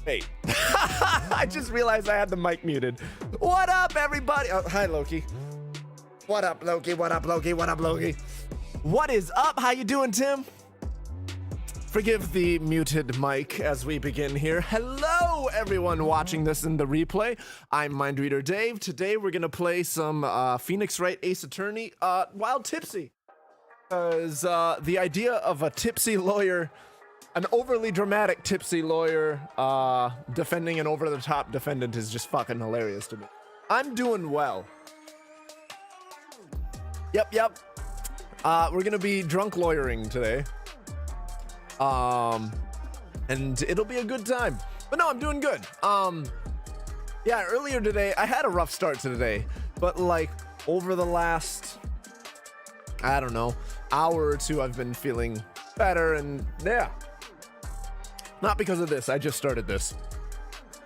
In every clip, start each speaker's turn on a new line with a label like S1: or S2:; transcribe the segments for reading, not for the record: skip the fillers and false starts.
S1: Wait. I just realized I had the mic muted. What up, everybody? Oh, hi, Loki. What up, Loki? What up, Loki? What up, Loki? What is up? How you doing, Tim? Forgive the muted mic as we begin here. Hello, everyone watching this in the replay. I'm Mind Reader Dave. Today, we're going to play some Phoenix Wright Ace Attorney while tipsy. Because the idea of a tipsy lawyer, an overly dramatic tipsy lawyer defending an over-the-top defendant is just fucking hilarious to me. I'm doing well. Yep. We're gonna be drunk lawyering today. And it'll be a good time. But no, I'm doing good. Yeah, earlier today, I had a rough start to today. But like, over the last, I don't know, hour or two, I've been feeling better, and yeah. Not because of this, I just started this.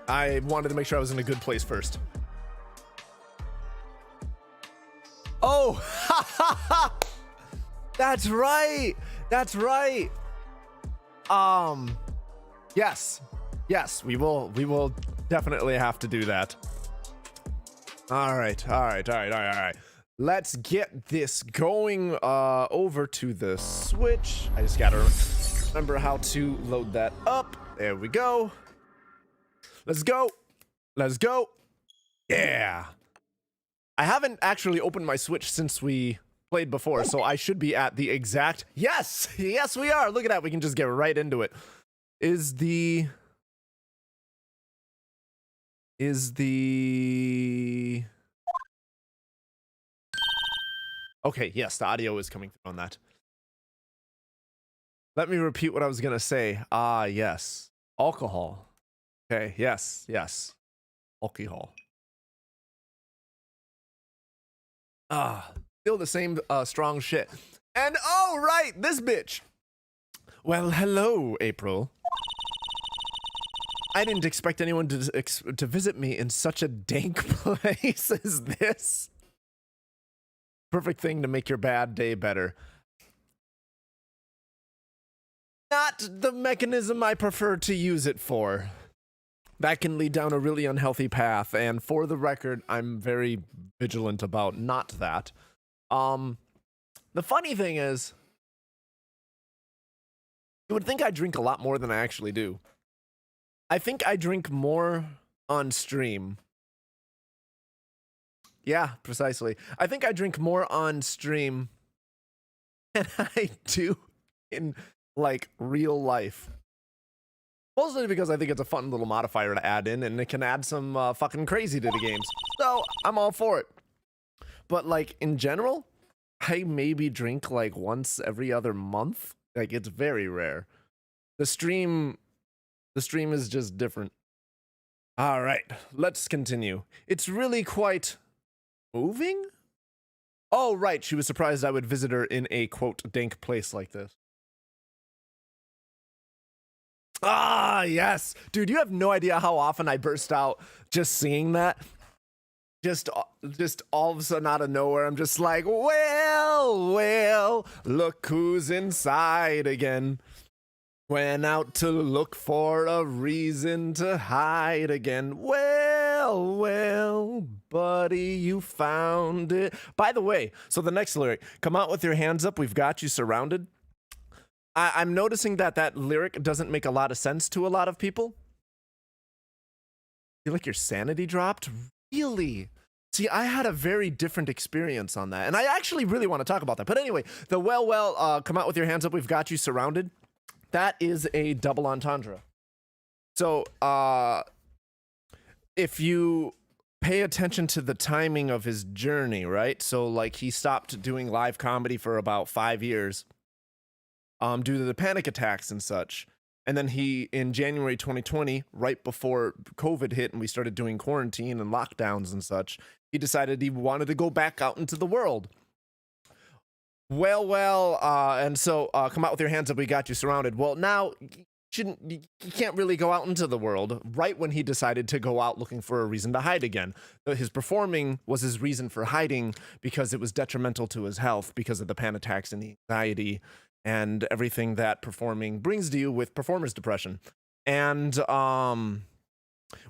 S1: I wanted to make sure I was in a good place first. Oh, that's right. That's right. Yes, we will definitely have to do that. All right. Let's get this going over to the Switch. I just gotta remember how to load that up. There we go. Let's go. Yeah. I haven't actually opened my Switch since we played before, so I should be at the exact... Yes, we are. Look at that. We can just get right into it. Is the... Okay, yes, the audio is coming through on that. Let me repeat what I was going to say. Yes. Alcohol. Okay, yes. Alcohol. Still the same strong shit. And oh, right, this bitch. Well, hello, April. I didn't expect anyone to visit me in such a dank place as this. Perfect thing to make your bad day better. Not the mechanism I prefer to use it for. That can lead down a really unhealthy path, and for the record, I'm very vigilant about not that. The funny thing is, you would think I drink a lot more than I actually do. I think I drink more on stream. Yeah, precisely. I think I drink more on stream than I do in, like, real life. Mostly because I think it's a fun little modifier to add in, and it can add some fucking crazy to the games. So, I'm all for it. But, like, in general, I maybe drink, like, once every other month. Like, it's very rare. The stream is just different. All right, let's continue. It's really quite moving? Oh, right, she was surprised I would visit her in a, quote, dank place like this. Yes. Dude, you have no idea how often I burst out just seeing that. Just all of a sudden out of nowhere, I'm just like, well, look who's inside again. Went out to look for a reason to hide again. Well, buddy, you found it. By the way, so the next lyric, come out with your hands up, we've got you surrounded. I'm noticing that lyric doesn't make a lot of sense to a lot of people. You feel like your sanity dropped? Really? See, I had a very different experience on that, and I actually really want to talk about that. But anyway, the come out with your hands up, we've got you surrounded. That is a double entendre. So, if you pay attention to the timing of his journey, right? So, like, he stopped doing live comedy for about 5 years. Due to the panic attacks and such. And then he, in January 2020, right before COVID hit and we started doing quarantine and lockdowns and such, he decided he wanted to go back out into the world. And so come out with your hands up, we got you surrounded. Well, now, you can't really go out into the world right when he decided to go out looking for a reason to hide again. His performing was his reason for hiding because it was detrimental to his health because of the panic attacks and the anxiety and everything that performing brings to you with performer's depression. And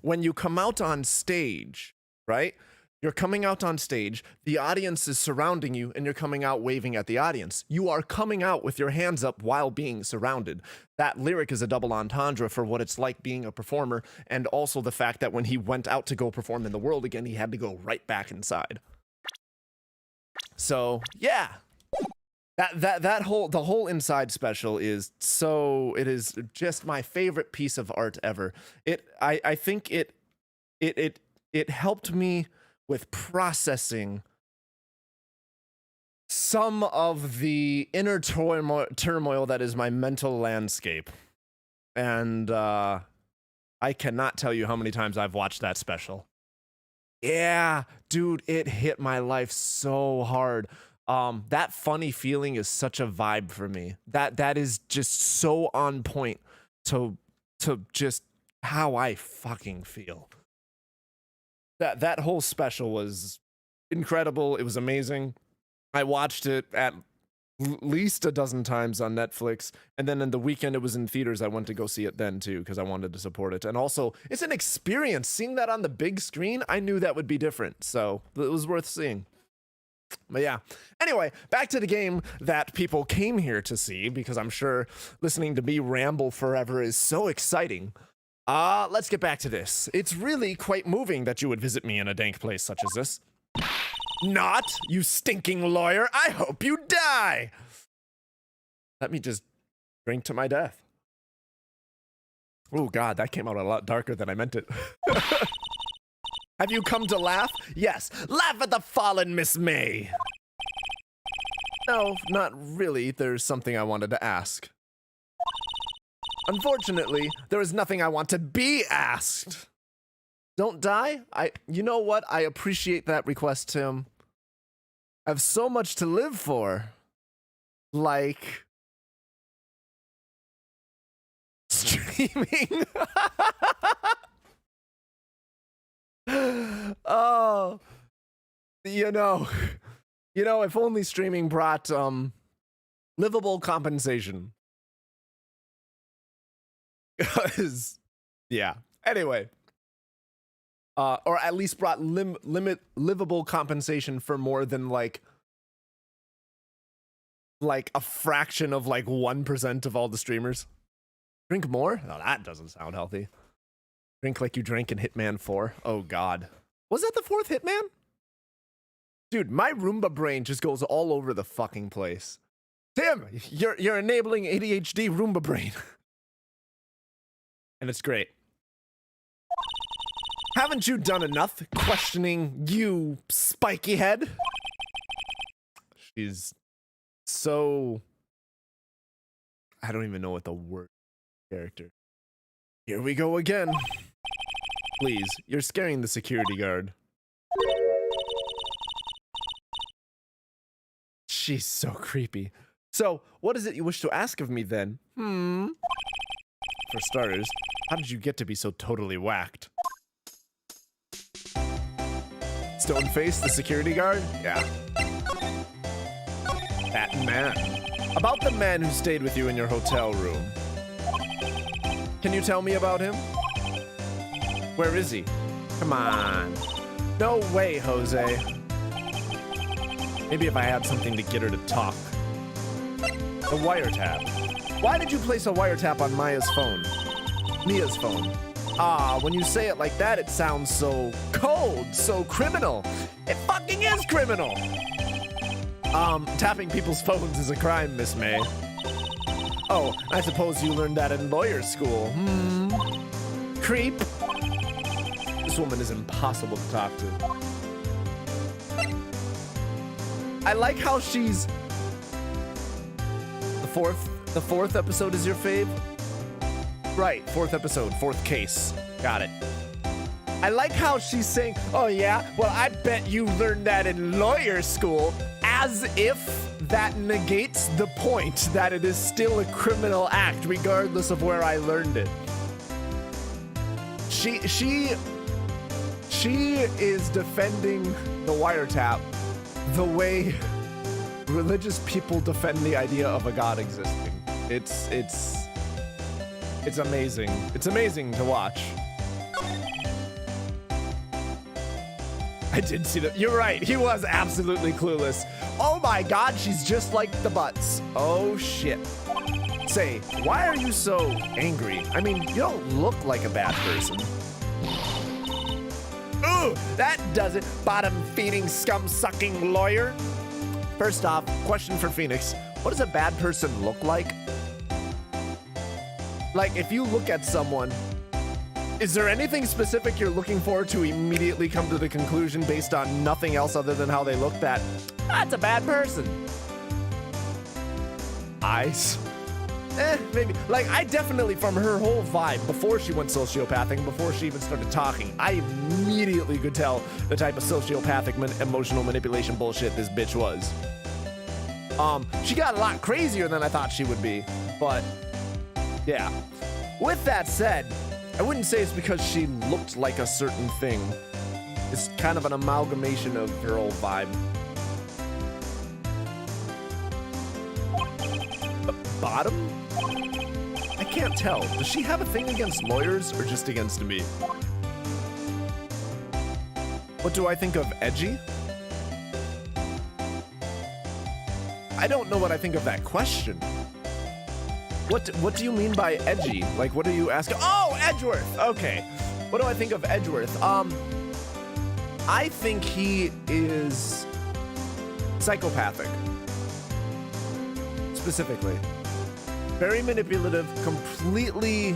S1: when you come out on stage, right? You're coming out on stage, the audience is surrounding you, and you're coming out waving at the audience. You are coming out with your hands up while being surrounded. That lyric is a double entendre for what it's like being a performer, and also the fact that when he went out to go perform in the world again, he had to go right back inside. So, yeah. The whole Inside special is so, it is just my favorite piece of art ever. I think it helped me with processing some of the inner turmoil that is my mental landscape. And I cannot tell you how many times I've watched that special. Yeah, dude, it hit my life so hard. That funny feeling is such a vibe for me. That is just so on point to just how I fucking feel. That whole special was incredible. It was amazing. I watched it at least a dozen times on Netflix, and then in the weekend it was in theaters. I went to go see it then too because I wanted to support it. And also, it's an experience. Seeing that on the big screen, I knew that would be different, so it was worth seeing. But yeah, anyway, back to the game that people came here to see, because I'm sure listening to me ramble forever is so exciting. Let's get back to this. It's really quite moving that you would visit me in a dank place such as this. Not, you stinking lawyer. I hope you die. Let me just drink to my death. Oh God, that came out a lot darker than I meant it. Have you come to laugh? Yes, laugh at the fallen Miss May. No, not really. There's something I wanted to ask. Unfortunately, there is nothing I want to be asked. Don't die? You know what? I appreciate that request, Tim. I have so much to live for. Like streaming. Oh, you know, if only streaming brought livable compensation. Because, yeah. Anyway, or at least brought livable compensation for more than like a fraction of like 1% of all the streamers. Drink more? No, that doesn't sound healthy. Drink like you drank in Hitman 4. Oh God, was that the 4th Hitman? Dude, my Roomba brain just goes all over the fucking place. Tim, you're enabling ADHD Roomba brain. And it's great. Haven't you done enough questioning, you spiky head? She's so... I don't even know what the word character. Here we go again. Please, you're scaring the security guard. She's so creepy. So, what is it you wish to ask of me then? For starters, how did you get to be so totally whacked? Stoneface, the security guard? Yeah. That man. About the man who stayed with you in your hotel room. Can you tell me about him? Where is he? Come on. No way, Jose. Maybe if I had something to get her to talk. A wiretap. Why did you place a wiretap on Mia's phone? Ah, when you say it like that, it sounds so cold, so criminal. It fucking is criminal. Tapping people's phones is a crime, Miss May. Oh, I suppose you learned that in lawyer school. Creep. This woman is impossible to talk to. I like how she's... The fourth episode is your fave? Right, 4th episode, 4th case. Got it. I like how she's saying, oh yeah, well I bet you learned that in lawyer school, as if that negates the point that it is still a criminal act regardless of where I learned it. She is defending the wiretap the way religious people defend the idea of a god existing. It's amazing. It's amazing to watch. I did see that. You're right. He was absolutely clueless. Oh my God, she's just like the Butts. Oh shit. Say, why are you so angry? I mean, you don't look like a bad person. Ooh, that does it. Bottom-feeding, scum-sucking lawyer. First off, question for Phoenix. What does a bad person look like? Like, if you look at someone, is there anything specific you're looking for to immediately come to the conclusion based on nothing else other than how they look that that's a bad person? Eyes? Maybe. Like, I definitely, from her whole vibe, before she went sociopathic, before she even started talking, I immediately could tell the type of sociopathic emotional manipulation bullshit this bitch was. She got a lot crazier than I thought she would be, but yeah. With that said, I wouldn't say it's because she looked like a certain thing. It's kind of an amalgamation of her whole vibe. Bottom? I can't tell. Does she have a thing against lawyers or just against me? What do I think of edgy? I don't know what I think of that question. What do you mean by edgy? Like, what are you asking? Oh, Edgeworth! Okay. What do I think of Edgeworth? I think he is psychopathic. Specifically. Very manipulative, completely...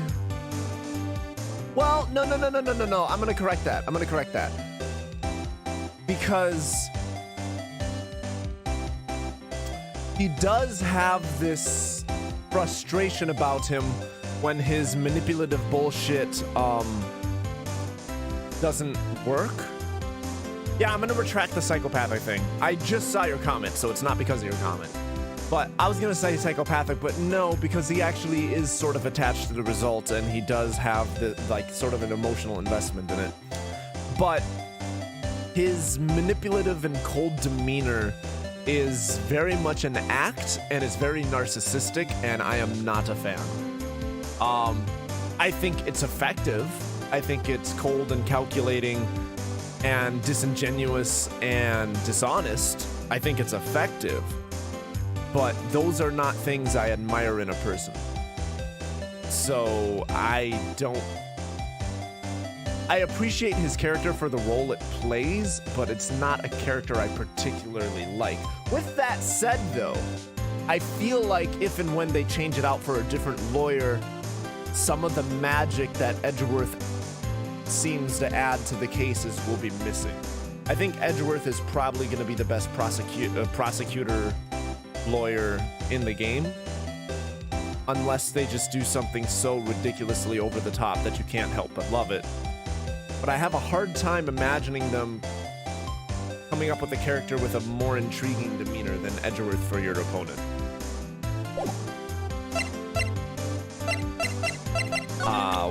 S1: Well, no. I'm gonna correct that. Because he does have this frustration about him when his manipulative bullshit doesn't work. Yeah, I'm gonna retract the psychopathic thing. I just saw your comment, so it's not because of your comment. But I was gonna say psychopathic, but no, because he actually is sort of attached to the result and he does have the, like, sort of an emotional investment in it. But his manipulative and cold demeanor is very much an act and is very narcissistic, and I am not a fan. I think it's effective. I think it's cold and calculating and disingenuous and dishonest. I think it's effective. But those are not things I admire in a person. So I appreciate his character for the role it plays, but it's not a character I particularly like. With that said, though, I feel like if and when they change it out for a different lawyer, some of the magic that Edgeworth seems to add to the cases will be missing. I think Edgeworth is probably going to be the best prosecutor lawyer in the game, unless they just do something so ridiculously over the top that you can't help but love it. But I have a hard time imagining them coming up with a character with a more intriguing demeanor than Edgeworth for your opponent.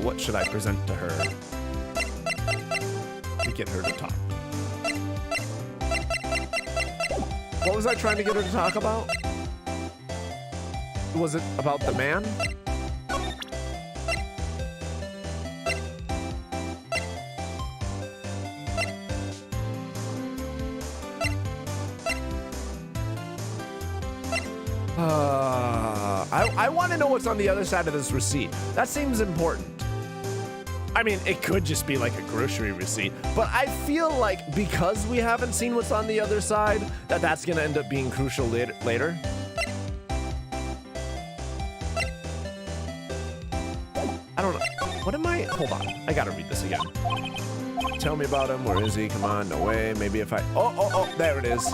S1: What should I present to her to get her to talk? What was I trying to get her to talk about? Was it about the man? I want to know what's on the other side of this receipt. That seems important. I mean, it could just be like a grocery receipt, but I feel like because we haven't seen what's on the other side, that's going to end up being crucial later. I don't know. What am I? Hold on. I got to read this again. Tell me about him. Where is he? Come on. No way. Maybe if I... Oh, there it is.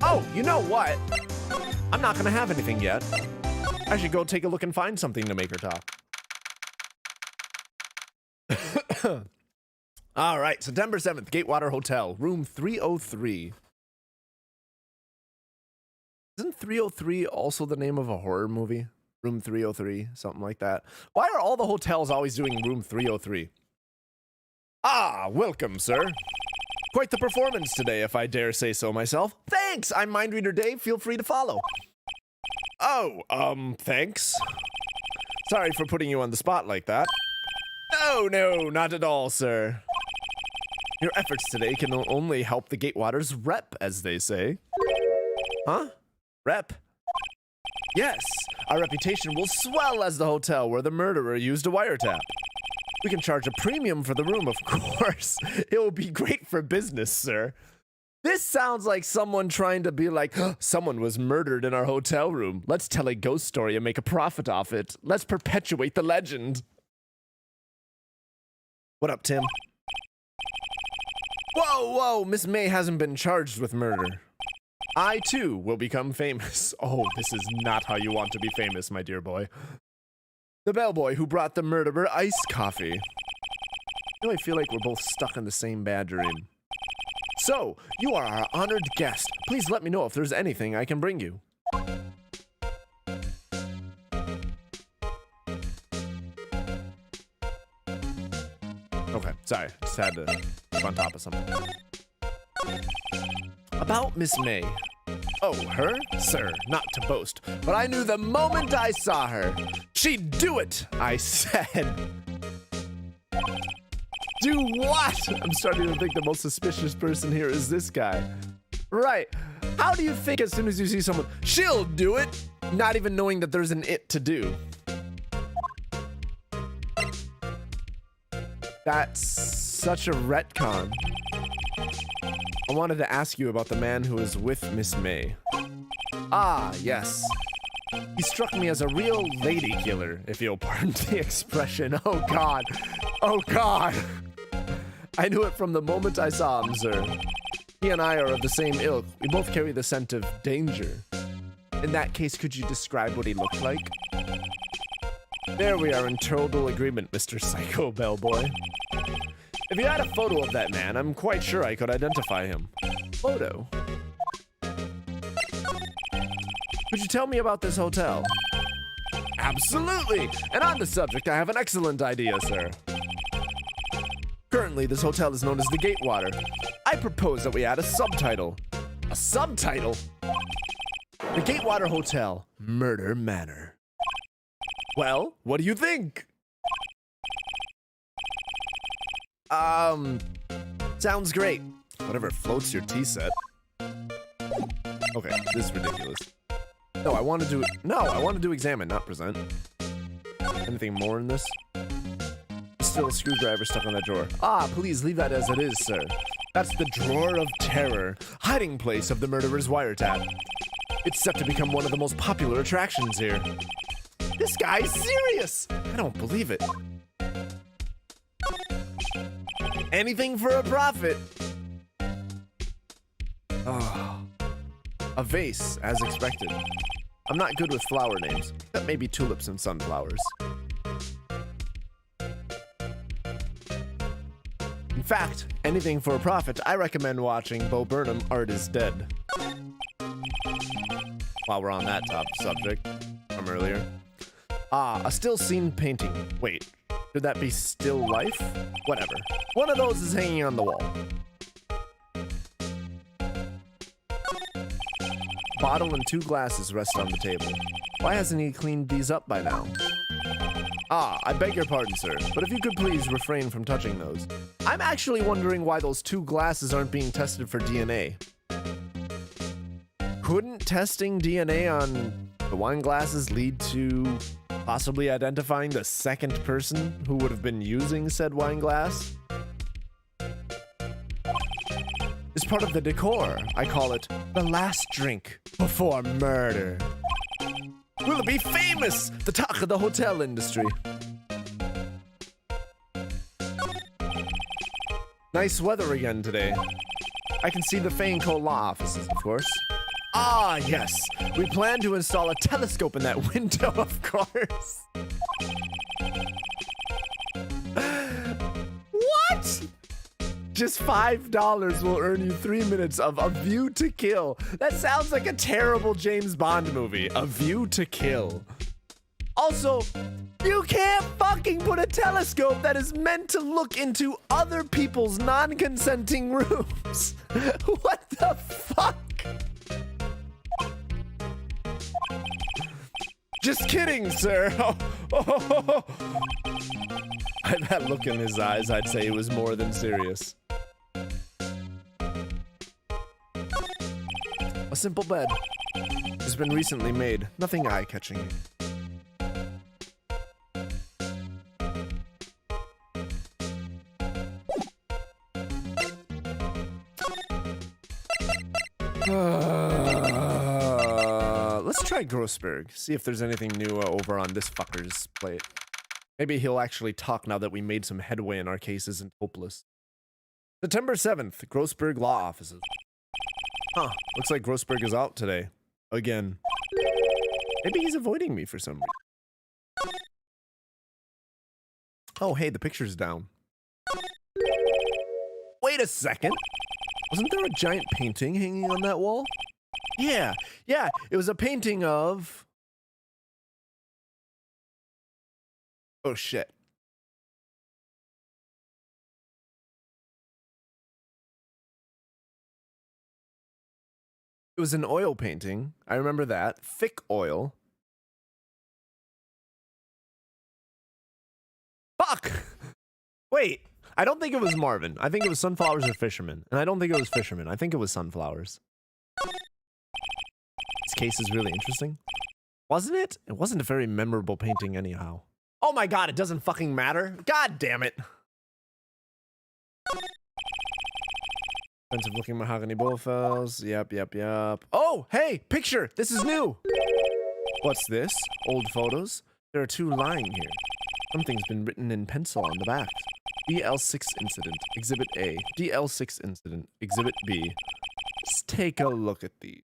S1: Oh, you know what? I'm not going to have anything yet. I should go take a look and find something to make her talk. All right, September 7th, Gatewater Hotel, room 303. Isn't 303 also the name of a horror movie? Room 303, something like that. Why are all the hotels always doing room 303? Ah, welcome, sir. Quite the performance today, if I dare say so myself. Thanks, I'm Mind Reader Dave. Feel free to follow. Oh, thanks. Sorry for putting you on the spot like that. No, no, not at all, sir. Your efforts today can only help the Gatewaters rep, as they say. Huh? Rep? Yes, our reputation will swell as the hotel where the murderer used a wiretap. We can charge a premium for the room, of course. It will be great for business, sir. This sounds like someone trying to be like, someone was murdered in our hotel room. Let's tell a ghost story and make a profit off it. Let's perpetuate the legend. What up, Tim? Whoa, whoa, Miss May hasn't been charged with murder. I, too, will become famous. Oh, this is not how you want to be famous, my dear boy. The bellboy who brought the murderer iced coffee. I feel like we're both stuck in the same bad dream. So, you are our honored guest. Please let me know if there's anything I can bring you. Okay, sorry. Just had to keep on top of something. About Miss May. Oh, her? Sir, not to boast, but I knew the moment I saw her. She'd do it, I said. Do what? I'm starting to think the most suspicious person here is this guy. Right. How do you think as soon as you see someone, she'll do it, not even knowing that there's an it to do? That's such a retcon. I wanted to ask you about the man who was with Miss May. Ah, yes. He struck me as a real lady killer, if you'll pardon the expression. Oh, God. Oh, God. I knew it from the moment I saw him, sir. He and I are of the same ilk. We both carry the scent of danger. In that case, could you describe what he looked like? There we are in total agreement, Mr. Psycho Bellboy. If you had a photo of that man, I'm quite sure I could identify him. Photo? Could you tell me about this hotel? Absolutely! And on the subject, I have an excellent idea, sir. Currently, this hotel is known as the Gatewater. I propose that we add a subtitle. A subtitle? The Gatewater Hotel, Murder Manor. Well, what do you think? Sounds great. Whatever floats your tea set. Okay, this is ridiculous. No, I want to do examine, not present. Anything more in this? Still a screwdriver stuck on that drawer. Ah, please leave that as it is, sir. That's the drawer of terror, hiding place of the murderer's wiretap. It's set to become one of the most popular attractions here. This guy's serious! I don't believe it. Anything for a profit. Oh. A vase, as expected. I'm not good with flower names, except maybe tulips and sunflowers. In fact, anything for a profit, I recommend watching Bo Burnham, Art is Dead. While we're on that subject from earlier. Ah, a still scene painting. Wait, should that be still life? Whatever. One of those is hanging on the wall. Bottle and 2 glasses rest on the table. Why hasn't he cleaned these up by now? Ah, I beg your pardon, sir, but if you could please refrain from touching those. I'm actually wondering why those 2 glasses aren't being tested for DNA. Couldn't testing DNA on the wine glasses lead to possibly identifying the second person who would have been using said wine glass? It's part of the decor. I call it the last drink before murder. Will it be famous? The talk of the hotel industry. Nice weather again today. I can see the Fainco law offices, of course. Ah, yes. We plan to install a telescope in that window, of course. What? Just $5 will earn you 3 minutes of A View to Kill. That sounds like a terrible James Bond movie. A View to Kill. Also, you can't fucking put a telescope that is meant to look into other people's non-consenting rooms. What the fuck? Just kidding, sir. By that look in his eyes, I'd say it was more than serious. A simple bed. Has been recently made. Nothing eye-catching. Let's try Grossberg. See if there's anything new over on this fucker's plate. Maybe he'll actually talk now that we made some headway in our case isn't hopeless. September 7th, Grossberg Law Offices. Huh, looks like Grossberg is out today. Again. Maybe he's avoiding me for some reason. Oh, hey, the picture's down. Wait a second. Wasn't there a giant painting hanging on that wall? Yeah, it was a painting of... Oh, shit. It was an oil painting. I remember that. Thick oil. Fuck! Wait, I don't think it was Marvin. I think it was Sunflowers or Fisherman. And I don't think it was Fisherman. I think it was Sunflowers. This case is really interesting. Wasn't it? It wasn't a very memorable painting anyhow. Oh my god, it doesn't fucking matter. God damn it. Expensive looking mahogany bowls. Yep. Oh, hey, picture. This is new. What's this? Old photos? There are two lying here. Something's been written in pencil on the back. DL6 incident, Exhibit A. DL6 incident, Exhibit B. Let's take a look at these.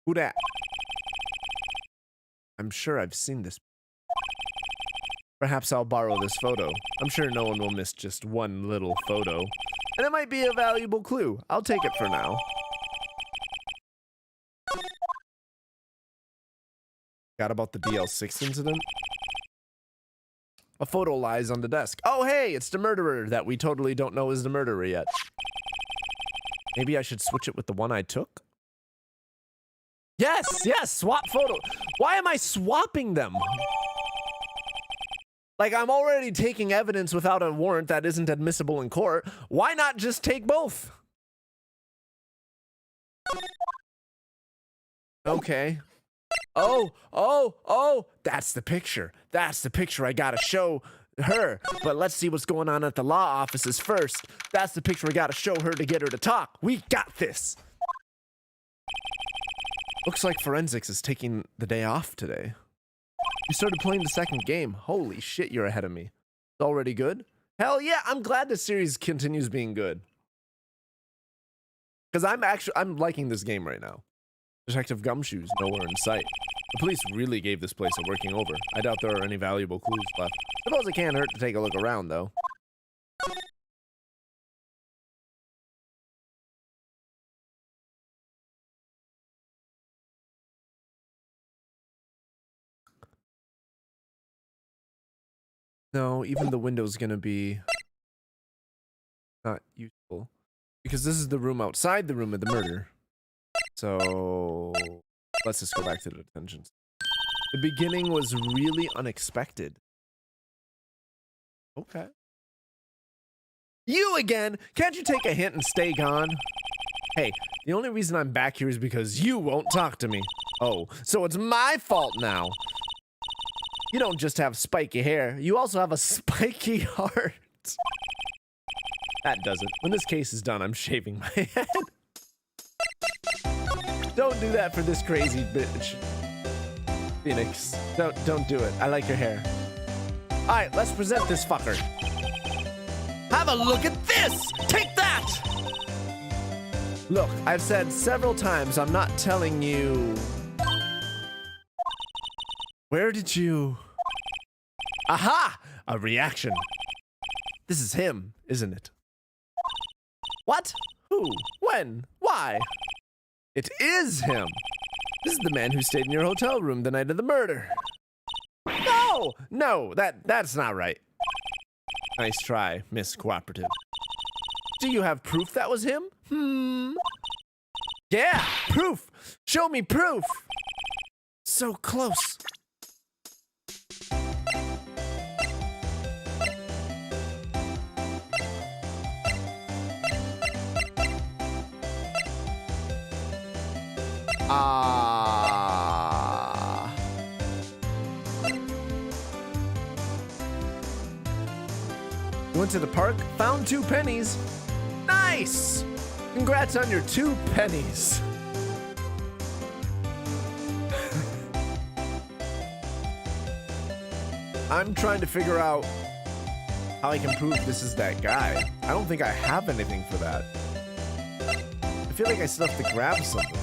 S1: Who dat? I'm sure I've seen this. Perhaps I'll borrow this photo. I'm sure no one will miss just one little photo. And it might be a valuable clue. I'll take it for now. Forgot about the DL6 incident? A photo lies on the desk. Oh, hey, it's the murderer that we totally don't know is the murderer yet. Maybe I should switch it with the one I took? Yes, swap photo. Why am I swapping them? Like, I'm already taking evidence without a warrant that isn't admissible in court. Why not just take both? Okay. Oh, that's the picture. That's the picture I gotta show her. But let's see what's going on at the law offices first. That's the picture we gotta show her to get her to talk. We got this. Looks like forensics is taking the day off today. You started playing the second game. Holy shit, you're ahead of me. It's already good? Hell yeah, I'm glad this series continues being good. Because I'm liking this game right now. Detective Gumshoe's nowhere in sight. The police really gave this place a working over. I doubt there are any valuable clues left. Suppose it can't hurt to take a look around, though. No, even the window's gonna be not useful. Because this is the room outside the room of the murder. So let's just go back to the detention. The beginning was really unexpected. Okay. You again? Can't you take a hint and stay gone? Hey, the only reason I'm back here is because you won't talk to me. Oh, so it's my fault now. You don't just have spiky hair, you also have a spiky heart. That does it. When this case is done, I'm shaving my head. Don't do that for this crazy bitch. Phoenix, don't do it. I like your hair. All right, let's present this fucker. Have a look at this! Take that! Look, I've said several times I'm not telling you... Where did you... Aha! A reaction. This is him, isn't it? What? Who? When? Why? It is him! This is the man who stayed in your hotel room the night of the murder. No, that's not right. Nice try, Miss Cooperative. Do you have proof that was him? Yeah, proof. Show me proof. So close. You went to the park, found 2 pennies. Nice! Congrats on your 2 pennies. I'm trying to figure out how I can prove this is that guy. I don't think I have anything for that. I feel like I still have to grab something.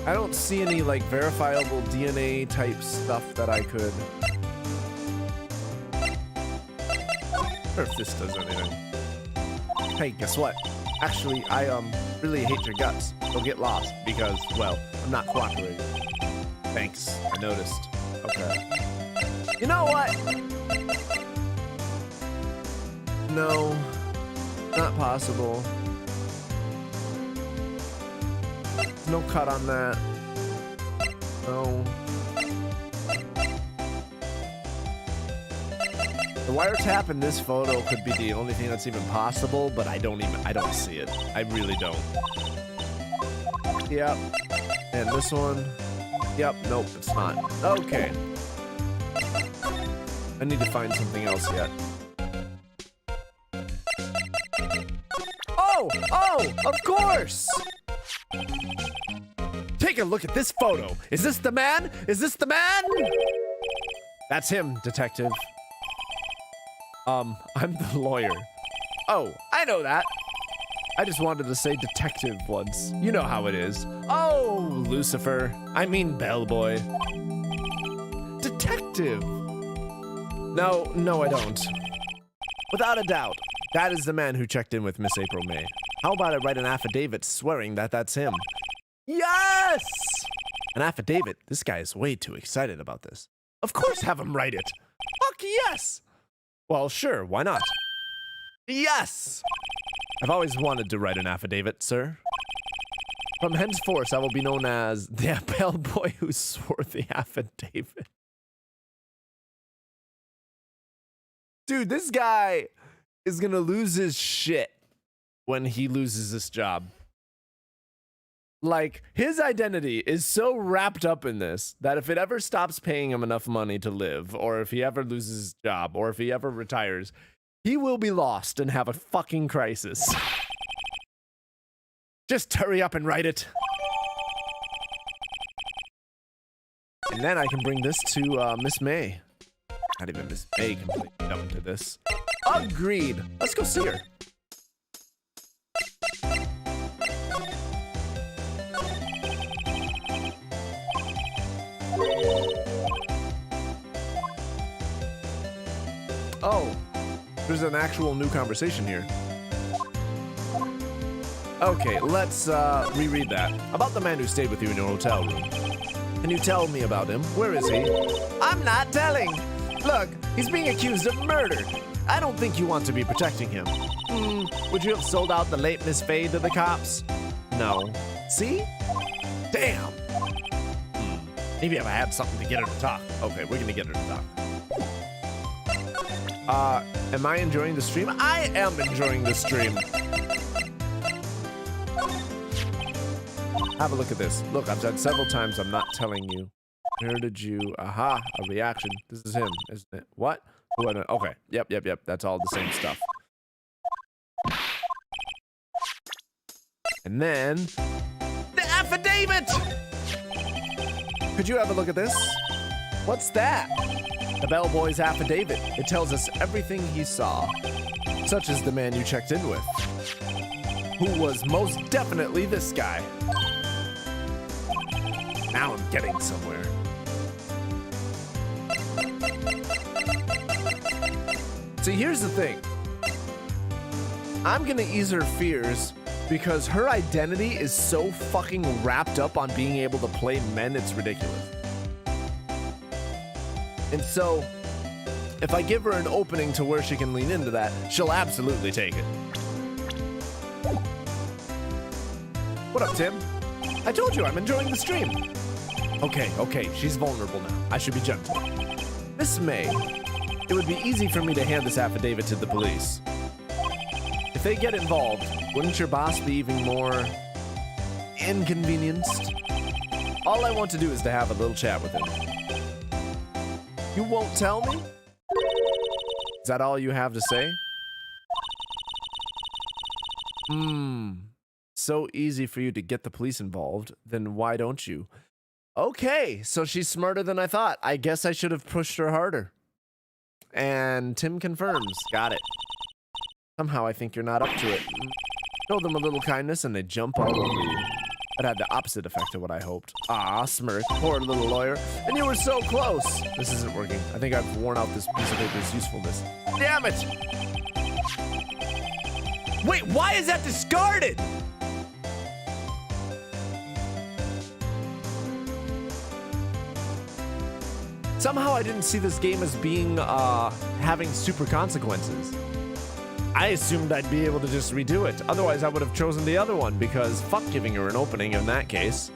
S1: I don't see any like verifiable DNA type stuff that I could. Or if this does anything. Hey, guess what? Actually, I really hate your guts. Go get lost because, well, I'm not cooperating. Thanks, I noticed. Okay. You know what? No, not possible. No cut on that. No. The wiretap in this photo could be the only thing that's even possible, but I don't see it. I really don't. Yep. And this one. Yep, nope, it's not. Okay. I need to find something else yet. Oh, of course! Take a look at this photo. Is this the man? Is this the man? That's him, detective. I'm the lawyer. Oh, I know that. I just wanted to say detective once. You know how it is. Oh, Lucifer. I mean bellboy. Detective. No, I don't. Without a doubt, that is the man who checked in with Miss April May. How about I write an affidavit swearing that that's him? Yes! An affidavit? This guy is way too excited about this. Of course have him write it. Fuck yes! Well, sure, why not? Yes! I've always wanted to write an affidavit, sir. From henceforth, I will be known as the bellboy who swore the affidavit. Dude, this guy is gonna lose his shit when he loses this job. Like, his identity is so wrapped up in this that if it ever stops paying him enough money to live, or if he ever loses his job, or if he ever retires, he will be lost and have a fucking crisis. Just hurry up and write it. And then I can bring this to Miss May. Not even Miss May can come to this. Agreed. Let's go see her. Oh, there's an actual new conversation here. Okay, let's reread that. About the man who stayed with you in your hotel room. Can you tell me about him? Where is he? I'm not telling. Look, he's being accused of murder. I don't think you want to be protecting him. Would you have sold out the late Miss Faye to the cops? No. See? Damn. Maybe if I had something to get her to talk. Okay, we're gonna get her to talk. Am I enjoying the stream? I am enjoying the stream. Have a look at this. Look, I've said several times I'm not telling you. Where did you... Aha, a reaction. This is him, isn't it? What? Okay, yep. That's all the same stuff. And then... the affidavit! Could you have a look at this? What's that? The bellboy's affidavit. It tells us everything he saw. Such as the man you checked in with. Who was most definitely this guy. Now I'm getting somewhere. See, here's the thing. I'm gonna ease her fears because her identity is so fucking wrapped up on being able to play men, it's ridiculous. And so, If I give her an opening to where she can lean into that, she'll absolutely take it. What up, Tim? I told you I'm enjoying the stream. Okay, she's vulnerable now. I should be gentle. Miss May, it would be easy for me to hand this affidavit to the police. If they get involved, wouldn't your boss be even more inconvenienced? All I want to do is to have a little chat with him. You won't tell me? Is that all you have to say? So easy for you to get the police involved, then why don't you? Okay, so she's smarter than I thought. I guess I should have pushed her harder. And Tim confirms. Got it. Somehow I think you're not up to it. Show them a little kindness and they jump all over you. That had the opposite effect of what I hoped. Ah, smirk. Poor little lawyer. And you were so close. This isn't working. I think I've worn out this piece of paper's usefulness. Damn it! Wait, why is that discarded? Somehow I didn't see this game as being, having super consequences. I assumed I'd be able to just redo it. Otherwise, I would have chosen the other one, because fuck giving her an opening in that case.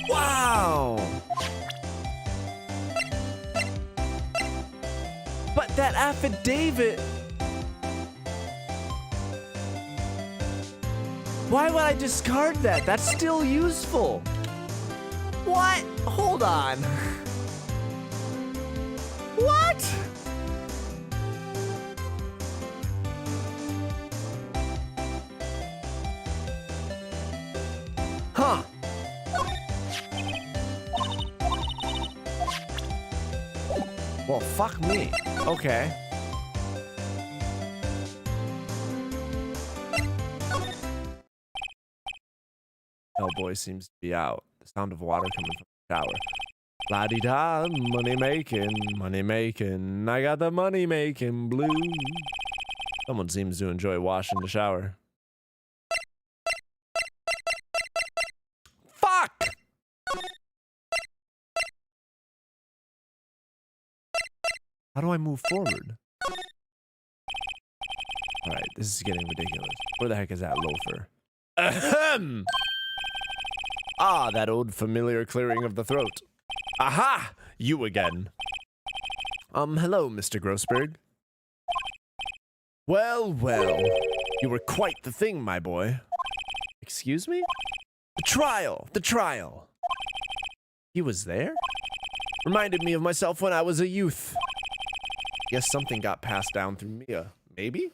S1: Wow! But that affidavit... Why would I discard that? That's still useful. What? Hold on. What? Huh. Well, fuck me. Okay. Hellboy seems to be out. The sound of water coming from the shower. La-di-da, money making. I got the money making blues. Someone seems to enjoy washing the shower. Fuck! How do I move forward? Alright, this is getting ridiculous. Where the heck is that loafer? Ahem! Ah, that old familiar clearing of the throat. Aha! You again. Hello, Mr. Grossberg. Well, you were quite the thing, my boy. Excuse me? The trial. He was there? Reminded me of myself when I was a youth. Guess something got passed down through Mia. Maybe?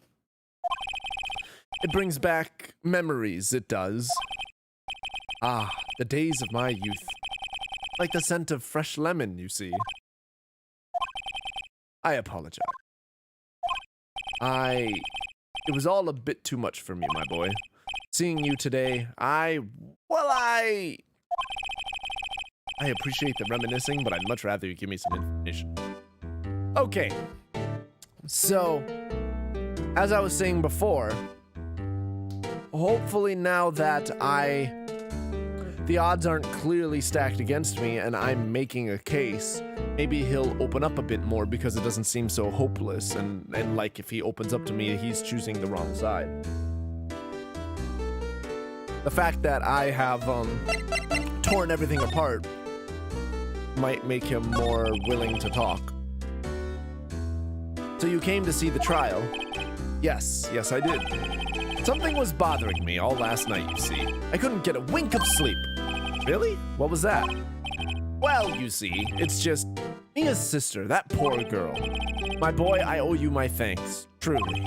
S1: It brings back memories, it does. Ah, the days of my youth. Like the scent of fresh lemon, you see. I apologize. It was all a bit too much for me, my boy. Seeing you today, I appreciate the reminiscing, but I'd much rather you give me some information. Okay. So, as I was saying before, hopefully now that the odds aren't clearly stacked against me and I'm making a case, maybe he'll open up a bit more because it doesn't seem so hopeless and like if he opens up to me, he's choosing the wrong side. The fact that I have torn everything apart might make him more willing to talk. So you came to see the trial? Yes, I did. Something was bothering me all last night, you see. I couldn't get a wink of sleep. Really? What was that? Well, you see, it's just Mia's sister, that poor girl. My boy, I owe you my thanks, truly.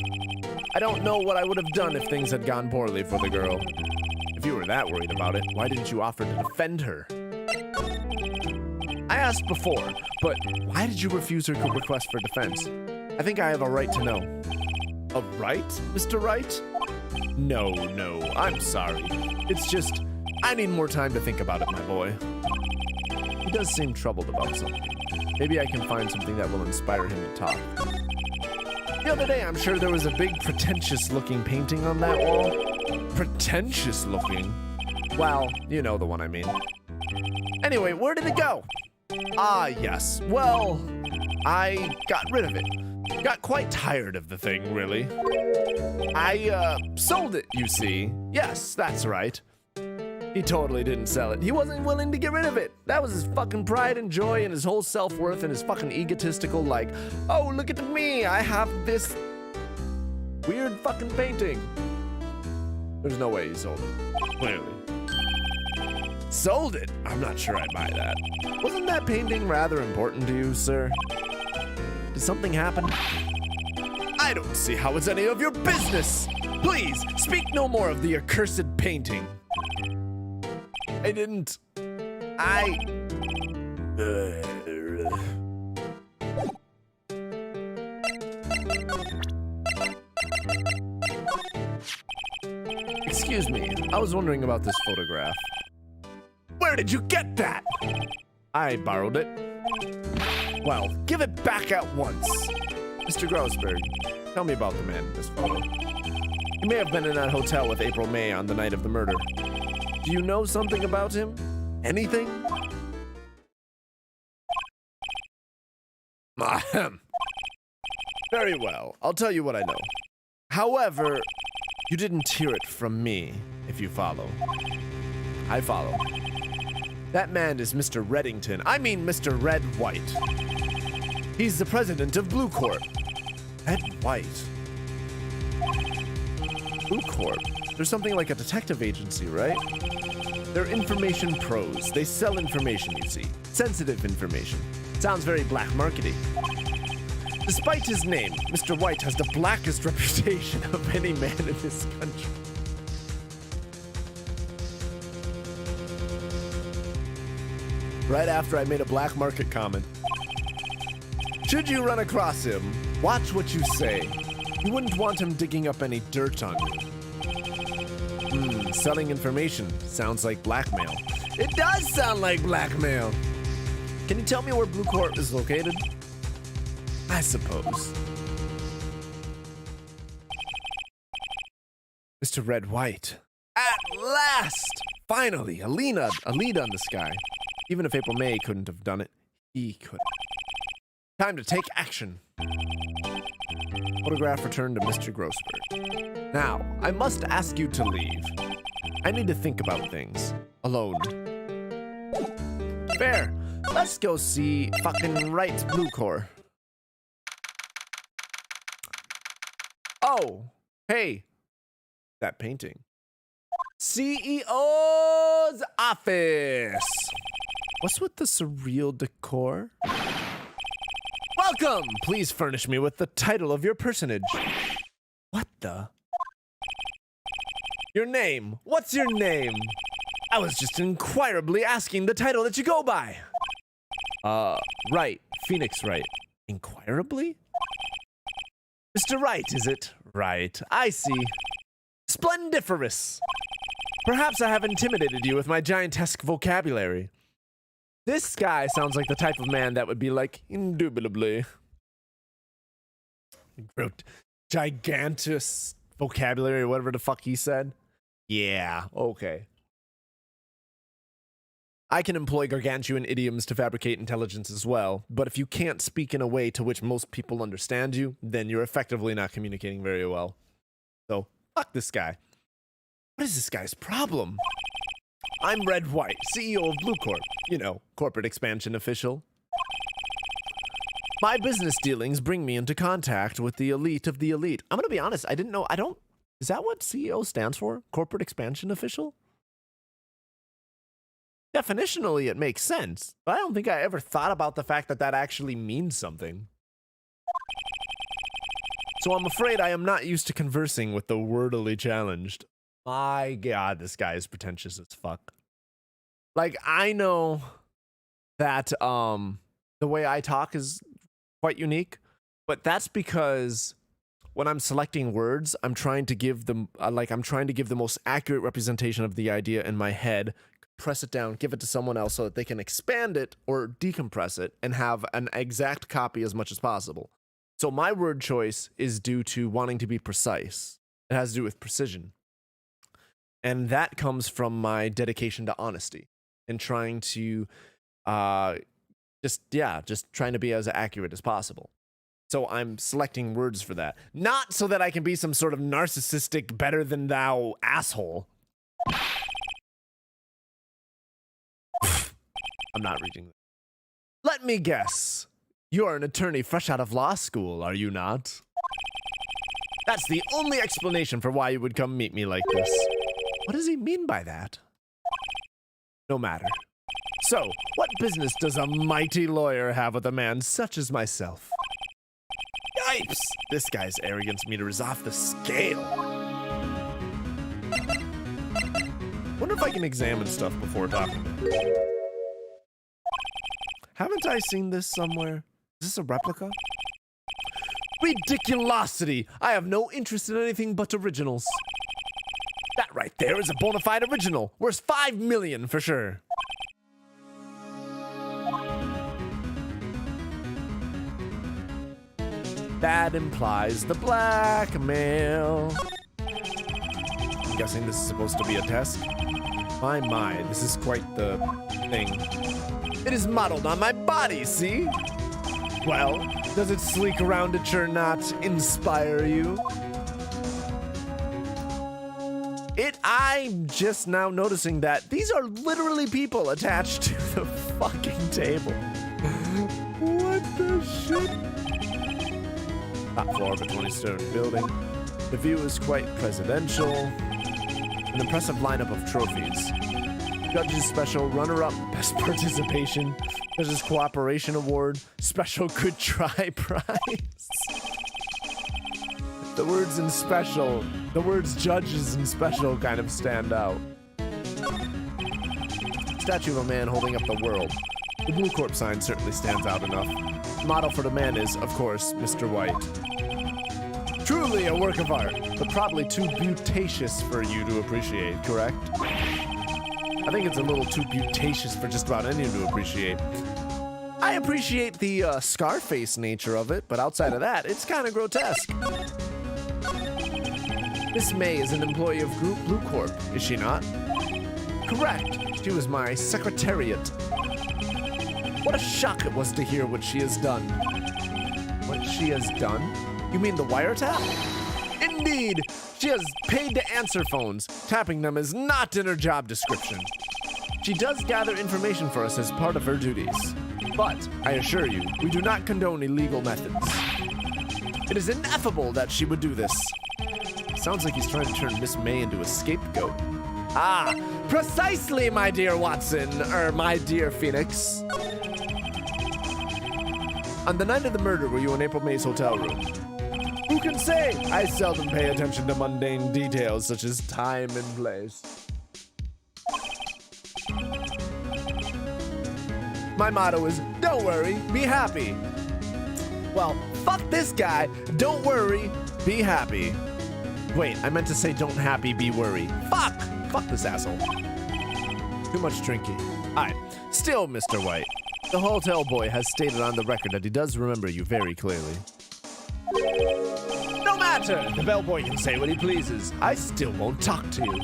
S1: I don't know what I would have done if things had gone poorly for the girl. If you were that worried about it, why didn't you offer to defend her? I asked before, but why did you refuse her request for defense? I think I have a right to know. A right, Mr. Wright? No, I'm sorry. It's just, I need more time to think about it, my boy. He does seem troubled about something. Maybe I can find something that will inspire him to talk. The other day, I'm sure there was a big pretentious-looking painting on that wall. Pretentious-looking? Well, you know the one I mean. Anyway, where did it go? Ah, yes. Well, I got rid of it. Got quite tired of the thing, really. I sold it, you see. Yes, that's right. He totally didn't sell it. He wasn't willing to get rid of it. That was his fucking pride and joy and his whole self-worth and his fucking egotistical, like, oh, look at me, I have this weird fucking painting. There's no way he sold it, clearly. Sold it? I'm not sure I'd buy that. Wasn't that painting rather important to you, sir? Did something happen? I don't see how it's any of your business. Please, speak no more of the accursed painting. I didn't. Excuse me, I was wondering about this photograph. Where did you get that? I borrowed it. Well, give it back at once. Mr. Grossberg, tell me about the man in this photo. He may have been in that hotel with April May on the night of the murder. Do you know something about him? Anything? Ahem. Very well, I'll tell you what I know. However, you didn't hear it from me, if you follow. I follow. That man is Mr. Reddington. I mean Mr. Red White. He's the president of Blue Corp. Red White. Blue Corp? There's something like a detective agency, right? They're information pros. They sell information, you see. Sensitive information. Sounds very black markety. Despite his name, Mr. White has the blackest reputation of any man in this country. Right after I made a black market comment. Should you run across him, watch what you say. You wouldn't want him digging up any dirt on you. Selling information sounds like blackmail. It does sound like blackmail. Can you tell me where Blue Corp is located? I suppose. Mr. Red White. At last! Finally, a lead on the sky. Even if April May couldn't have done it, he could. Time to take action. Photograph returned to Mr. Grossberg. Now, I must ask you to leave. I need to think about things. Alone. Fair. Let's go see fucking Wright's Blue Corps. Oh, hey. That painting. CEO's office. What's with the surreal decor? Welcome! Please furnish me with the title of your personage. What the? Your name. What's your name? I was just inquirably asking the title that you go by. Wright. Phoenix Wright. Inquirably? Mr. Wright, is it? Right. I see. Splendiferous. Perhaps I have intimidated you with my giantesque vocabulary. This guy sounds like the type of man that would be like, indubitably. Gigantus vocabulary, or whatever the fuck he said. Yeah, okay. I can employ gargantuan idioms to fabricate intelligence as well, but if you can't speak in a way to which most people understand you, then you're effectively not communicating very well. So, fuck this guy. What is this guy's problem? I'm Red White, CEO of Blue Corp. You know, corporate expansion official. My business dealings bring me into contact with the elite of the elite. I'm gonna be honest, I didn't know, is that what CEO stands for? Corporate expansion official? Definitionally, it makes sense, but I don't think I ever thought about the fact that that actually means something. So I'm afraid I am not used to conversing with the wordily challenged. My God, this guy is pretentious as fuck. Like, I know that the way I talk is quite unique, but that's because when I'm selecting words, I'm trying to give them I'm trying to give the most accurate representation of the idea in my head, press it down, give it to someone else so that they can expand it or decompress it and have an exact copy as much as possible. So my word choice is due to wanting to be precise. It has to do with precision. And that comes from my dedication to honesty and trying to Just trying to be as accurate as possible. So I'm selecting words for that. Not so that I can be some sort of narcissistic, better than thou asshole. I'm not reading that. Let me guess. You're an attorney fresh out of law school, are you not? That's the only explanation for why you would come meet me like this. What does he mean by that? No matter. So, what business does a mighty lawyer have with a man such as myself? Yipes! This guy's arrogance meters off the scale. Wonder if I can examine stuff before talking to him. Haven't I seen this somewhere? Is this a replica? Ridiculosity! I have no interest in anything but originals. That right there is a bona fide original. Worth $5 million for sure. That implies the blackmail. I'm guessing this is supposed to be a test. My, this is quite the thing. It is modeled on my body, see? Well, does its sleek rounded sure not inspire you? I'm just now noticing that these are literally people attached to the fucking table. What the shit? Top floor of a 20-story building. The view is quite presidential. An impressive lineup of trophies. Judge's Special Runner-Up Best Participation. Judge's Cooperation Award. Special Good Try Prize. The words in special, the words judges and special kind of stand out. Statue of a man holding up the world. The Blue Corp sign certainly stands out enough. Model for the man is, of course, Mr. White. Truly a work of art, but probably too beautatious for you to appreciate, correct? I think it's a little too beautatious for just about anyone to appreciate. I appreciate the Scarface nature of it, but outside of that, it's kind of grotesque. Miss May is an employee of Group Blue Corp, is she not? Correct. She was my secretariat. What a shock it was to hear what she has done. What she has done? You mean the wiretap? Indeed! She has paid to answer phones. Tapping them is not in her job description. She does gather information for us as part of her duties. But, I assure you, we do not condone illegal methods. It is ineffable that she would do this. Sounds like he's trying to turn Miss May into a scapegoat. Ah, precisely, my dear Watson, my dear Phoenix. On the night of the murder, were you in April May's hotel room? Who can say? I seldom pay attention to mundane details such as time and place. My motto is, don't worry, be happy. Well, fuck this guy. Don't worry, be happy. Wait, I meant to say don't happy, be worry. Fuck! Fuck this asshole. Too much drinking. Alright, still, Mr. White. The hotel boy has stated on the record that he does remember you very clearly. No matter! The bellboy can say what he pleases. I still won't talk to you.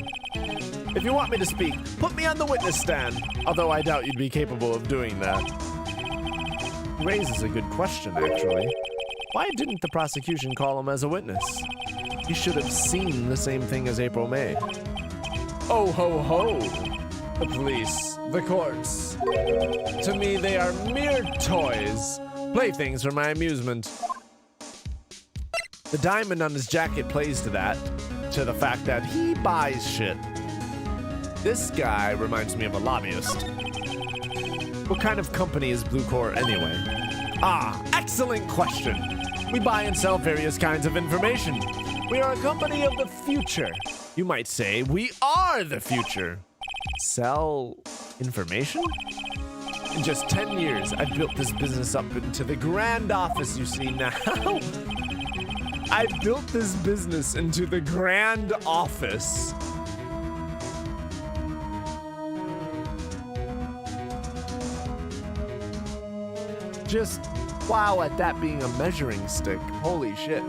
S1: If you want me to speak, put me on the witness stand. Although I doubt you'd be capable of doing that. Raises a good question, actually. Why didn't the prosecution call him as a witness? You should have seen the same thing as April May. Oh ho ho! The police, the courts. To me, they are mere toys. Playthings for my amusement. The diamond on his jacket plays to that. To the fact that he buys shit. This guy reminds me of a lobbyist. What kind of company is Blue Corp anyway? Ah, excellent question. We buy and sell various kinds of information. We are a company of the future. You might say we are the future. Sell information? In just 10 years, I've built this business up into the grand office you see now. I've built this business into the grand office. Just wow at that being a measuring stick. Holy shit.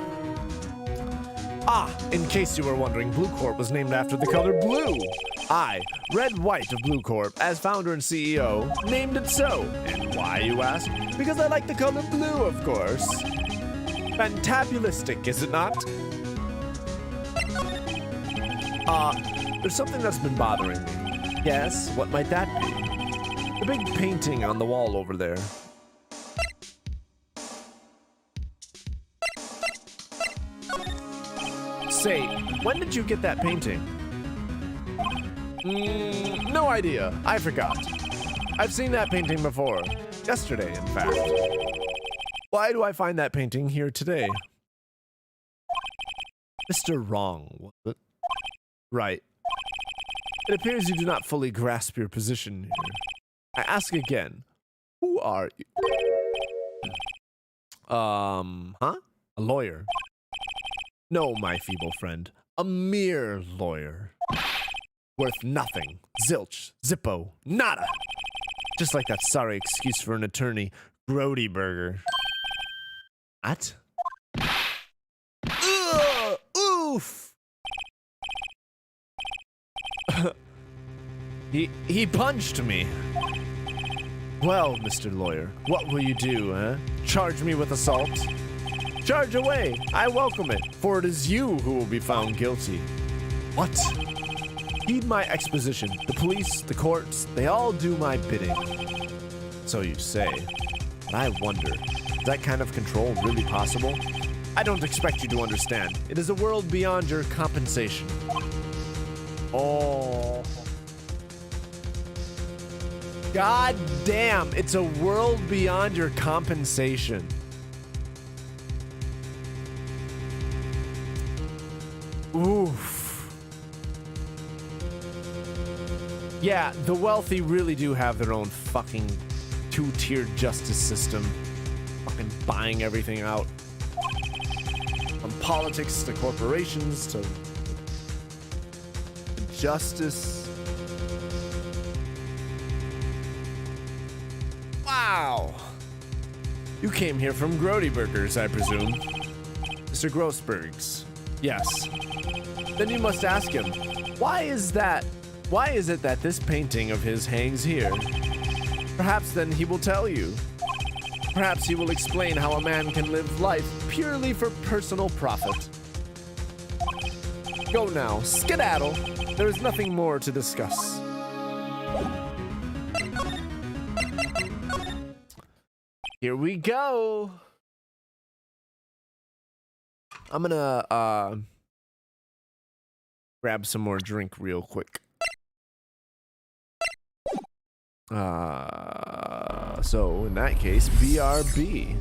S1: Ah, in case you were wondering, Blue Corp was named after the color blue. I, Red White of Blue Corp, as founder and CEO, named it so. And why, you ask? Because I like the color blue, of course. Fantabulistic, is it not? There's something that's been bothering me. Yes, what might that be? The big painting on the wall over there. Say, when did you get that painting? No idea. I forgot. I've seen that painting before. Yesterday, in fact. Why do I find that painting here today? Mr. Wrong, was it? Right. It appears you do not fully grasp your position here. I ask again, who are you? A lawyer. No, my feeble friend. A mere lawyer. Worth nothing. Zilch. Zippo. Nada. Just like that sorry excuse for an attorney, Grody Burger. What? Ugh, oof! He punched me. Well, Mr. Lawyer, what will you do, huh? Charge me with assault? Charge away. I welcome it, for it is you who will be found guilty. What? Heed my exposition. The police, the courts, they all do my bidding. So you say. But I wonder, is that kind of control really possible? I don't expect you to understand. It is a world beyond your compensation. Oh. God damn, it's a world beyond your compensation. Oof. Yeah, the wealthy really do have their own fucking two-tiered justice system. Fucking buying everything out. From politics to corporations to justice. Wow. You came here from Grody Burgers, I presume. Mr. Grossberg's. Yes. Then you must ask him, why is that? Why is it that this painting of his hangs here? Perhaps then he will tell you. Perhaps he will explain how a man can live life purely for personal profit. Go now, skedaddle. There is nothing more to discuss. Here we go. I'm gonna grab some more drink real quick. So in that case, BRB.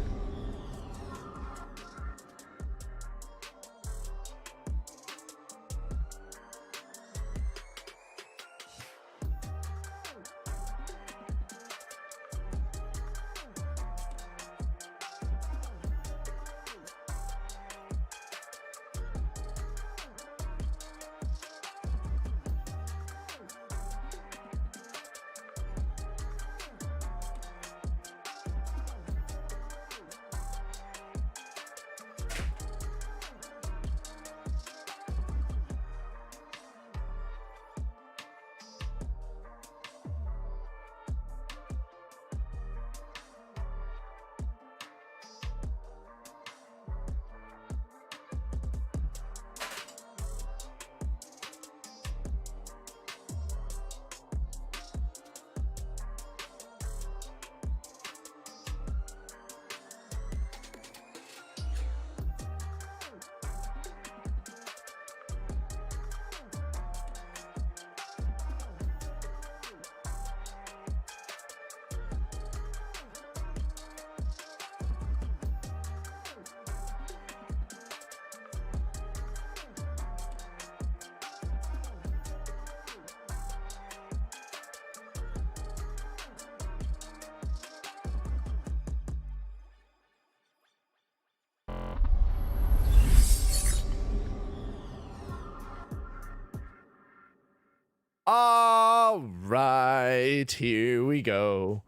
S1: All right, here we go.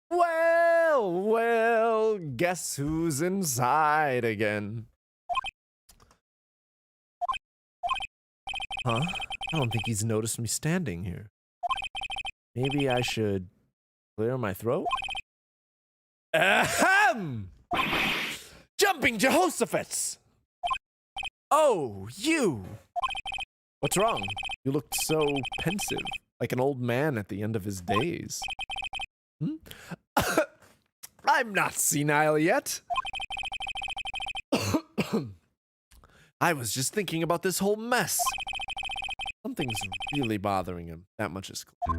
S1: Well, guess who's inside again? Huh? I don't think he's noticed me standing here. Maybe I should clear my throat? Ahem! Jumping Jehoshaphat! Oh, you! What's wrong? You looked so pensive, like an old man at the end of his days. Hmm? I'm not senile yet. I was just thinking about this whole mess. Something's really bothering him. That much is clear.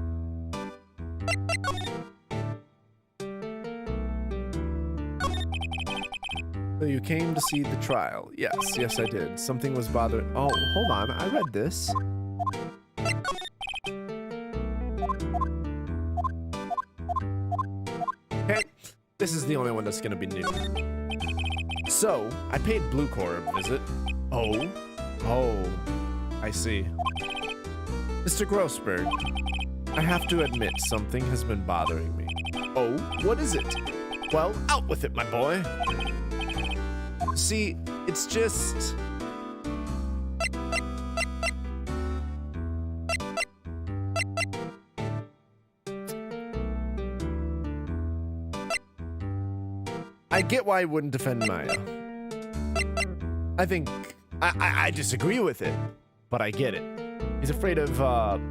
S1: So you came to see the trial. Yes, I did. Something was bothering... Oh, hold on. I read this. Okay, this is the only one that's gonna be new. So, I paid Blue Corps a visit. Oh, I see. Mr. Grossberg, I have to admit something has been bothering me. Oh, what is it? Well, out with it, my boy. See, it's just... I get why I wouldn't defend Maya. I think... I disagree with it, but I get it. He's afraid of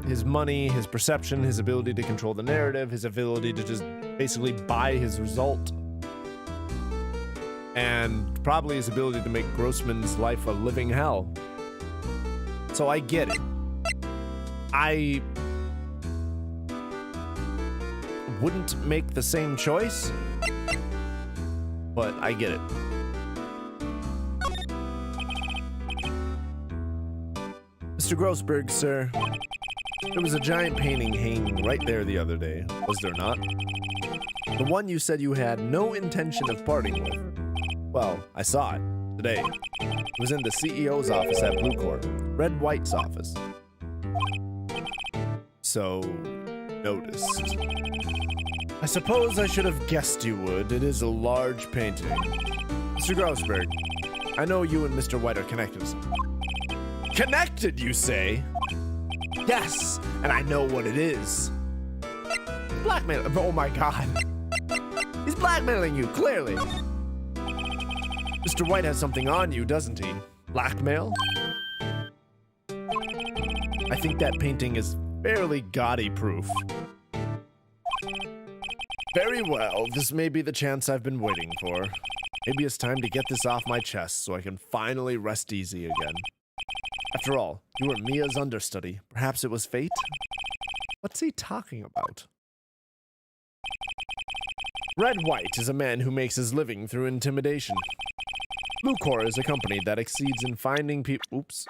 S1: his money, his perception, his ability to control the narrative, his ability to just basically buy his result. And probably his ability to make Grossman's life a living hell. So I get it. I wouldn't make the same choice, but I get it. Mr. Grossberg, sir, there was a giant painting hanging right there the other day, was there not? The one you said you had no intention of parting with. Well, I saw it today. It was in the CEO's office at Blue Corps, Red White's office. So, noticed. I suppose I should have guessed you would. It is a large painting. Mr. Grossberg, I know you and Mr. White are connected. Connected, you say? Yes, and I know what it is. Blackmail. Oh my god. He's blackmailing you, clearly. Mr. White has something on you, doesn't he? Blackmail? I think that painting is fairly gaudy proof. Very well, this may be the chance I've been waiting for. Maybe it's time to get this off my chest so I can finally rest easy again. After all, you were Mia's understudy. Perhaps it was fate? What's he talking about? Red White is a man who makes his living through intimidation. Blue Corps is a company that exceeds in finding people... Oops.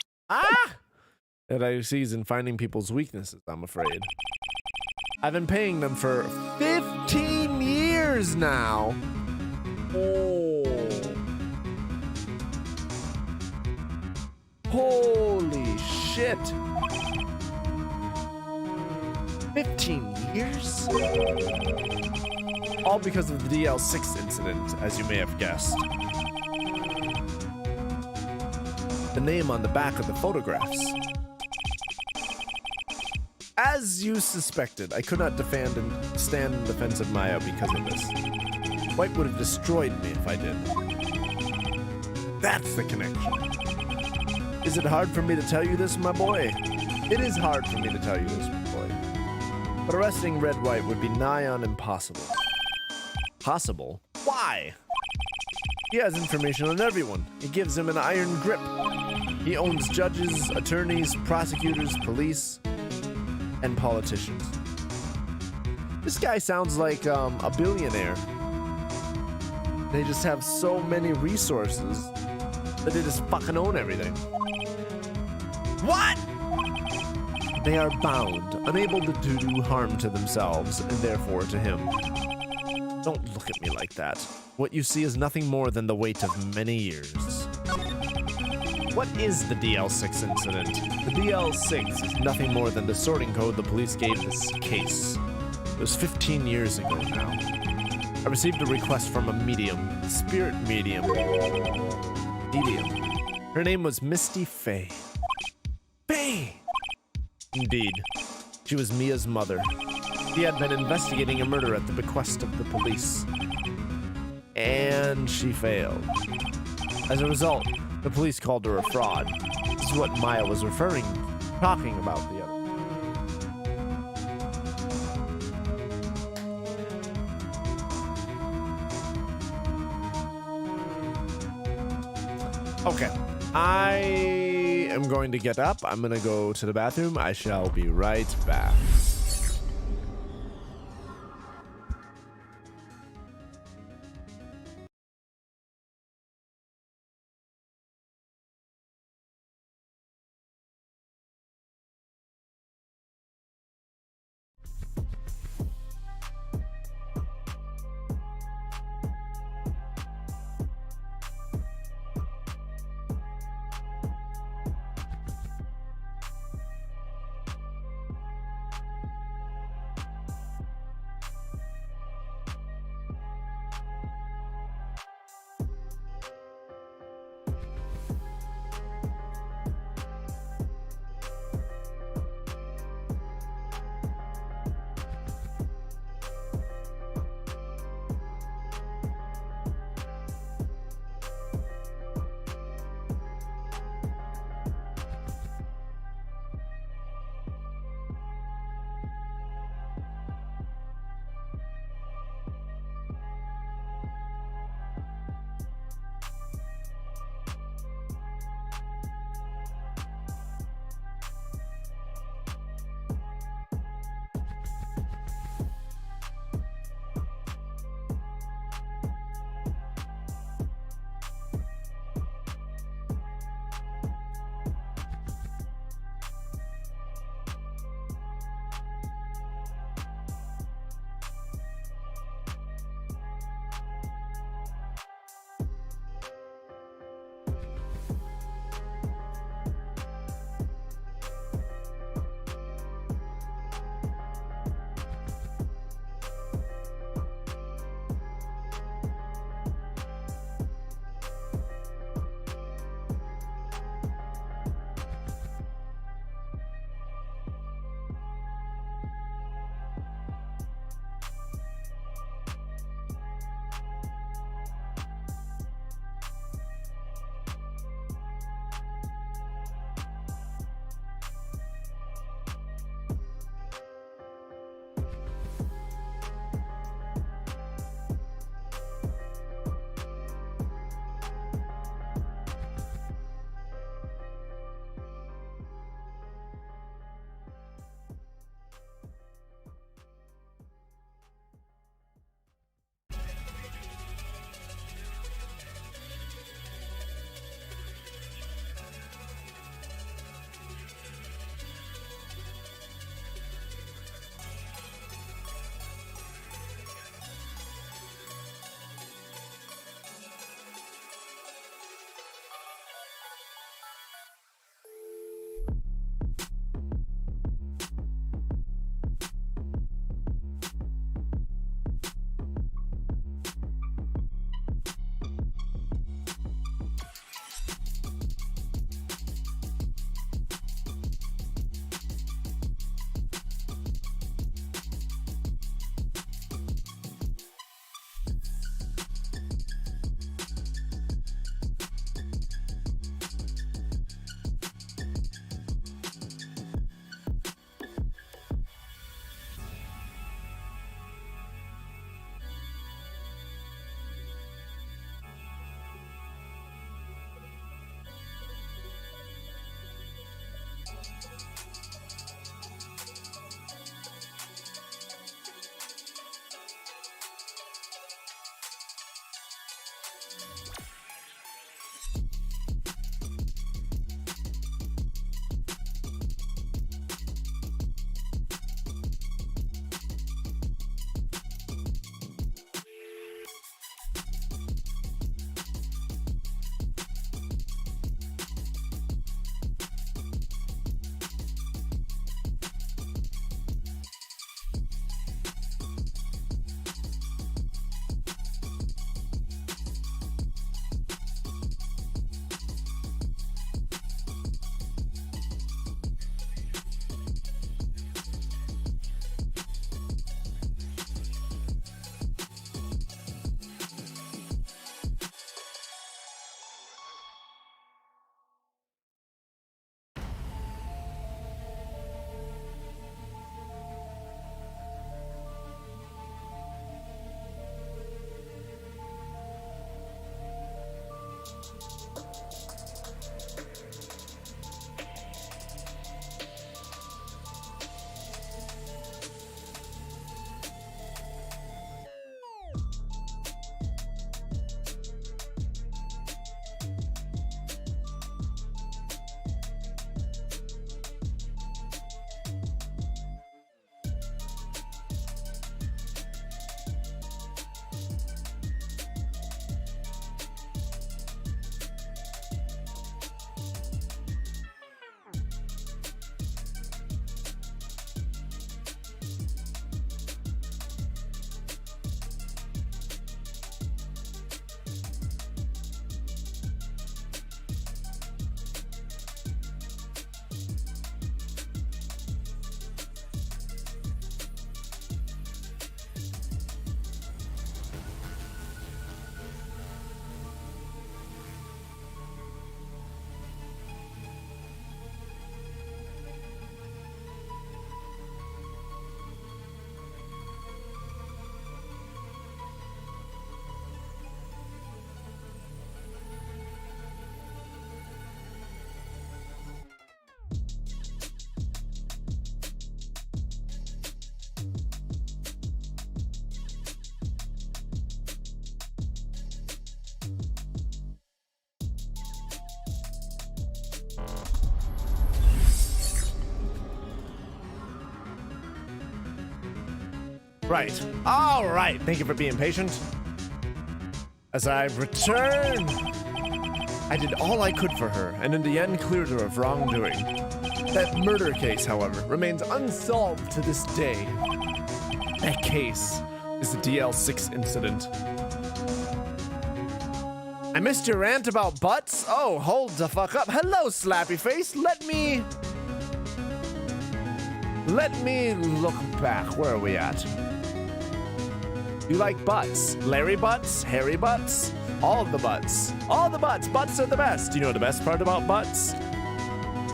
S1: That exceeds in finding people's weaknesses, I'm afraid. I've been paying them for 15 years now. Oh. Holy shit. 15 years? All because of the DL6 incident, as you may have guessed. The name on the back of the photographs. As you suspected, I could not stand in defense of Maya because of this. White would have destroyed me if I did. That's the connection. Is it hard for me to tell you this, my boy? It is hard for me to tell you this, my boy. But arresting Red White would be nigh on impossible. Possible? Why? He has information on everyone. It gives him an iron grip. He owns judges, attorneys, prosecutors, police, and politicians. This guy sounds like a billionaire. They just have so many resources that they just fucking own everything. What? They are bound, unable to do harm to themselves, and therefore to him. Don't look at me like that. What you see is nothing more than the weight of many years. What is the DL6 incident? The DL6 is nothing more than the sorting code the police gave this case. It was 15 years ago now. I received a request from a medium, spirit medium. Her name was Misty Faye. Faye! me. Indeed, she was Mia's mother. She had been investigating a murder at the bequest of the police. And she failed. As a result, the police called her a fraud. This is what Maya was talking about the other. Okay, I am going to get up. I'm going to go to the bathroom. I shall be right back. Right. All right. Thank you for being patient. As I return, I did all I could for her, and in the end cleared her of wrongdoing. That murder case, however, remains unsolved to this day. That case is the DL6 incident. I missed your rant about butts? Oh, hold the fuck up. Hello, slappy face. Let me look back. Where are we at? You like butts? Larry butts? Hairy butts? All of the butts. All the butts. Butts are the best. You know the best part about butts?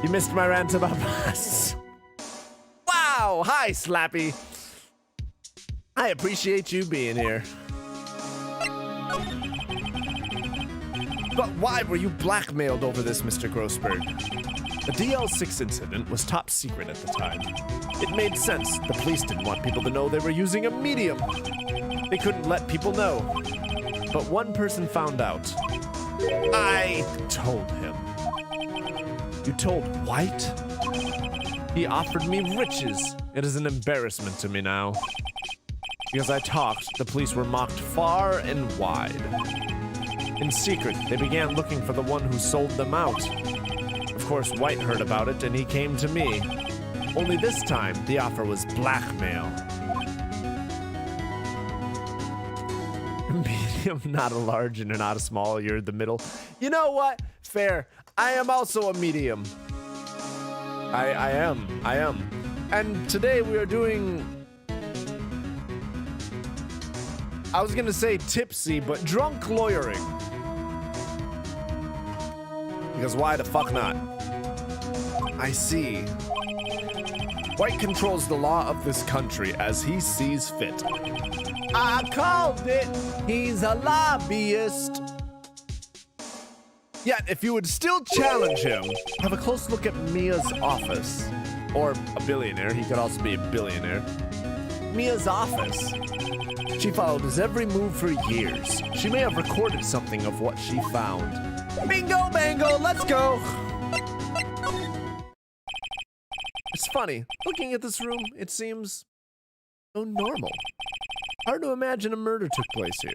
S1: You missed my rant about butts. Wow. Hi, Slappy. I appreciate you being here. But why were you blackmailed over this, Mr. Grossberg? The DL6 incident was top secret at the time. It made sense. The police didn't want people to know they were using a medium. They couldn't let people know. But one person found out. I told him. You told White? He offered me riches. It is an embarrassment to me now. Because I talked, the police were mocked far and wide. In secret, they began looking for the one who sold them out. Of course, White heard about it, and he came to me. Only this time, the offer was blackmail. Medium, not a large, and not a small. You're the middle. You know what? Fair. I am also a medium. I am. And today we are doing... I was gonna say tipsy, but drunk lawyering. Because why the fuck not? I see. White controls the law of this country as he sees fit. I called it. He's a lobbyist. Yet, if you would still challenge him, have a close look at Mia's office. Or a billionaire. He could also be a billionaire. Mia's office. She followed his every move for years. She may have recorded something of what she found. Bingo, bango, let's go! It's funny. Looking at this room, it seems so normal. Hard to imagine a murder took place here.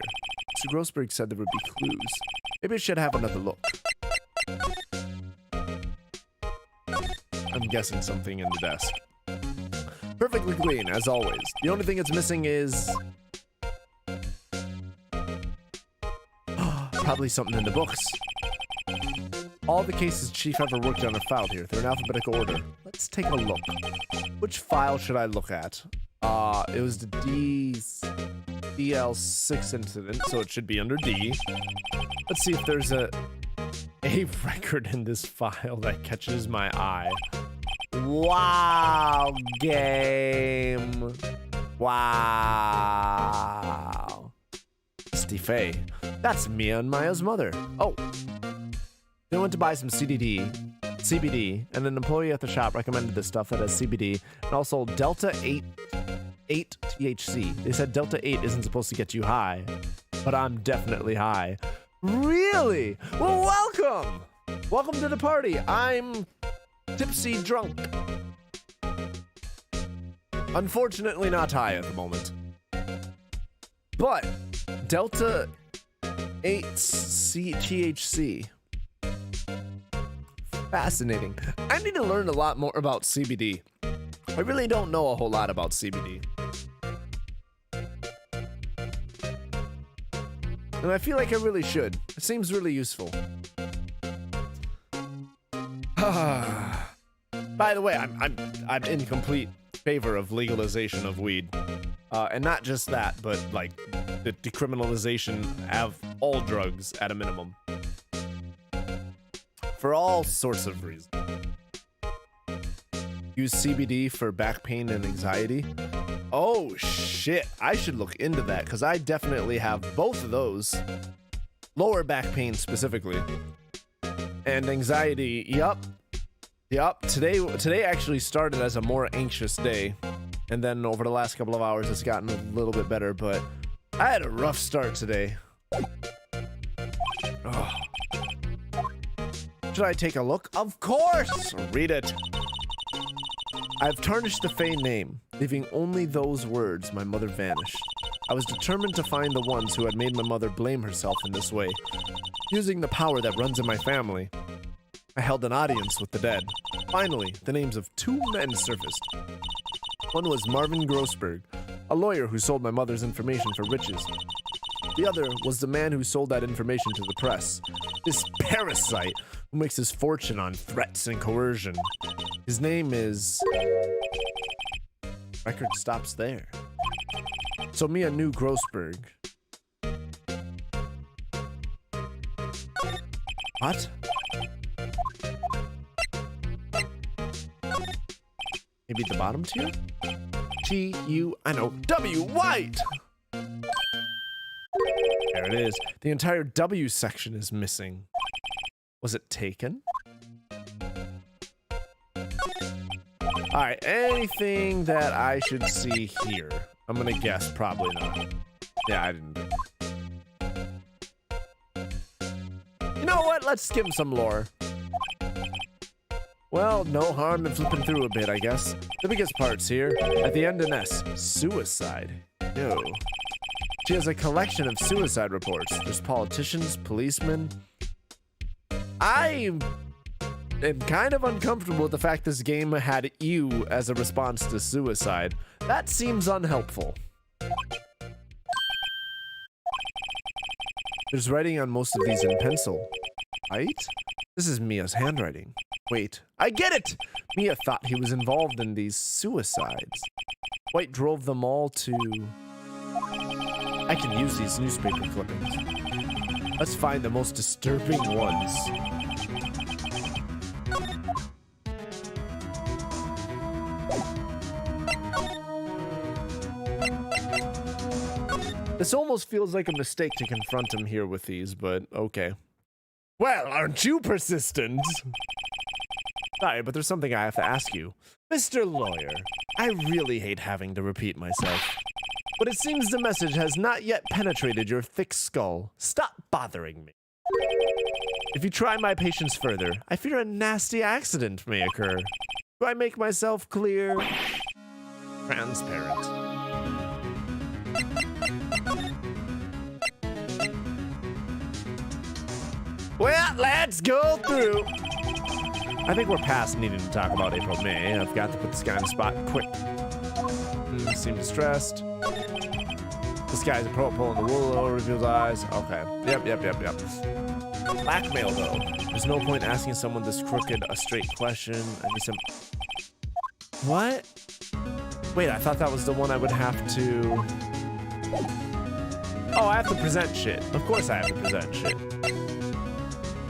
S1: Mr. Grossberg said there would be clues. Maybe I should have another look. I'm guessing something in the desk. Perfectly clean, as always. The only thing it's missing is... probably something in the books. All the cases Chief ever worked on are filed here. They're in alphabetical order. Let's take a look. Which file should I look at? It was the DL6 incident, so it should be under D. Let's see if there's a record in this file that catches my eye. Wow, game. Wow. Stefay. That's Mia and Maya's mother. Oh. They went to buy some CBD, and an employee at the shop recommended this stuff that has CBD and also Delta 8 THC. They said Delta 8 isn't supposed to get you high, but I'm definitely high. Really? Well, welcome! Welcome to the party. I'm tipsy drunk. Unfortunately not high at the moment. But Delta 8 THC. Fascinating. I need to learn a lot more about CBD. I really don't know a whole lot about CBD. And I feel like I really should. It seems really useful. By the way, I'm in complete favor of legalization of weed. And not just that, but like the decriminalization of all drugs at a minimum. For all sorts of reasons. Use CBD for back pain and anxiety. Oh shit, I should look into that because I definitely have both of those. Lower back pain specifically. And anxiety, yup. Today actually started as a more anxious day. And then over the last couple of hours it's gotten a little bit better, but I had a rough start today. Oh. Should I take a look? Of course! Read it. I've tarnished the Faye name, leaving only those words my mother vanished. I was determined to find the ones who had made my mother blame herself in this way. Using the power that runs in my family, I held an audience with the dead. Finally, the names of 2 men surfaced. One was Marvin Grossberg, a lawyer who sold my mother's information for riches. The other was the man who sold that information to the press. This parasite who makes his fortune on threats and coercion. His name is... Record stops there. So Mia knew Grossberg. What? Maybe the bottom tier? I know, W, White! There it is. The entire W section is missing. Was it taken? Alright, anything that I should see here? I'm gonna guess probably not. Yeah, I didn't. You know what? Let's skim some lore. Well, no harm in flipping through a bit, I guess. The biggest part's here. At the end in S, suicide. Ew. She has a collection of suicide reports. There's politicians, policemen. I am kind of uncomfortable with the fact this game had you as a response to suicide. That seems unhelpful. There's writing on most of these in pencil. Right? This is Mia's handwriting. Wait, I get it! Mia thought he was involved in these suicides. White drove them all to... I can use these newspaper clippings. Let's find the most disturbing ones. This almost feels like a mistake to confront him here with these, but okay. Well, aren't you persistent? Sorry, but there's something I have to ask you. Mr. Lawyer, I really hate having to repeat myself, but it seems the message has not yet penetrated your thick skull. Stop bothering me. If you try my patience further, I fear a nasty accident may occur. Do I make myself clear? Transparent. Well, let's go through. I think we're past needing to talk about April May. I've got to put this guy on the spot quick. Seem distressed. This guy's a pro pulling the wool over people's eyes. Okay. Yep. Blackmail, though. There's no point asking someone this crooked a straight question. I need some... What? Wait, I thought that was the one I would have to... Oh, I have to present shit. Of course I have to present shit.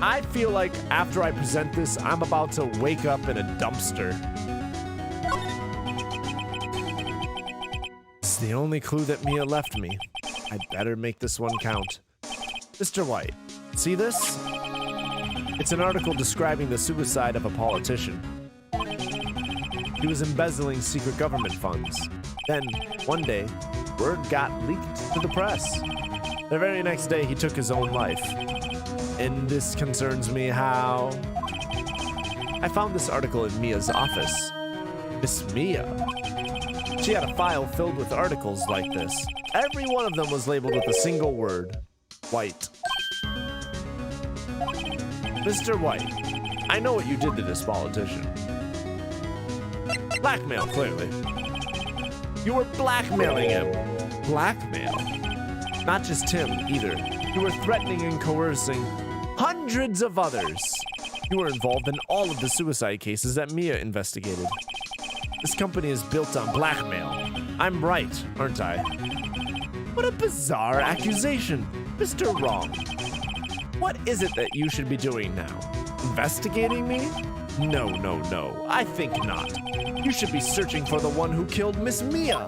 S1: I feel like after I present this, I'm about to wake up in a dumpster. It's the only clue that Mia left me. I'd better make this one count. Mr. White, see this? It's an article describing the suicide of a politician. He was embezzling secret government funds. Then, one day, word got leaked to the press. The very next day, he took his own life. And this concerns me how... I found this article in Mia's office. Miss Mia. She had a file filled with articles like this. Every one of them was labeled with a single word. White. Mr. White, I know what you did to this politician. Blackmail, clearly. You were blackmailing him. Blackmail? Not just him, either. You were threatening and coercing hundreds of others. You were involved in all of the suicide cases that Mia investigated. This company is built on blackmail. I'm right, aren't I? What a bizarre accusation. Mr. Wrong. What is it that you should be doing now? Investigating me? No. I think not. You should be searching for the one who killed Miss Mia.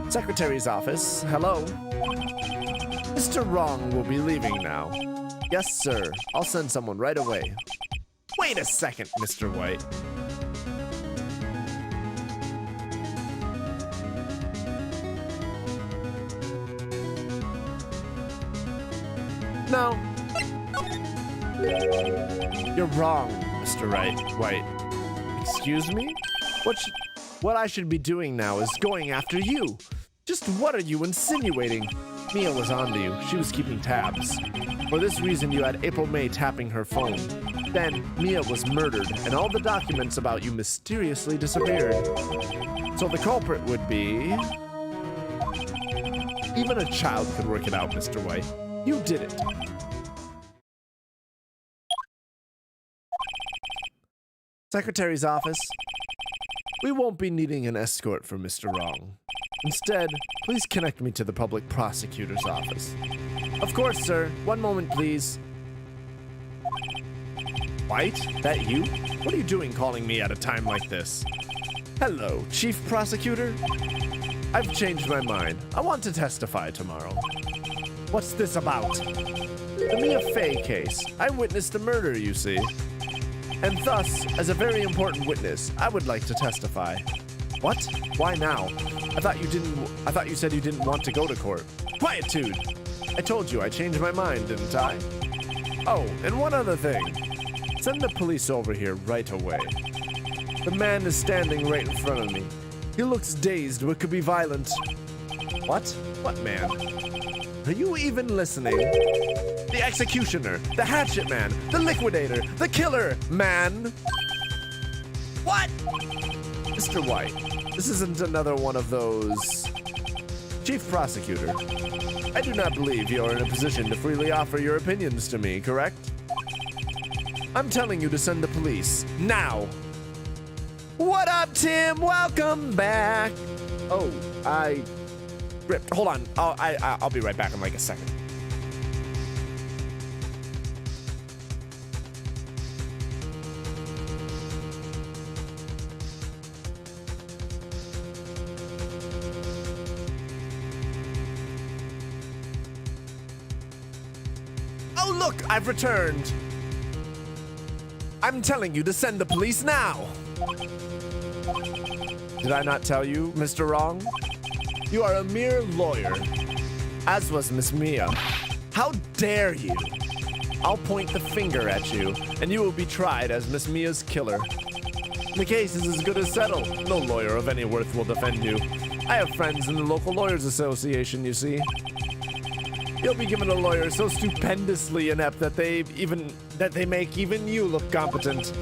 S1: Secretary's office. Hello. Mr. Wrong will be leaving now. Yes, sir. I'll send someone right away. Wait a second, Mr. White. No. You're wrong, Mr. White. Excuse me? What I should be doing now is going after you. Just what are you insinuating? Mia was onto you. She was keeping tabs. For this reason, you had April May tapping her phone. Then, Mia was murdered, and all the documents about you mysteriously disappeared. So the culprit would be... Even a child could work it out, Mr. White. You did it. Secretary's office. We won't be needing an escort for Mr. Wrong. Instead, please connect me to the public prosecutor's office. Of course, sir. One moment, please. White? That you? What are you doing calling me at a time like this? Hello, Chief Prosecutor? I've changed my mind. I want to testify tomorrow. What's this about? The Mia Fey case. I witnessed a murder, you see. And thus, as a very important witness, I would like to testify. What? Why now? I thought you said you didn't want to go to court. Quietude! I told you I changed my mind, didn't I? Oh, and one other thing. Send the police over here right away. The man is standing right in front of me. He looks dazed, but could be violent. What? What man? Are you even listening? The executioner, the hatchet man, the liquidator, the killer man. What? Mr. White, this isn't another one of those. Chief Prosecutor, I do not believe you're in a position to freely offer your opinions to me, correct? I'm telling you to send the police, now. What up, Tim? Welcome back. Oh, I ripped. Hold on. I'll be right back in like a second. Oh, look, I've returned. I'm telling you to send the police now. Did I not tell you, Mr. Wrong? You are a mere lawyer, as was Miss Mia. How dare you? I'll point the finger at you, and you will be tried as Miss Mia's killer. The case is as good as settled. No lawyer of any worth will defend you. I have friends in the local lawyers association, you see. You'll be given a lawyer so stupendously inept that they make even you look competent.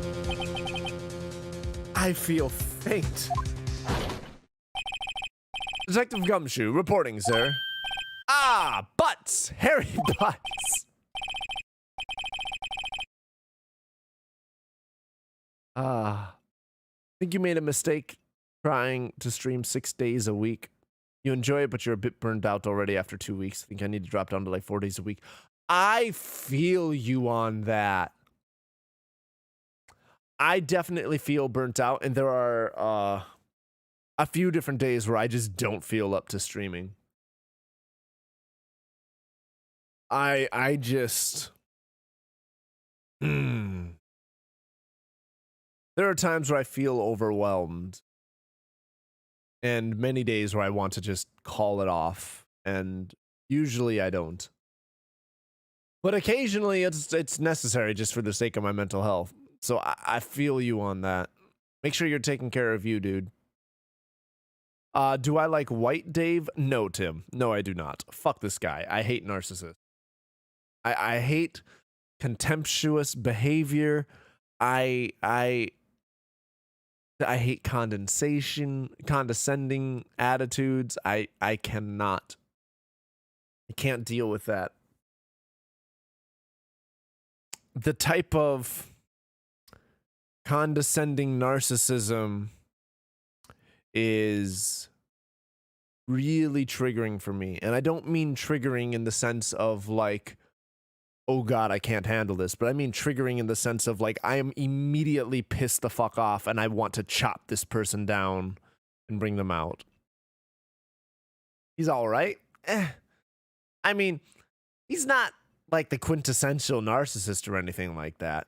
S1: I feel faint. Detective Gumshoe reporting, sir. Ah, Butts! Harry Butts! I think you made a mistake trying to stream 6 days a week. You enjoy it, but you're a bit burned out already after 2 weeks. I think I need to drop down to like 4 days a week. I feel you on that. I definitely feel burnt out, and there are a few different days where I just don't feel up to streaming. I just... There are times where I feel overwhelmed, and many days where I want to just call it off, and usually I don't. But occasionally it's necessary just for the sake of my mental health. So I feel you on that. Make sure you're taking care of you, dude. Do I like White Dave? No, Tim. No, I do not. Fuck this guy. I hate narcissists. I hate contemptuous behavior. I hate condescending attitudes. I cannot. I can't deal with that. The type of condescending narcissism is really triggering for me. And I don't mean triggering in the sense of like, oh God, I can't handle this. But I mean triggering in the sense of like, I am immediately pissed the fuck off and I want to chop this person down and bring them out. He's all right. I mean, he's not like the quintessential narcissist or anything like that.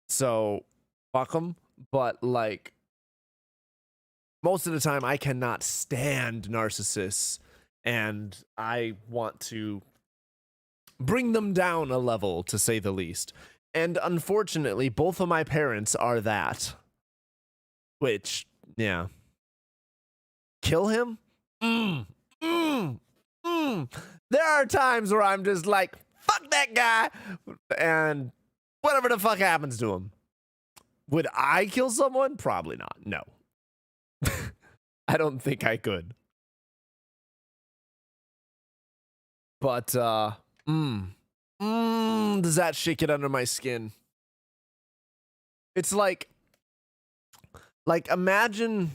S1: So fuck him. But like, most of the time I cannot stand narcissists and I want to bring them down a level, to say the least. And unfortunately, both of my parents are that. Which, yeah. Kill him? There are times where I'm just like, fuck that guy, and whatever the fuck happens to him. Would I kill someone? Probably not. No. I don't think I could. But, does that shake it under my skin? It's like imagine,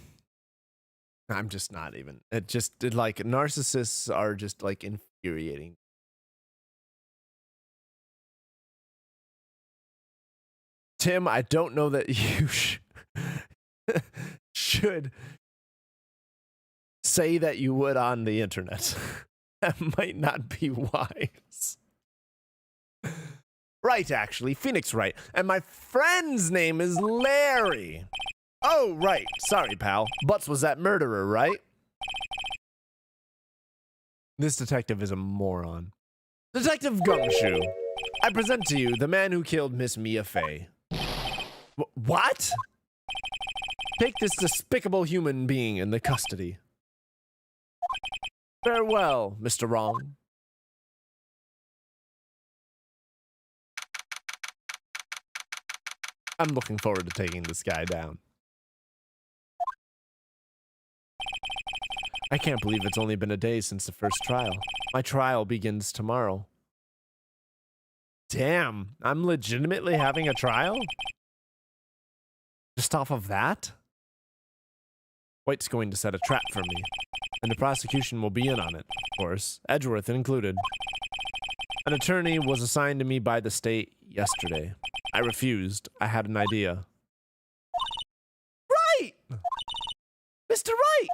S1: I'm just not even, like, narcissists are just, like, infuriating. Tim, I don't know that you should say that you would on the internet. That might not be wise. Right, actually, Phoenix Wright. And my friend's name is Larry. Oh, right. Sorry, pal. Butts was that murderer, right? This detective is a moron. Detective Gumshoe, I present to you the man who killed Miss Mia Fey. What? Take this despicable human being into custody. Farewell, Mr. Wrong. I'm looking forward to taking this guy down. I can't believe it's only been a day since the first trial. My trial begins tomorrow. Damn, I'm legitimately having a trial? Just off of that? White's going to set a trap for me, and the prosecution will be in on it, of course, Edgeworth included. An attorney was assigned to me by the state yesterday. I refused. I had an idea. Right! Mr. Wright!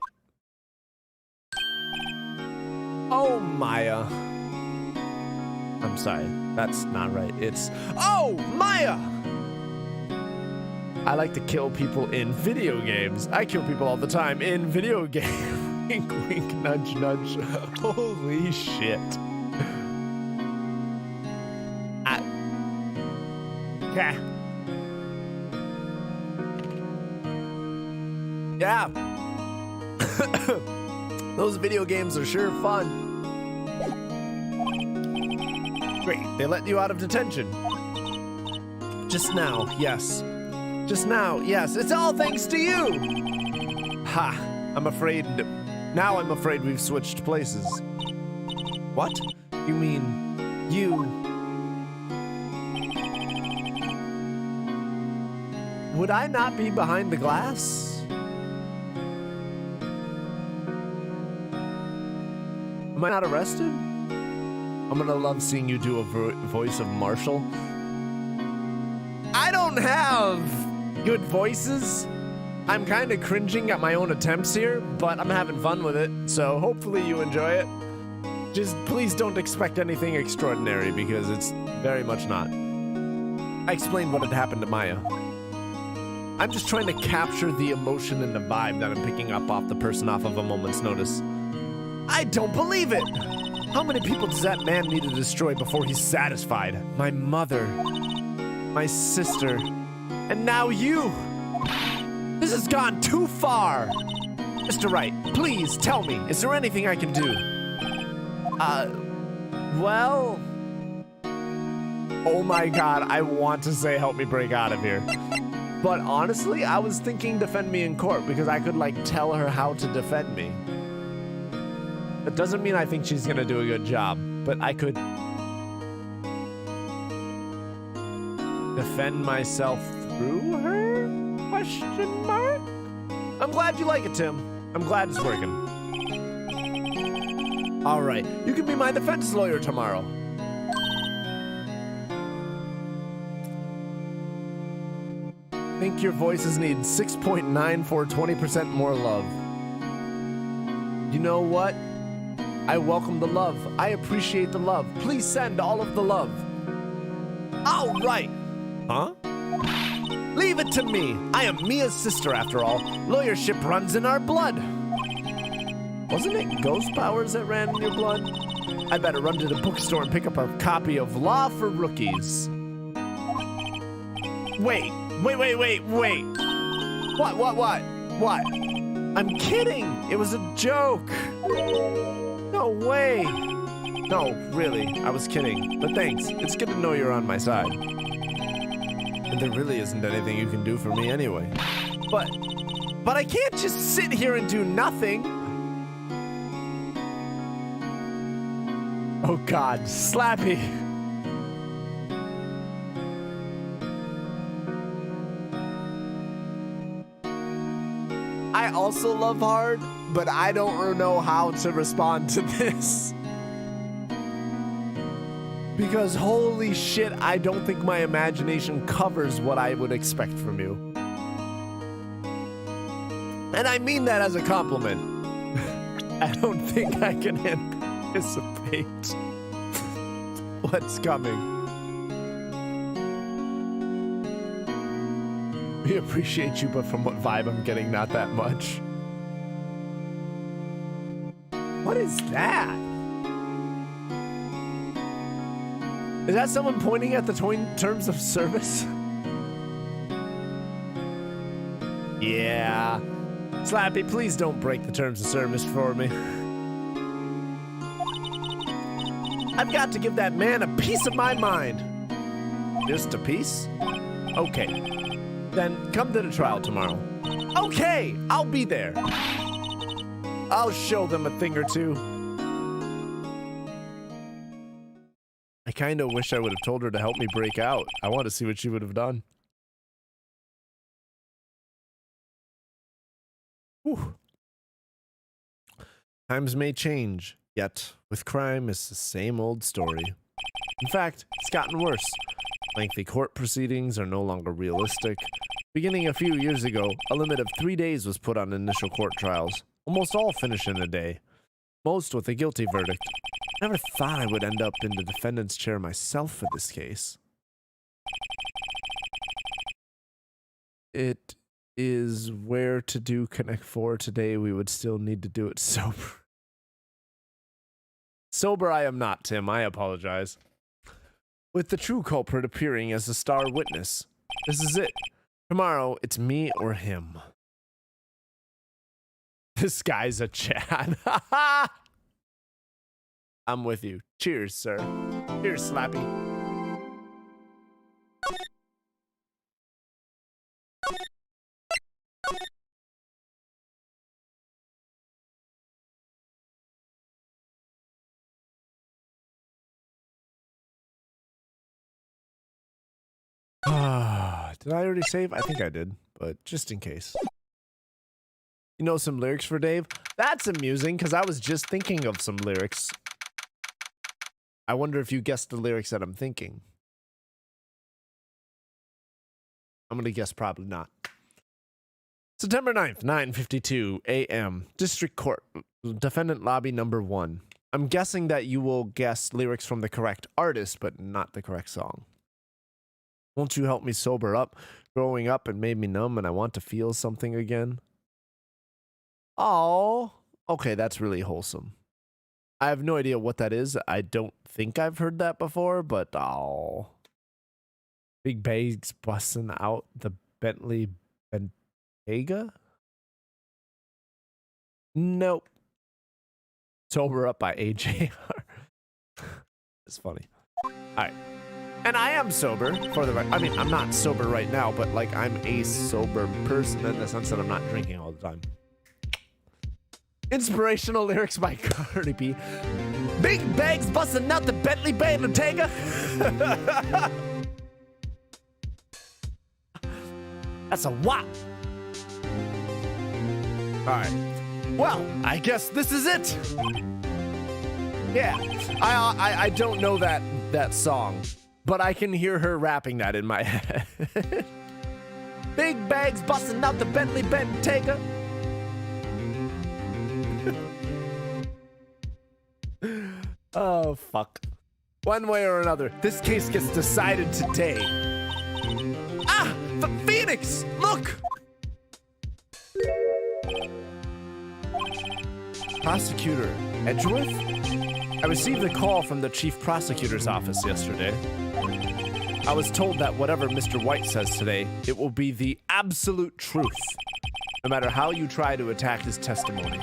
S1: Oh, Maya. I'm sorry, that's not right. It's, oh, Maya! I like to kill people in video games. I kill people all the time in video games. Wink, wink, nudge, nudge. Holy shit. Yeah. Those video games are sure fun. Great, they let you out of detention. Just now, yes. Just now, yes. It's all thanks to you! Ha! I'm afraid... Now I'm afraid we've switched places. What? You mean... you... Would I not be behind the glass? Am I not arrested? I'm gonna love seeing you do a voice of Marshall. I don't have good voices. I'm kind of cringing at my own attempts here, but I'm having fun with it, so hopefully you enjoy it. Just please don't expect anything extraordinary, because it's very much not. I explained what had happened to Maya. I'm just trying to capture the emotion and the vibe that I'm picking up off the person off of a moment's notice. I don't believe it! How many people does that man need to destroy before he's satisfied? My mother, my sister, and now you! This has gone too far! Mr. Wright, please tell me, is there anything I can do? Well... Oh my god, I want to say help me break out of here. But honestly, I was thinking defend me in court because I could, like, tell her how to defend me. It doesn't mean I think she's gonna do a good job, but I could defend myself through her? Question mark? I'm glad you like it, Tim. I'm glad it's working. All right, you can be my defense lawyer tomorrow. Think your voices need 6.9 for 20% more love. You know what? I welcome the love. I appreciate the love. Please send all of the love. All right. Huh? Leave it to me. I am Mia's sister, after all. Lawyership runs in our blood. Wasn't it ghost powers that ran in your blood? I better run to the bookstore and pick up a copy of Law for Rookies. Wait. What? I'm kidding. It was a joke. No way. No, really, I was kidding. But thanks. It's good to know you're on my side. And there really isn't anything you can do for me anyway. But I can't just sit here and do nothing. Oh God, Slappy. I also love hard, but I don't know how to respond to this. Because holy shit, I don't think my imagination covers what I would expect from you. And I mean that as a compliment. I don't think I can anticipate what's coming. We appreciate you, but from what vibe I'm getting, not that much. What is that? Is that someone pointing at the terms of service? Yeah. Slappy, please don't break the terms of service for me. I've got to give that man a piece of my mind. Just a piece? Okay. Then come to the trial tomorrow. Okay, I'll be there. I'll show them a thing or two. I kind of wish I would have told her to help me break out. I want to see what she would have done. Whew. Times may change, yet with crime it's the same old story. In fact, it's gotten worse. Lengthy court proceedings are no longer realistic. Beginning a few years ago, a limit of 3 days was put on initial court trials. Almost all finish in a day. Most with a guilty verdict. Never thought I would end up in the defendant's chair myself for this case. It is where to do Connect 4 today. We would still need to do it sober. Sober I am not, Tim. I apologize. With the true culprit appearing as a star witness. This is it. Tomorrow, it's me or him. This guy's a Chad. I'm with you. Cheers, sir. Cheers, Slappy. Did I already save? I think I did, but just in case. You know some lyrics for Dave? That's amusing, because I was just thinking of some lyrics. I wonder if you guessed the lyrics that I'm thinking. I'm going to guess probably not. September 9th, 9:52 a.m. District Court, Defendant Lobby number 1. I'm guessing that you will guess lyrics from the correct artist, but not the correct song. Won't you help me sober up? Growing up and made me numb and I want to feel something again. Oh, okay, that's really wholesome. I have no idea what that is. I don't think I've heard that before, but oh. Big bags busting out the Bentley Bentayga? Nope. Sober Up by AJR. It's funny. All right. And I am sober, for the record. I mean, I'm not sober right now, but like I'm a sober person in the sense that I'm not drinking all the time. Inspirational lyrics by Cardi B. Big bags busting out the Bentley Bentayga. That's a whop. All right. Well, I guess this is it. Yeah, I don't know that song. But I can hear her rapping that in my head. Big bags busting out the Bentley Bentayga. Oh, fuck. One way or another, this case gets decided today. Ah! Phoenix! Look! Prosecutor Edgeworth? I received a call from the chief prosecutor's office yesterday. I was told that whatever Mr. White says today, it will be the absolute truth, no matter how you try to attack his testimony.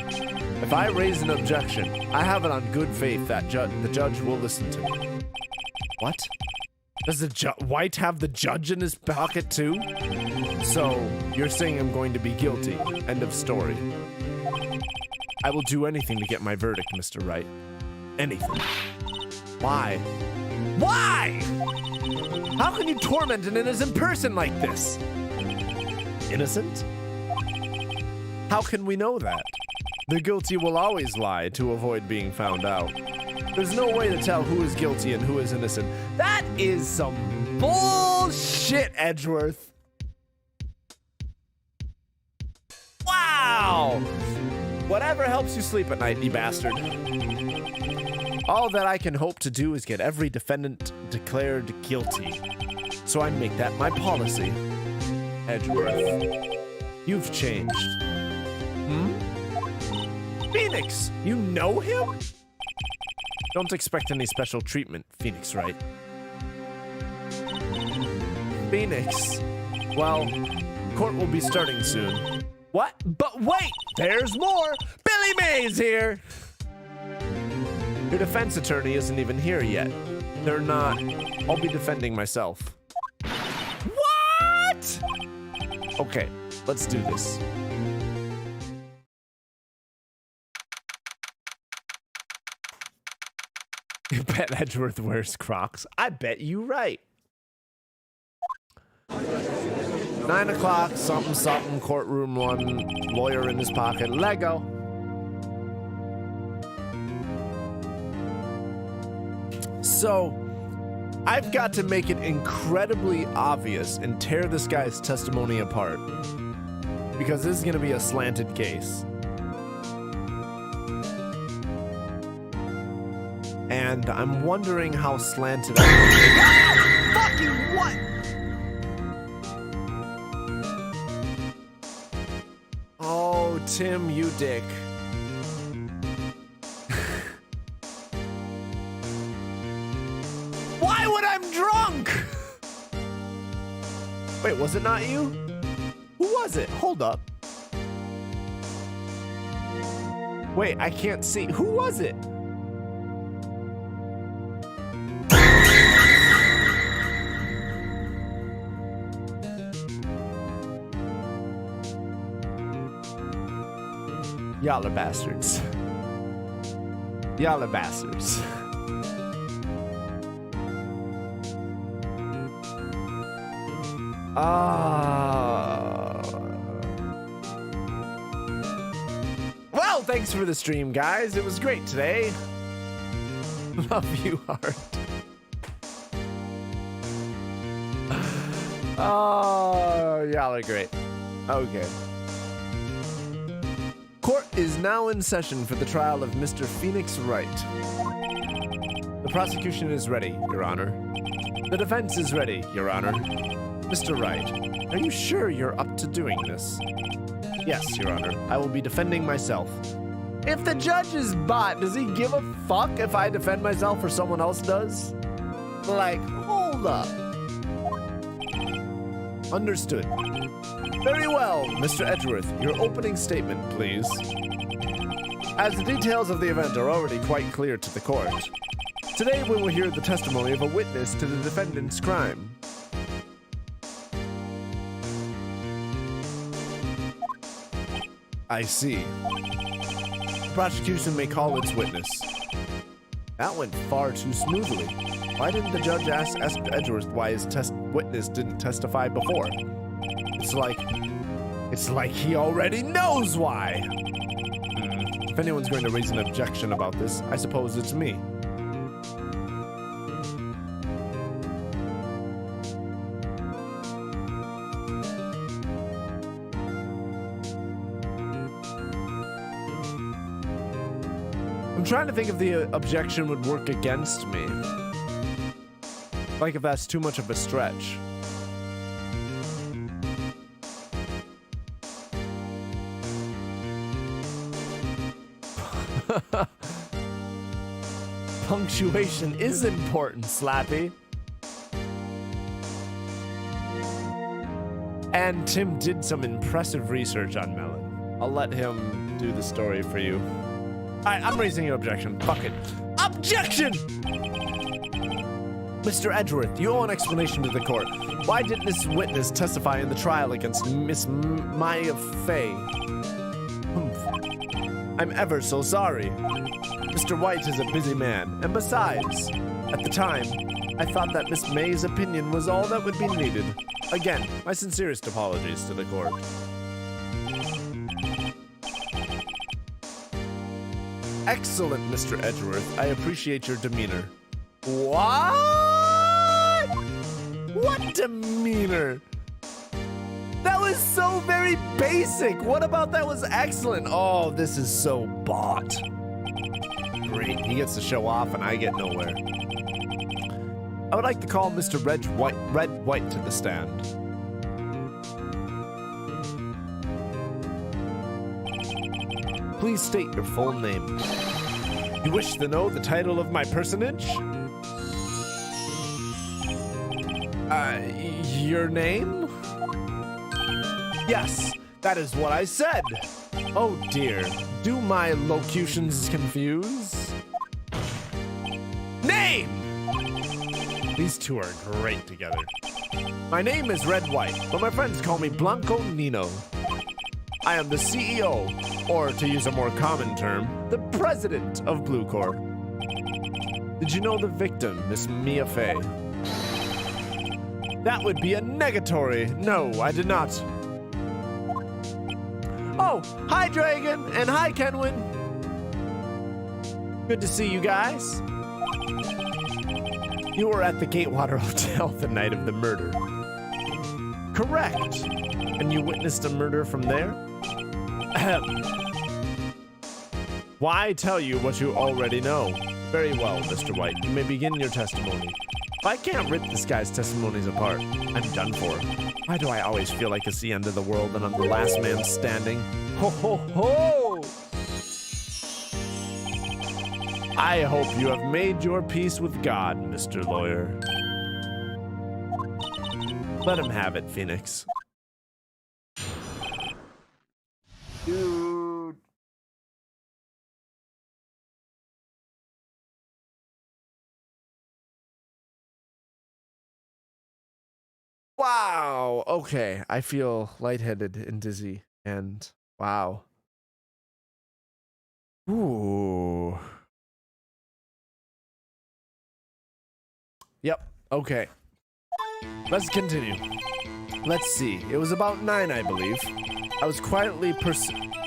S1: If I raise an objection, I have it on good faith that the judge will listen to me. What? Does the White have the judge in his pocket too? So, you're saying I'm going to be guilty. End of story. I will do anything to get my verdict, Mr. Wright. Anything. Why? Why? How can you torment an innocent person like this? Innocent? How can we know that? The guilty will always lie to avoid being found out. There's no way to tell who is guilty and who is innocent. That is some bullshit, Edgeworth. Wow! Whatever helps you sleep at night, you bastard. All that I can hope to do is get every defendant declared guilty. So I make that my policy. Edgeworth, you've changed. Phoenix, you know him? Don't expect any special treatment, Phoenix Wright. Phoenix. Well, court will be starting soon. What? But wait, there's more! Billy Mays here! Your defense attorney isn't even here yet. They're not. I'll be defending myself. What? Okay, let's do this. You bet Edgeworth wears Crocs. I bet you right. 9 o'clock, something, something, courtroom 1, lawyer in his pocket, Lego. So, I've got to make it incredibly obvious and tear this guy's testimony apart. Because this is going to be a slanted case. And I'm wondering how slanted I fucking what? Oh, Tim, you dick. Why would I'm drunk? Wait, was it not you? Who was it? Hold up. Wait, I can't see. Who was it? Y'all are bastards. Y'all are bastards. Well, thanks for the stream, guys. It was great today. Love you, Heart. Oh, y'all are great. Okay. Court is now in session for the trial of Mr. Phoenix Wright. The prosecution is ready, Your Honor. The defense is ready, Your Honor. Mr. Wright, are you sure you're up to doing this? Yes, Your Honor. I will be defending myself. If the judge is bot, does he give a fuck if I defend myself or someone else does? Like, hold up. Understood. Very well, Mr. Edgeworth, your opening statement, please. As the details of the event are already quite clear to the court, today we will hear the testimony of a witness to the defendant's crime. I see. The prosecution may call its witness. That went far too smoothly. Why didn't the judge ask Edgeworth why his witness didn't testify before? It's like he already knows why. If anyone's going to raise an objection about this, I suppose it's me. I'm trying to think if the objection would work against me. Like if that's too much of a stretch. Punctuation is important, Slappy. And Tim did some impressive research on Melon. I'll let him do the story for you. I'm raising your objection. Fuck it. Objection! Mr. Edgeworth, you owe an explanation to the court. Why didn't this witness testify in the trial against Miss Maya Fay? I'm ever so sorry. Mr. White is a busy man, and besides, at the time, I thought that Miss May's opinion was all that would be needed. Again, my sincerest apologies to the court. Excellent, Mr. Edgeworth. I appreciate your demeanor. What? What demeanor? That was so very basic. What about that was excellent? Oh, this is so bought. Great, he gets to show off and I get nowhere. I would like to call Mr. Red White to the stand. Please state your full name. You wish to know the title of my personage? Your name? Yes, that is what I said. Oh dear, do my locutions confuse? Name! These two are great together. My name is Red White, but my friends call me Blanco Nino. I am the CEO, or to use a more common term, the president of Blue Corps. Did you know the victim, Miss Mia Fey? That would be a negatory. No, I did not. Oh, hi Dragon, and hi Kenwin. Good to see you guys. You were at the Gatewater Hotel the night of the murder. Correct. And you witnessed a murder from there? Ahem. Why tell you what you already know? Very well, Mr. White. You may begin your testimony. If I can't rip this guy's testimonies apart, I'm done for. Why do I always feel like it's the end of the world and I'm the last man standing? Ho ho ho! I hope you have made your peace with God, Mr. Lawyer. Let him have it, Phoenix. Dude. Wow. Okay. I feel lightheaded and dizzy. And wow. Ooh. Yep. Okay. Let's continue. Let's see. It was about 9, I believe. I was quietly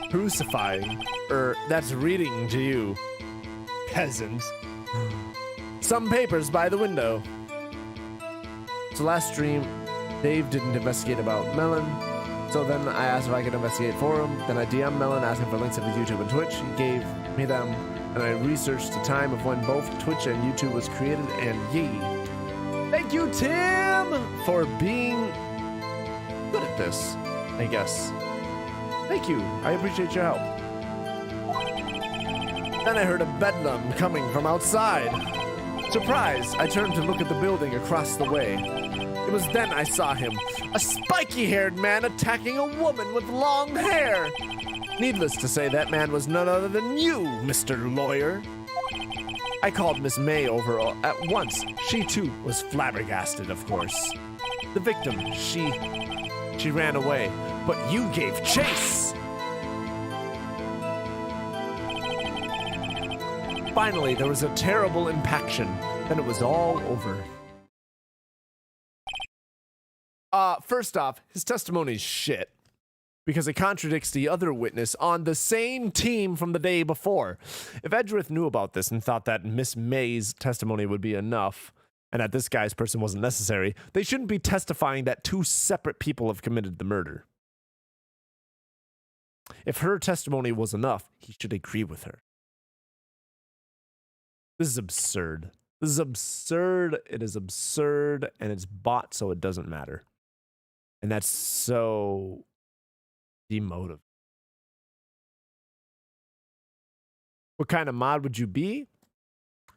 S1: crucifying. That's reading to you, peasant. Some papers by the window. So last stream, Dave didn't investigate about Melon. So then I asked if I could investigate for him. Then I DM'd Melon asking for links of his YouTube and Twitch. He gave me them. And I researched the time of when both Twitch and YouTube was created, and yee. Thank you, Tim, for being good at this, I guess. Thank you. I appreciate your help. Then I heard a bedlam coming from outside. Surprised, I turned to look at the building across the way. It was then I saw him, a spiky-haired man attacking a woman with long hair. Needless to say, that man was none other than you, Mr. Lawyer. I called Miss May over at once. She, too, was flabbergasted, of course. The victim, she ran away, but you gave chase! Finally, there was a terrible impaction. Then it was all over. First off, his testimony's shit. Because it contradicts the other witness on the same team from the day before. If Edgeworth knew about this and thought that Miss May's testimony would be enough, and that this guy's person wasn't necessary, they shouldn't be testifying that 2 separate people have committed the murder. If her testimony was enough, he should agree with her. This is absurd. This is absurd. It is absurd, and it's bought so it doesn't matter. And that's so demotive. What kind of mod would you be?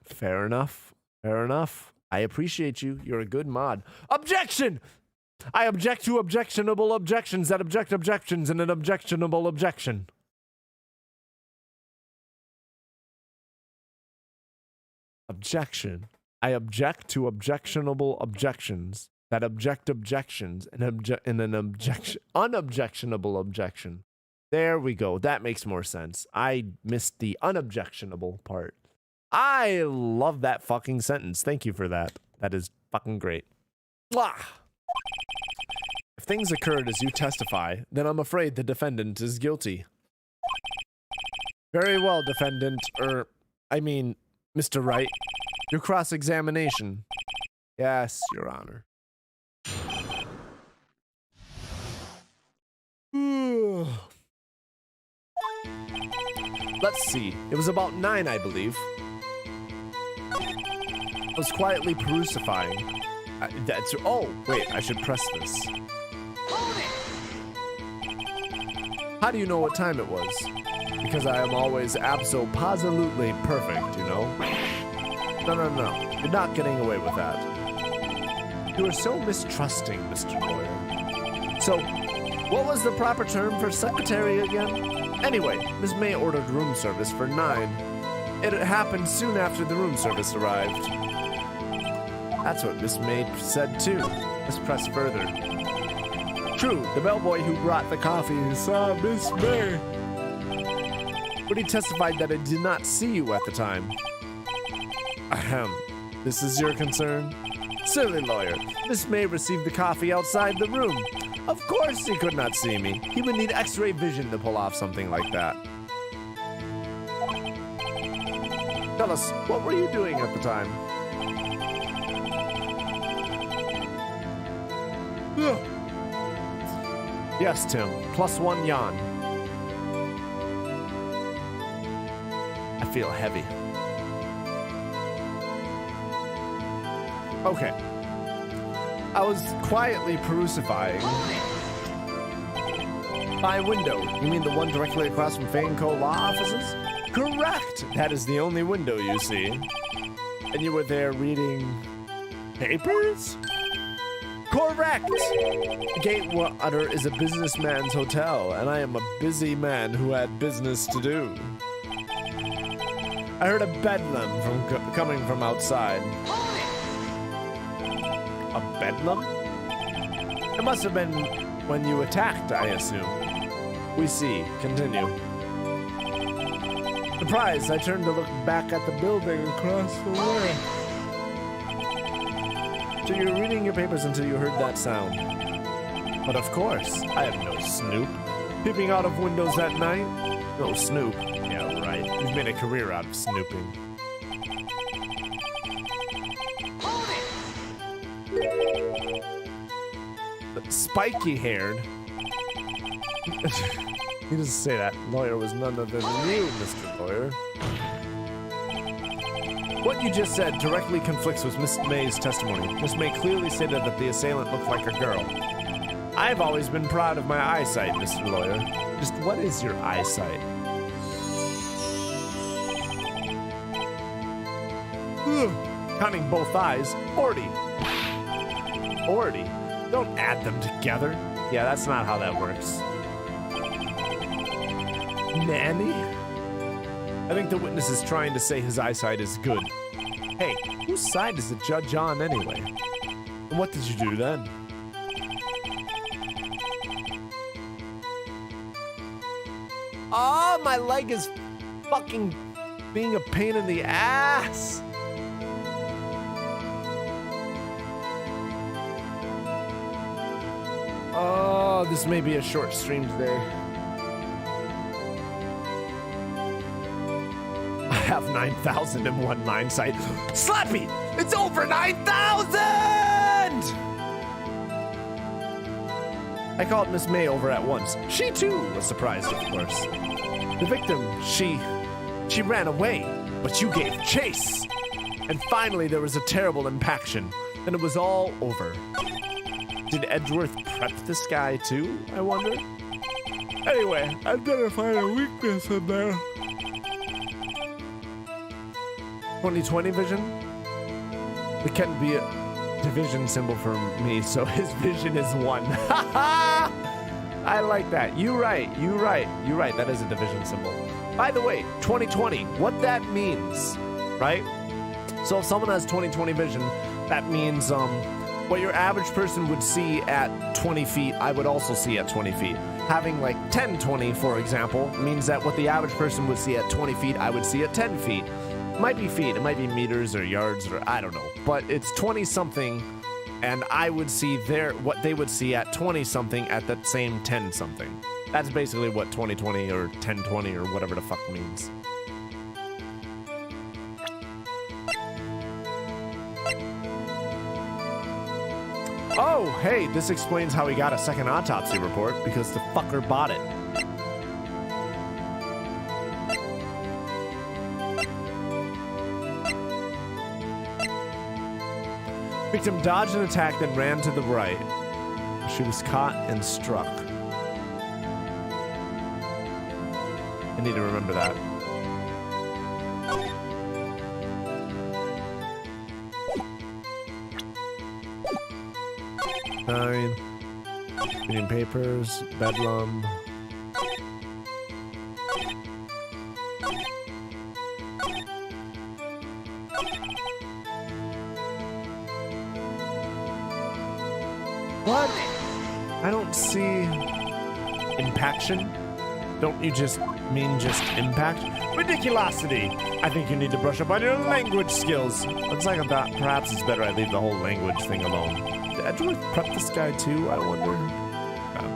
S1: Fair enough. Fair enough. I appreciate you. You're a good mod. Objection! I object to objectionable objections that object objections in an objectionable objection. Objection. I object to objectionable objections that object objections in an unobjectionable objection. There we go. That makes more sense. I missed the unobjectionable part. I love that fucking sentence. Thank you for that. That is fucking great. Blah. If things occurred as you testify, then I'm afraid the defendant is guilty. Very well, defendant, Mr. Wright. Your cross-examination. Yes, Your Honor. Let's see. It was about 9, I believe. I was quietly perusifying. Oh, wait, I should press this. How do you know what time it was? Because I am always abso-positively perfect, you know? No. You're not getting away with that. You are so mistrusting, Mr. Lawyer. So, what was the proper term for secretary again? Anyway, Miss May ordered room service for 9. It happened soon after the room service arrived. That's what Miss May said too. Let's press further. True, the bellboy who brought the coffee saw Miss May. But he testified that it did not see you at the time. Ahem. This is your concern? Silly lawyer. Miss May received the coffee outside the room. Of course he could not see me. He would need X-ray vision to pull off something like that. Tell us, what were you doing at the time? Yes, Tim. +1 yawn. I feel heavy. Okay. I was quietly perusifying my window. You mean the one directly across from Fane Co. law offices? Correct! That is the only window you see. And you were there reading papers? Correct! Gatewater is a businessman's hotel, and I am a busy man who had business to do. I heard a bedlam coming from outside. A bedlam? It must have been when you attacked, I assume. We see. Continue. Surprised, I turned to look back at the building across the way. So you were reading your papers until you heard that sound. But of course, I am no snoop. Peeping out of windows at night? No snoop. Yeah, right. You've made a career out of snooping. Spiky-haired. He doesn't say that. Lawyer was none other than you, Mr. Lawyer. What you just said directly conflicts with Miss May's testimony. Miss May clearly stated that the assailant looked like a girl. I've always been proud of my eyesight, Mr. Lawyer. Just what is your eyesight? Counting both eyes, 40. 40? Don't add them together. Yeah, that's not how that works. Nanny? I think the witness is trying to say his eyesight is good. Hey, whose side is the judge on anyway? And what did you do then? Oh, my leg is fucking being a pain in the ass. Oh, this may be a short stream today. I have 9,001 line sight. Slappy! It's over 9,000! I called Miss May over at once. She too was surprised, of course. The victim, she ran away, but you gave chase. And finally there was a terrible impaction. Then it was all over. Did Edgeworth prep this guy too, I wonder? Anyway, I identified a weakness in there. 20/20 vision? It can be division symbol for me, so his vision is 1. I like that. You're right. That is a division symbol. By the way, 2020, what that means, right? So if someone has 20/20 vision, that means what your average person would see at 20 feet, I would also see at 20 feet. Having like 10/20, for example, means that what the average person would see at 20 feet, I would see at 10 feet. It might be feet, it might be meters or yards or I don't know, but it's 20 something, and I would see what they would see at 20 something at that same 10 something. That's basically what 20/20 or 10/20 or whatever the fuck means. Oh, hey, this explains how he got a second autopsy report, because the fucker bought it. Victim dodged an attack, then ran to the right. She was caught and struck. I need to remember that. Nine. Reading papers. Bedlam. What? I don't see impaction. Don't you just mean just impact? Ridiculosity! I think you need to brush up on your language skills. Looks like perhaps it's better I leave the whole language thing alone. Did Edgeworth prep this guy too, I wonder? No.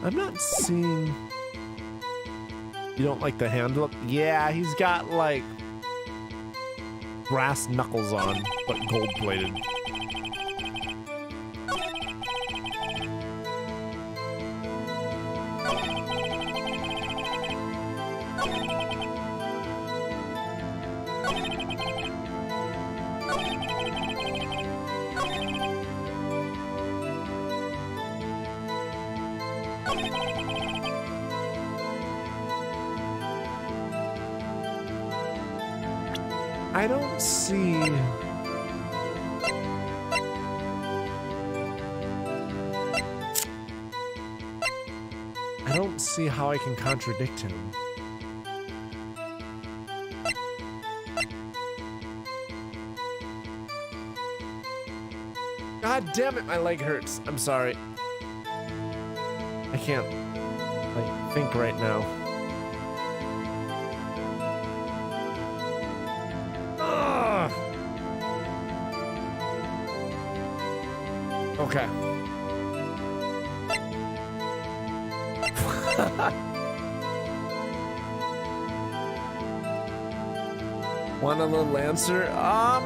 S1: I'm not seeing... You don't like the hand look? Yeah, he's got like brass knuckles on, but gold-plated. I don't see... I don't see how I can contradict him. God damn it, my leg hurts. I'm sorry. I can't, like, think right now. Okay. Want a little Lancer? I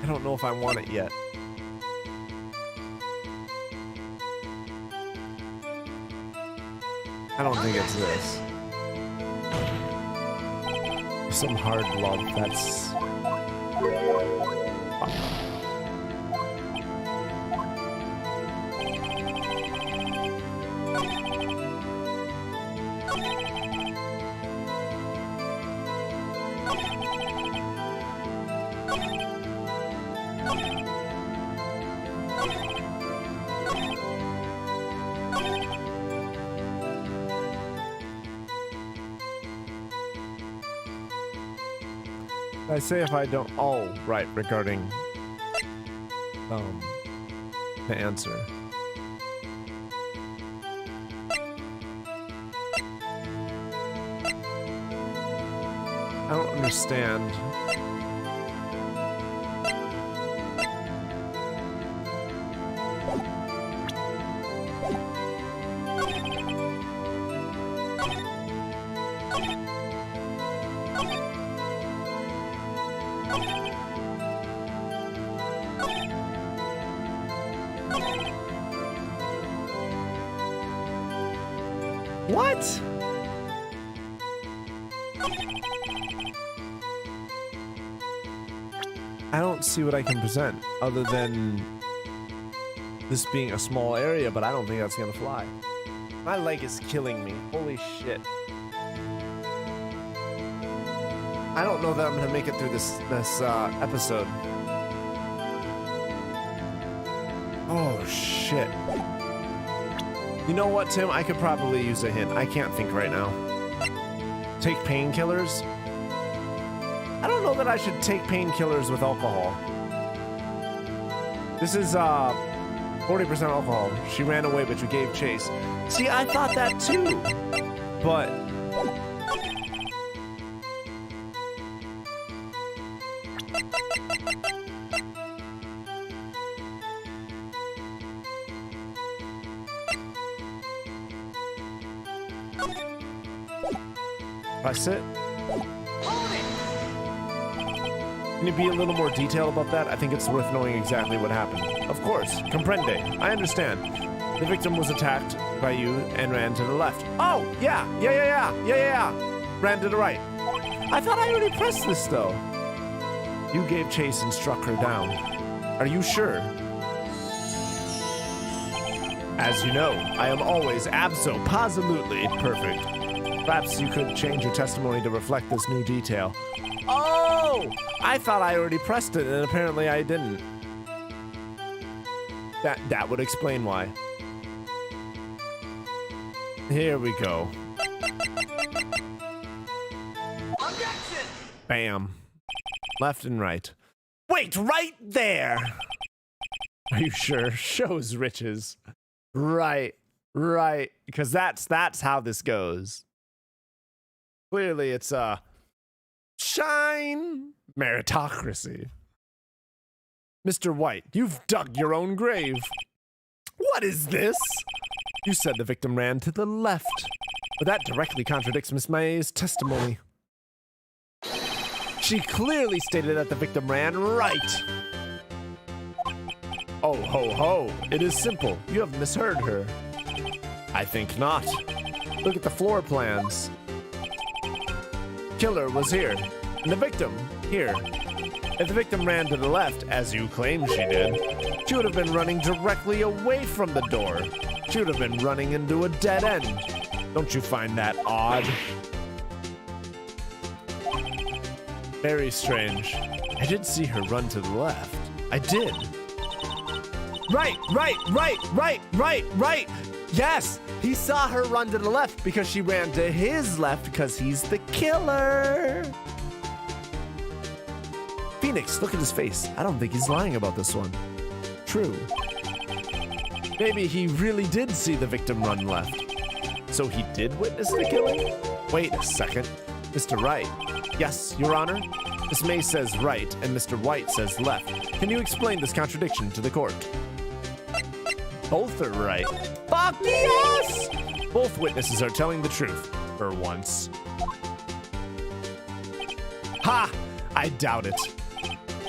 S1: don't know if I want it yet. I don't think it's this. Some hard love, that's... I say if I don't... Oh, right, regarding the answer. I don't understand. What? I don't see what I can present other than this being a small area, but I don't think that's gonna fly. My leg is killing me. Holy shit. I don't know that I'm gonna make it through this episode. Oh shit. You know what, Tim? I could probably use a hint. I can't think right now. Take painkillers? I don't know that I should take painkillers with alcohol. This is 40% alcohol. She ran away, but you gave chase. See, I thought that too, but press it. Can you be a little more detailed about that? I think it's worth knowing exactly what happened. Of course, comprende. I understand. The victim was attacked by you and ran to the left. Oh, yeah. Ran to the right. I thought I already pressed this, though. You gave chase and struck her down. Are you sure? As you know, I am always abso-positively perfect. Perhaps you could change your testimony to reflect this new detail. Oh! I thought I already pressed it, and apparently I didn't. That would explain why. Here we go. Objection! Bam. Left and right. Wait, right there! Are you sure? Shows riches. Right. Because that's how this goes. Clearly, it's shine meritocracy. Mr. White, you've dug your own grave. What is this? You said the victim ran to the left, but that directly contradicts Miss May's testimony. She clearly stated that the victim ran right. Oh, ho, ho. It is simple. You have misheard her. I think not. Look at the floor plans. Killer was here, and the victim here. If the victim ran to the left, as you claim she did, she would have been running directly away from the door. She would have been running into a dead end. Don't you find that odd? Very strange. I did see her run to the left. I did. Right. Yes, he saw her run to the left because she ran to his left because he's the killer. Phoenix, look at his face. I don't think he's lying about this one. True. Maybe he really did see the victim run left. So he did witness the killing? Wait a second. Mr. Wright. Yes, Your Honor. Miss May says right and Mr. White says left. Can you explain this contradiction to the court? Both are right. Fuck yes! Both witnesses are telling the truth, for once. Ha! I doubt it.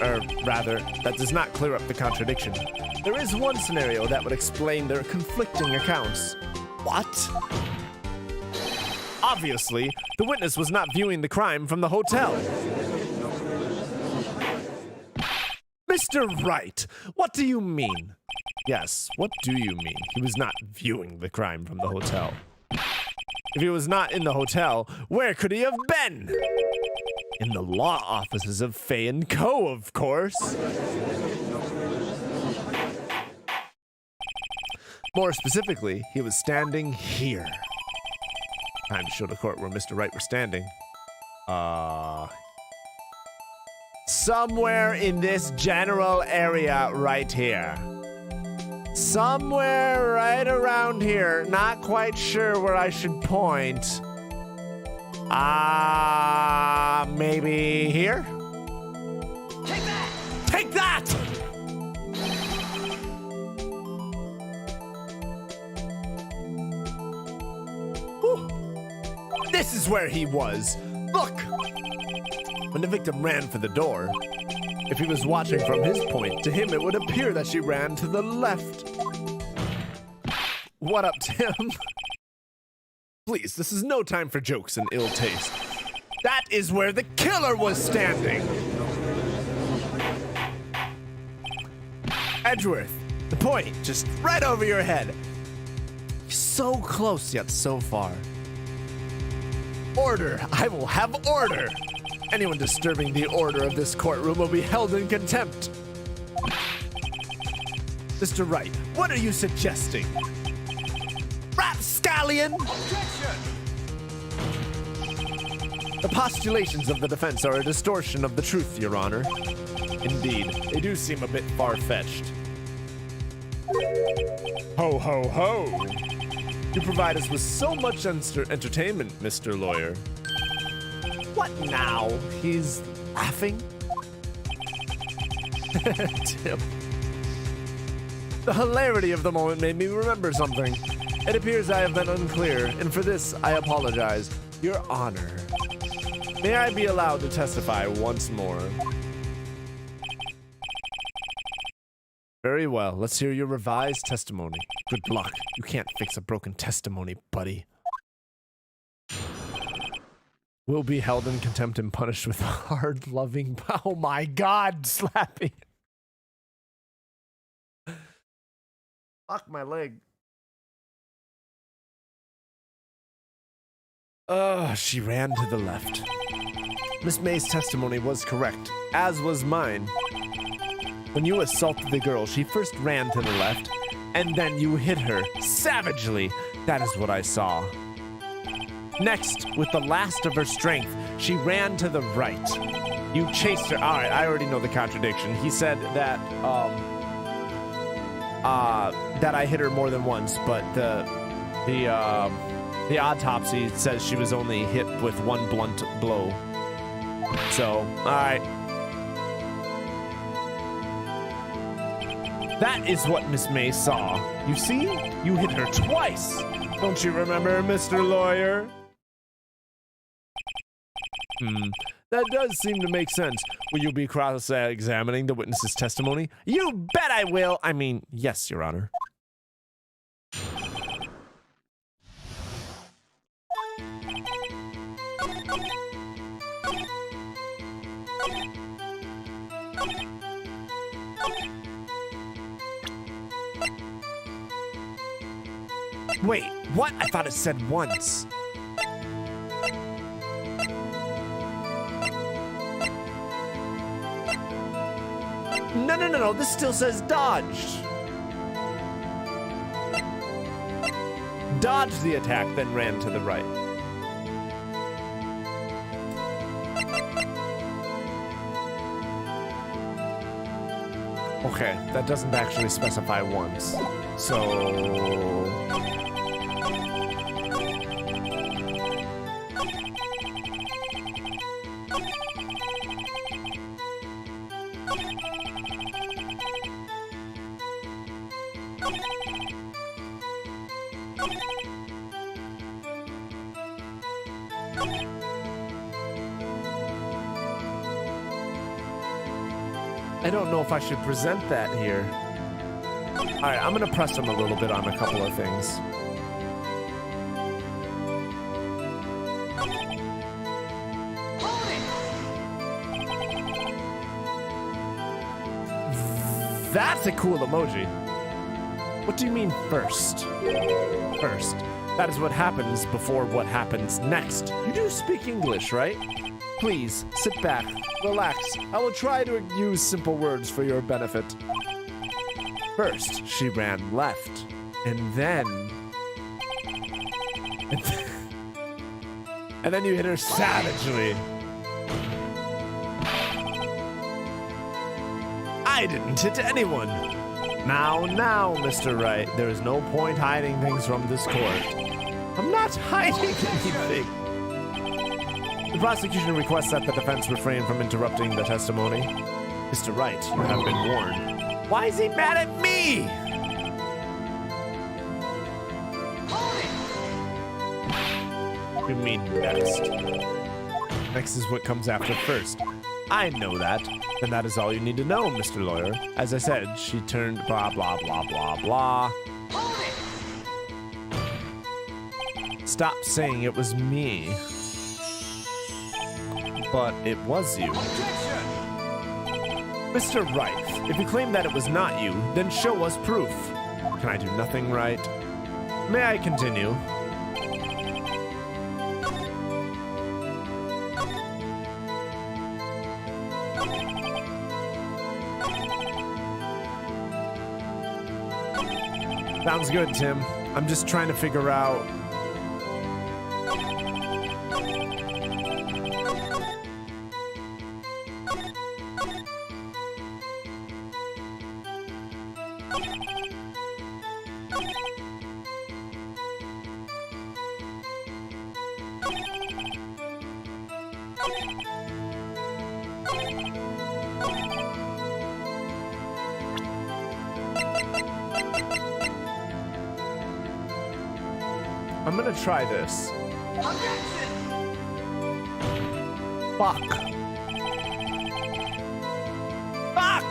S1: Or rather, that does not clear up the contradiction. There is one scenario that would explain their conflicting accounts. What? Obviously, the witness was not viewing the crime from the hotel. Mr. Wright, what do you mean? Yes, what do you mean? He was not viewing the crime from the hotel. If he was not in the hotel, where could he have been? In the law offices of Fay & Co., of course. More specifically, he was standing here. Time to show the court where Mr. Wright was standing. Somewhere in this general area right here. Somewhere right around here. Not quite sure where I should point. Maybe here? Take that! Take that! Whew. This is where he was. Look! When the victim ran for the door, if he was watching from his point, to him it would appear that she ran to the left. What up, Tim? Please, this is no time for jokes and ill taste. That is where the killer was standing. Edgeworth, the point, just right over your head. So close, yet so far. Order, I will have order. Anyone disturbing the order of this courtroom will be held in contempt. Mr. Wright, what are you suggesting? Rapscallion! Objection! The postulations of the defense are a distortion of the truth, Your Honor. Indeed, they do seem a bit far-fetched. Ho, ho, ho! You provide us with so much entertainment, Mr. Lawyer. What now? He's laughing? Tim. The hilarity of the moment made me remember something. It appears I have been unclear, and for this I apologize. Your Honor. May I be allowed to testify once more? Very well. Let's hear your revised testimony. Good luck. You can't fix a broken testimony, buddy. Will be held in contempt and punished with hard, loving... Oh my God, slapping. Fuck my leg. She ran to the left. Miss May's testimony was correct, as was mine. When you assaulted the girl, she first ran to the left, and then you hit her savagely. That is what I saw. Next, with the last of her strength, she ran to the right. You chased her. All right, I already know the contradiction. He said that that I hit her more than once, but the autopsy says she was only hit with one blunt blow. So, all right. That is what Miss May saw. You see? You hit her twice. Don't you remember, Mr. Lawyer? That does seem to make sense. Will you be cross-examining the witness's testimony? You bet I will. I mean, yes, Your Honor. Wait, what? I thought it said once. No. This still says dodged. Dodged the attack, then ran to the right. Okay, that doesn't actually specify once. So... I don't know if I should present that here. All right, I'm gonna press him a little bit on a couple of things. That's a cool emoji. What do you mean first? First. That is what happens before what happens next. You do speak English, right? Please, sit back, relax. I will try to use simple words for your benefit. First, she ran left, and then... And then you hit her savagely. I didn't hit anyone. Now, Mr. Wright, there is no point hiding things from this court. I'm not hiding anything. The prosecution requests that the defense refrain from interrupting the testimony. Mr. Wright, you have been warned. Why is he mad at me? You mean next? Next is what comes after first. I know that. And that is all you need to know, Mr. Lawyer. As I said, she turned blah, blah, blah, blah, blah. stop saying it was me. But it was you.
S2: Objection!
S1: Mr. Wright, if you claim that it was not you, then show us proof. Can I do nothing right? May I continue? Sounds good, Tim. I'm just trying to figure out... I'm gonna try this.
S2: Objection!
S1: Fuck. Fuck!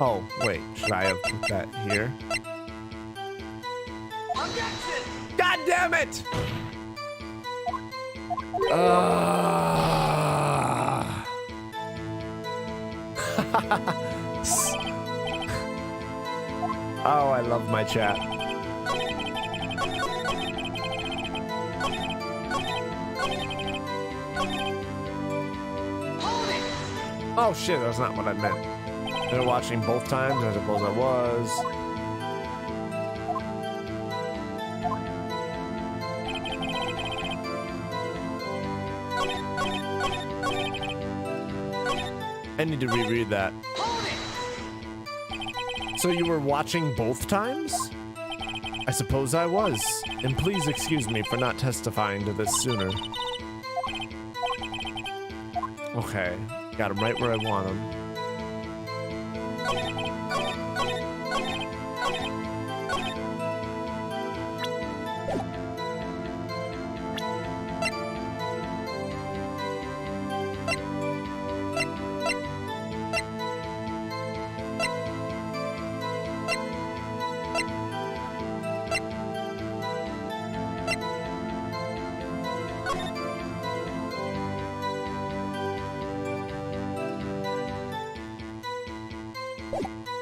S1: Oh, wait. Should I have put that here?
S2: Objection!
S1: God damn it! Oh, I love my chat.
S2: Hold it!
S1: Oh shit, that's not what I meant. They're watching both times, I suppose I was. I need to reread that.
S2: Hold it!
S1: So you were watching both times? I suppose I was. And please excuse me for not testifying to this sooner. Okay, got him right where I want him.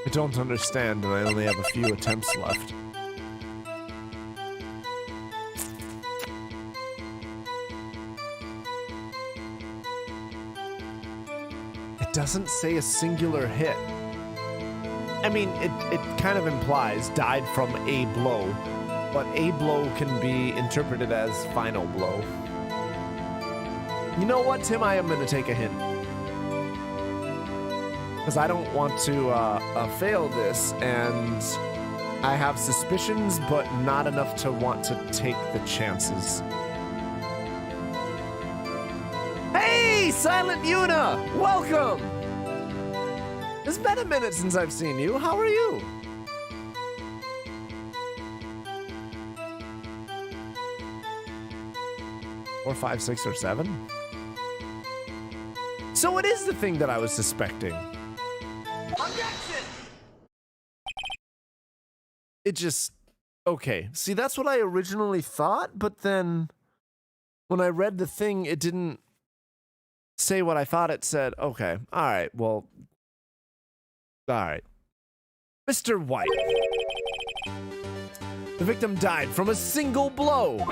S1: I don't understand, and I only have a few attempts left. It doesn't say a singular hit. I mean, it kind of implies died from a blow, but a blow can be interpreted as final blow. You know what, Tim? I am going to take a hint. Because I don't want to fail this, and I have suspicions, but not enough to want to take the chances. Hey, Silent Yuna! Welcome! It's been a minute since I've seen you. How are you? Four, 5, 6, or 7? So it is the thing that I was suspecting.
S2: Objection!
S1: It just... Okay. See, that's what I originally thought, but then when I read the thing, it didn't say what I thought it said. Okay. All right. Well... All right. Mr. White. The victim died from a single blow.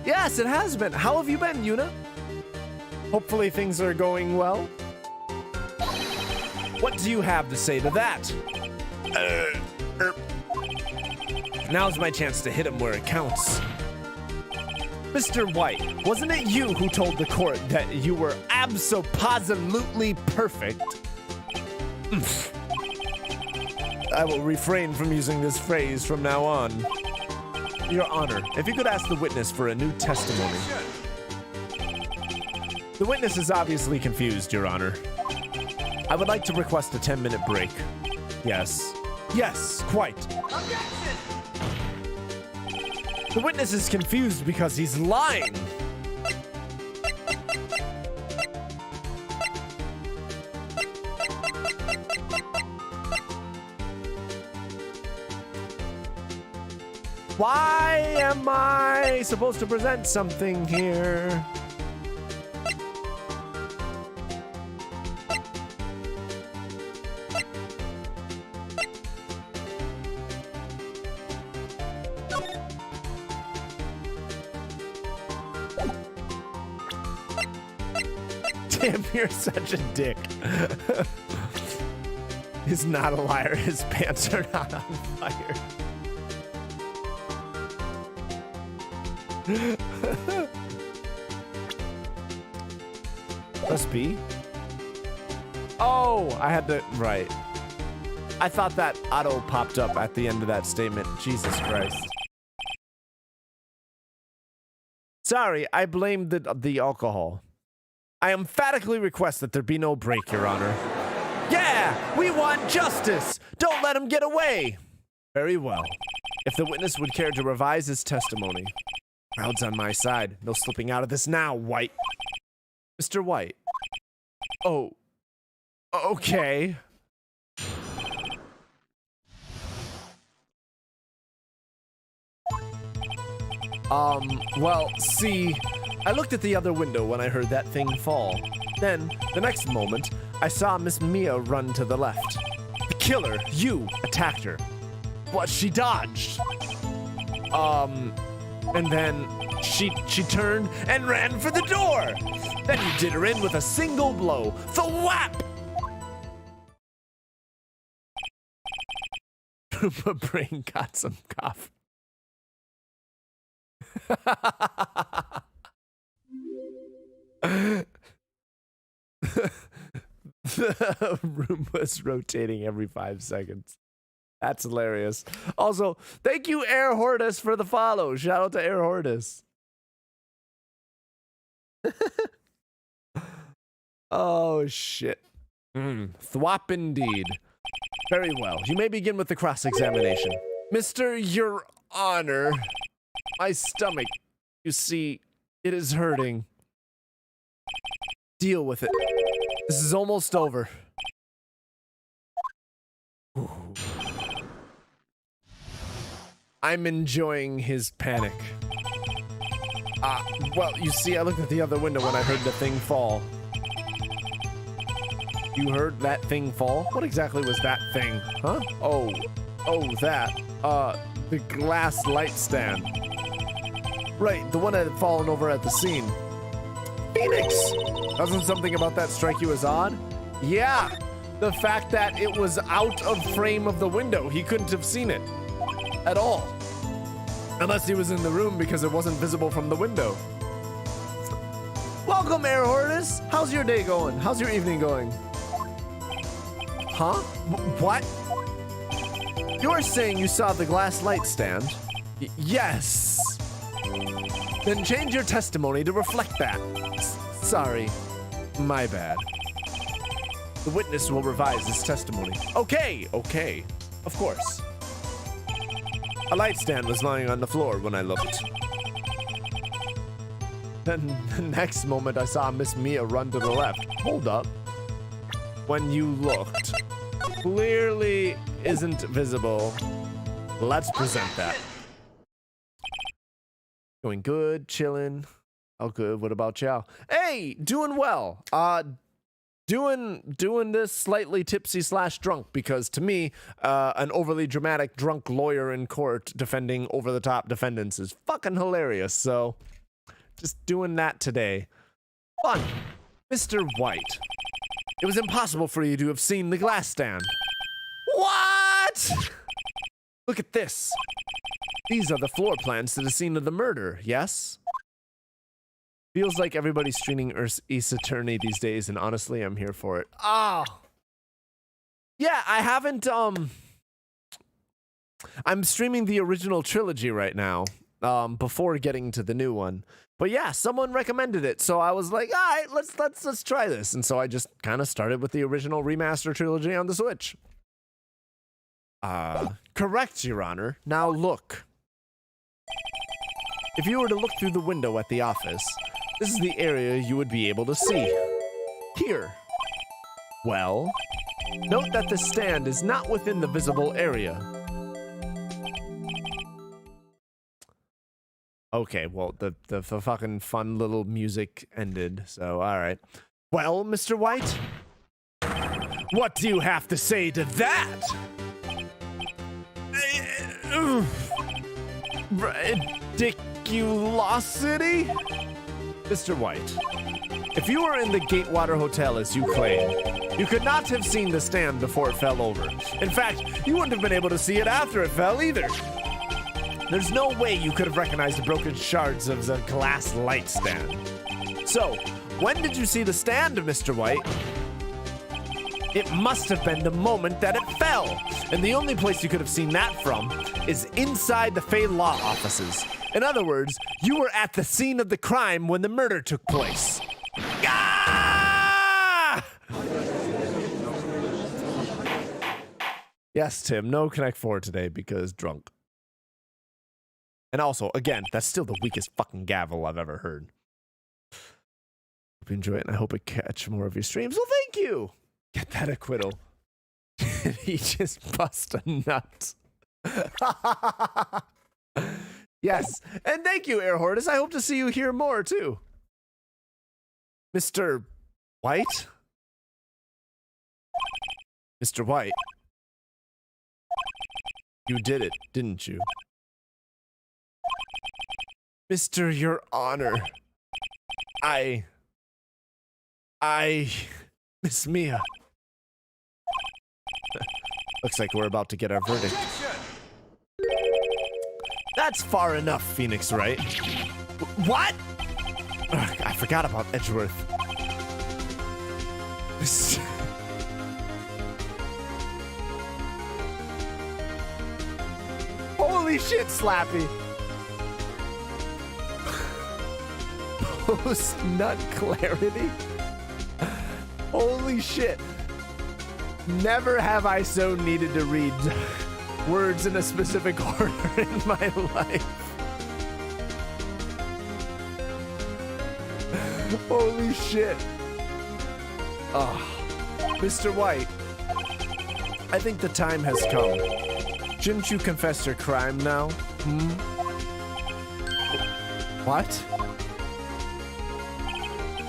S1: Yes, it has been. How have you been, Yuna? Hopefully things are going well. What do you have to say to that? Now's my chance to hit him where it counts. Mr. White, wasn't it you who told the court that you were abso-positively perfect? I will refrain from using this phrase from now on. Your Honor, if you could ask the witness for a new testimony. The witness is obviously confused, Your Honor. I would like to request a 10-minute break. Yes. Yes, quite.
S2: Objection!
S1: The witness is confused because he's lying. Why am I supposed to present something here? Damn, you're such a dick. He's not a liar. His pants are not on fire. Must be. Oh, I had to, right. I thought that auto popped up at the end of that statement. Jesus Christ. Sorry, I blamed the alcohol. I emphatically request that there be no break, Your Honor. Yeah, we want justice. Don't let him get away. Very well. If the witness would care to revise his testimony. Crowd's on my side. No slipping out of this now, White. Mr. White. Oh. Okay. Well, see, I looked at the other window when I heard that thing fall. Then, the next moment, I saw Miss Mia run to the left. The killer, you, attacked her. But she dodged. And then she turned and ran for the door. Then you did her in with a single blow. The whap! My brain got some coffee. The room was rotating every 5 seconds. That's hilarious. Also, thank you, Air Hortus, for the follow. Shout out to Air Hortus. Oh, shit. Thwop indeed. Very well. You may begin with the cross-examination. Mr. Your Honor, my stomach, you see, it is hurting. Deal with it. This is almost over. Ooh. I'm enjoying his panic. Well, you see, I looked at the other window when I heard the thing fall. You heard that thing fall? What exactly was that thing? Huh? Oh, that. The glass light stand. Right, the one that had fallen over at the scene. Phoenix! Doesn't something about that strike you as odd? Yeah, the fact that it was out of frame of the window. He couldn't have seen it at all. Unless he was in the room because it wasn't visible from the window. Welcome, Air Hortus. How's your day going? How's your evening going? Huh? What? You're saying you saw the glass light stand? Yes. Then change your testimony to reflect that. Sorry. My bad. The witness will revise his testimony. Okay. Of course. A light stand was lying on the floor when I looked. Then the next moment I saw Miss Mia run to the left. Hold up. When you looked. Clearly isn't visible. Let's present that. Going good, chilling. Oh, good. What about y'all? Hey, doing well. Doing this slightly tipsy / drunk because to me, an overly dramatic drunk lawyer in court defending over-the-top defendants is fucking hilarious. So, just doing that today. Fun. Mr. White, it was impossible for you to have seen the glass stand. What? Look at this. These are the floor plans to the scene of the murder, yes? Feels like everybody's streaming Ace Attorney these days, and honestly, I'm here for it. Oh. Yeah, I haven't, I'm streaming the original trilogy right now, before getting to the new one. But yeah, someone recommended it, so I was like, all right, let's try this. And so I just kind of started with the original remaster trilogy on the Switch. Correct, Your Honor. Now look. if you were to look through the window at the office, this is the area you would be able to see. Here. Well, note that the stand is not within the visible area. Okay, well, the fucking fun little music ended, so alright. Well, Mr. White? What do you have to say to that? Ridiculosity? Mr. White, if you were in the Gatewater Hotel as you claim, you could not have seen the stand before it fell over. In fact, you wouldn't have been able to see it after it fell either. There's no way you could have recognized the broken shards of the glass light stand. So, when did you see the stand, Mr. White? It must have been the moment that it fell. And the only place you could have seen that from is inside the Fey Law offices. In other words, you were at the scene of the crime when the murder took place. Ah! Yes, Tim, no Connect 4 today because drunk. And also, again, that's still the weakest fucking gavel I've ever heard. Hope you enjoy it, and I hope I catch more of your streams. Well, thank you! Get that acquittal. He just bust a nut. Yes, and thank you, Air Hortus. I hope to see you here more, too. Mr. White? Mr. White? You did it, didn't you? Mr. Your Honor, I... Miss Mia. Looks like we're about to get our verdict. That's far enough, Phoenix Wright. What? Ugh, I forgot about Edgeworth. Holy shit, Slappy. Post-nut clarity? Holy shit. Never have I so needed to read words in a specific order in my life. Holy shit. Oh. Mr. White, I think the time has come. Shouldn't you confess your crime now? What?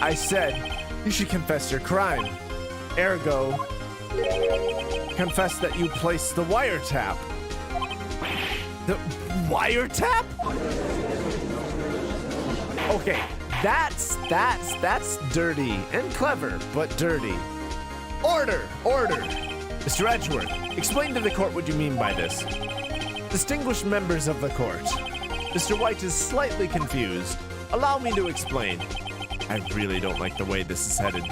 S1: I said you should confess your crime. Ergo, confess that you placed the wiretap. The wiretap? Okay, that's dirty and clever, but dirty. Order! Mr. Edgeworth, explain to the court what you mean by this. Distinguished members of the court, Mr. White is slightly confused. Allow me to explain. I really don't like the way this is headed.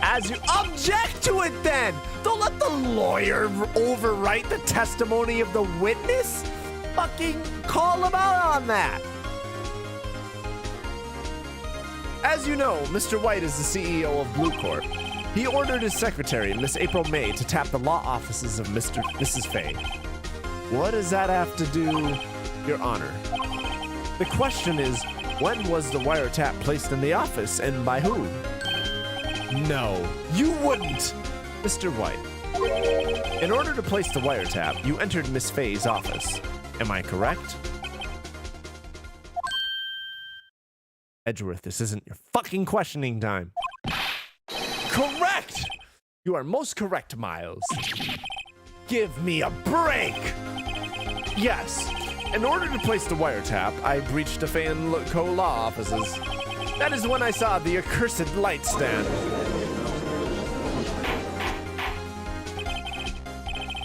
S1: As you object to it then! Don't let the lawyer overwrite the testimony of the witness! Fucking call him out on that! As you know, Mr. White is the CEO of Blue Corp. He ordered his secretary, Miss April May, to tap the law offices of Mrs. Fay. What does that have to do, Your Honor? The question is, when was the wiretap placed in the office and by who? No, you wouldn't! Mr. White, in order to place the wiretap, you entered Miss Fay's office. Am I correct? Edgeworth, this isn't your fucking questioning time. Correct! You are most correct, Miles. Give me a break! Yes, in order to place the wiretap, I breached the Fay and Co. law offices. That is when I saw the accursed light stand.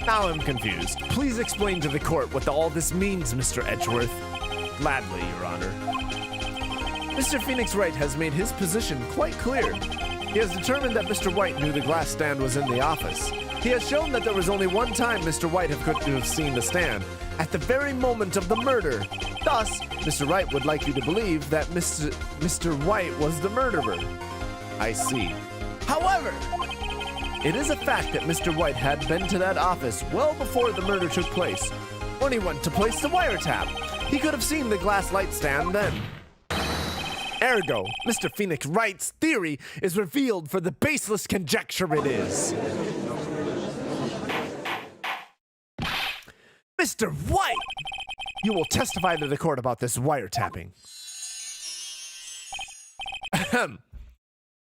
S1: Now I'm confused. Please explain to the court what all this means, Mr. Edgeworth. Gladly, Your Honor. Mr. Phoenix Wright has made his position quite clear. He has determined that Mr. White knew the glass stand was in the office. He has shown that there was only one time Mr. White could have seen the stand, at the very moment of the murder. Thus, Mr. Wright would like you to believe that Mr. White was the murderer. I see. However, it is a fact that Mr. White had been to that office well before the murder took place. When he went to place the wiretap, He could have seen the glass light stand then. Ergo, Mr. Phoenix Wright's theory is revealed for the baseless conjecture it is. Mr. White, you will testify to the court about this wiretapping. Ahem.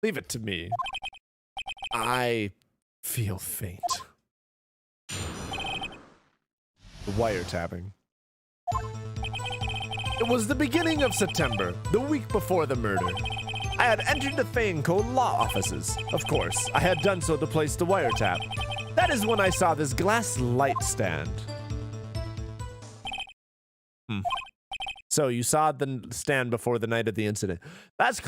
S1: Leave it to me. I feel faint. The wiretapping. It was the beginning of September, the week before the murder. I had entered the Phoenix law offices. Of course, I had done so to place the wiretap. That is when I saw this glass light stand. So you saw the stand before the night of the incident. That's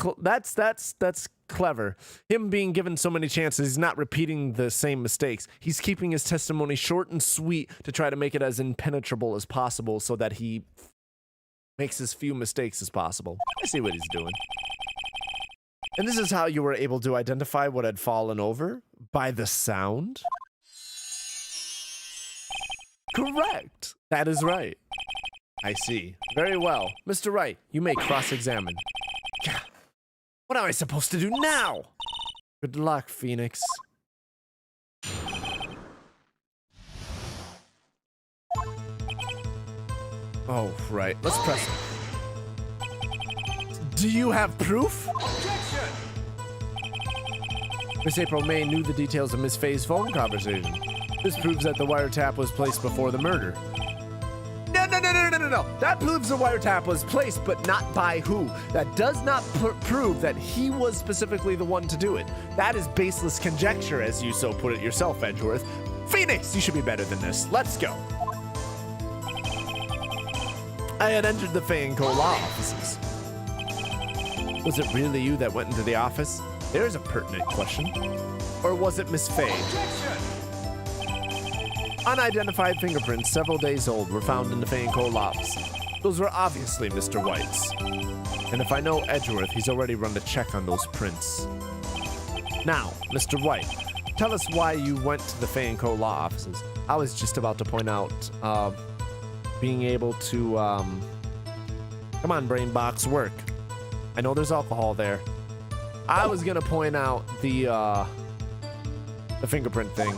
S1: clever. Him being given so many chances, he's not repeating the same mistakes. He's keeping his testimony short and sweet to try to make it as impenetrable as possible so that he makes as few mistakes as possible. I see what he's doing. And this is how you were able to identify what had fallen over? By the sound? Correct. That is right. I see. Very well. Mr. Wright, you may cross-examine. What am I supposed to do now? Good luck, Phoenix. Oh, right. Let's press. Do you have proof?
S2: Objection!
S1: Miss April May knew the details of Miss Faye's phone conversation. This proves that the wiretap was placed before the murder. No. That proves the wiretap was placed, but not by who. That does not prove that he was specifically the one to do it. That is baseless conjecture, as you so put it yourself, Edgeworth. Phoenix, you should be better than this. Let's go. I had entered the Phoenix law offices. Was it really you that went into the office? There's a pertinent question. Or was it Miss Faye?
S2: Objection!
S1: Unidentified fingerprints several days old were found in the Phoenix office. Those were obviously Mr. White's. And if I know Edgeworth, he's already run a check on those prints. Now, Mr. White, tell us why you went to the Phoenix law offices. I was just about to point out, being able to, come on, brain box, work. I know there's alcohol there. I was gonna point out the fingerprint thing.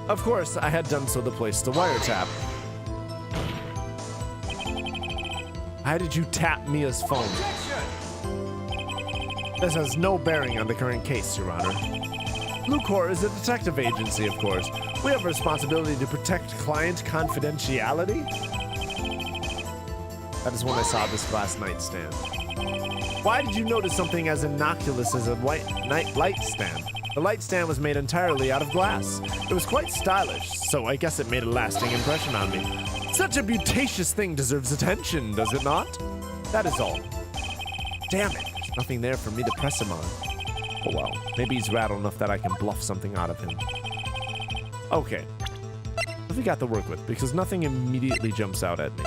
S1: Of course, I had done so to place the wiretap. How did you tap Mia's phone?
S2: Objection!
S1: This has no bearing on the current case, Your Honor. Lucor is a detective agency, of course. We have a responsibility to protect client confidentiality. That is when I saw this glass nightstand. Why did you notice something as innocuous as a white light stand? The light stand was made entirely out of glass. It was quite stylish, so I guess it made a lasting impression on me. Such a beauticious thing deserves attention, does it not? That is all. Damn it, there's nothing there for me to press him on. Oh well, maybe he's rattled enough that I can bluff something out of him. Okay, what have we got to work with? Because nothing immediately jumps out at me.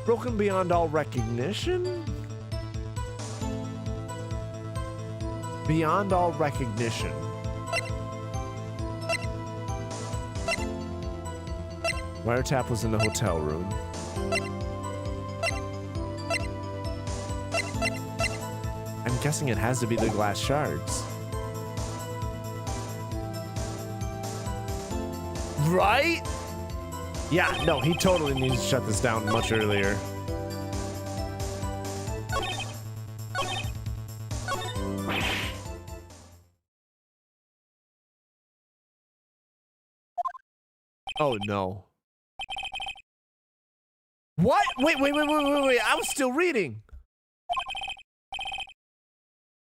S1: Broken beyond all recognition? Beyond all recognition. Wiretap was in the hotel room. I'm guessing it has to be the glass shards. Right? Yeah, no, he totally needs to shut this down much earlier. Oh no. What? Wait. I was still reading.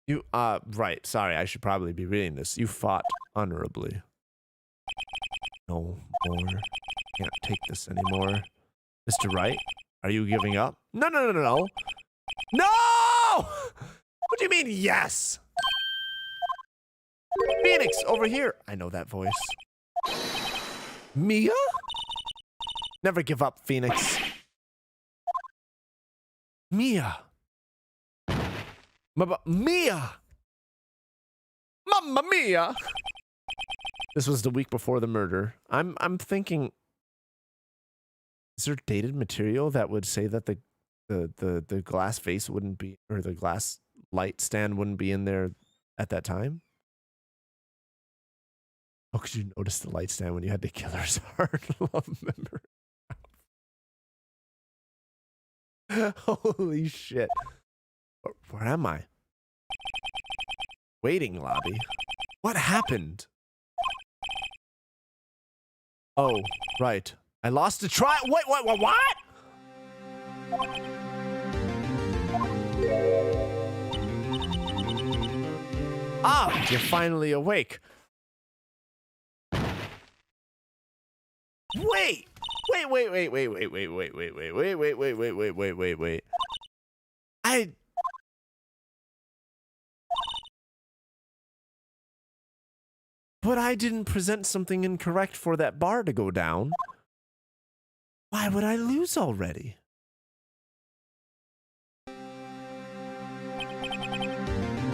S1: You, right. Sorry, I should probably be reading this. You fought honorably. No more. Can't take this anymore. Mr. Wright, are you giving up? No. No! What do you mean, yes? Phoenix, over here. I know that voice. Mia? Never give up, Phoenix. Mia. Mia! Mamma mia! This was the week before the murder. I'm thinking Is there dated material that would say that the glass vase wouldn't be, or the glass light stand wouldn't be in there at that time? Oh, because you noticed the light stand when you had the killer's heart love member. Holy shit. Where am I? Waiting lobby. What happened? Oh, right. I lost a try. Wait, what? Ah, you're finally awake. Wait. But I didn't present something incorrect for that bar to go down. Why would I lose already?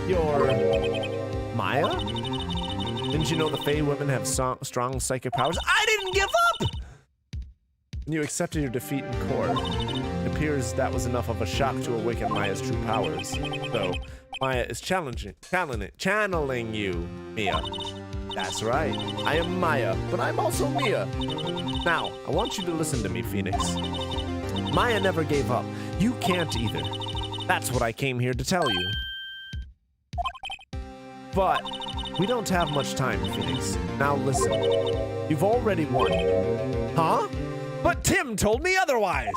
S1: You're Maya? Didn't you know the Fey women have strong psychic powers? I didn't give up! You accepted your defeat in court. It appears that was enough of a shock to awaken Maya's true powers. So, Maya is channeling you, Mia. That's right. I am Maya, but I'm also Mia. Now, I want you to listen to me, Phoenix. Maya never gave up. You can't either. That's what I came here to tell you. But we don't have much time, Phoenix. Now listen. You've already won. Huh? But Tim told me otherwise.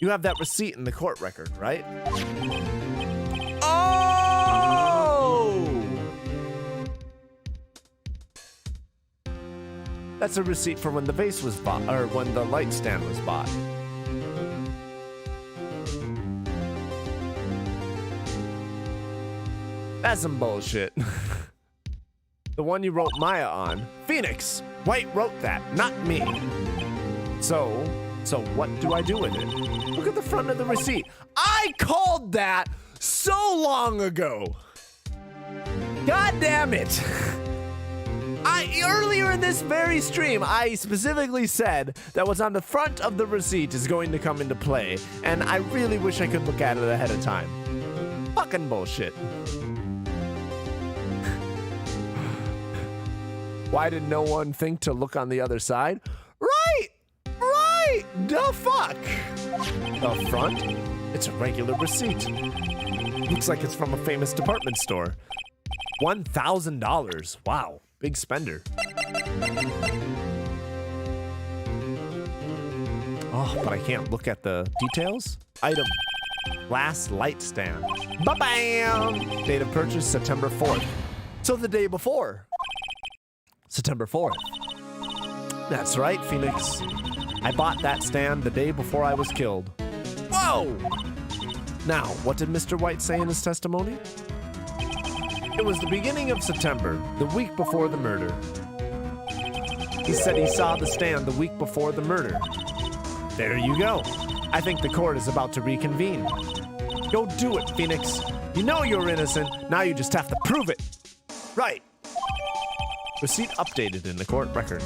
S1: You have that receipt in the court record, right? Oh! That's a receipt for when the vase was bought, or when the light stand was bought. That's some bullshit. The one you wrote Maya on. Phoenix! White wrote that, not me. So what do I do with it? Look at the front of the receipt. I called that so long ago. God damn it. Earlier in this very stream, I specifically said that what's on the front of the receipt is going to come into play, and I really wish I could look at it ahead of time. Fucking bullshit. Why did no one think to look on the other side? Right! The fuck! The front? It's a regular receipt. Looks like it's from a famous department store. $1,000. Wow, big spender. Oh, but I can't look at the details. Item. Glass light stand. Ba-bam! Date of purchase, September 4th. So the day before. September 4th. That's right, Phoenix. I bought that stand the day before I was killed. Whoa! Now, what did Mr. White say in his testimony? It was the beginning of September, the week before the murder. He said he saw the stand the week before the murder. There you go. I think the court is about to reconvene. Go do it, Phoenix. You know you're innocent. Now you just have to prove it. Right. Receipt updated in the court record.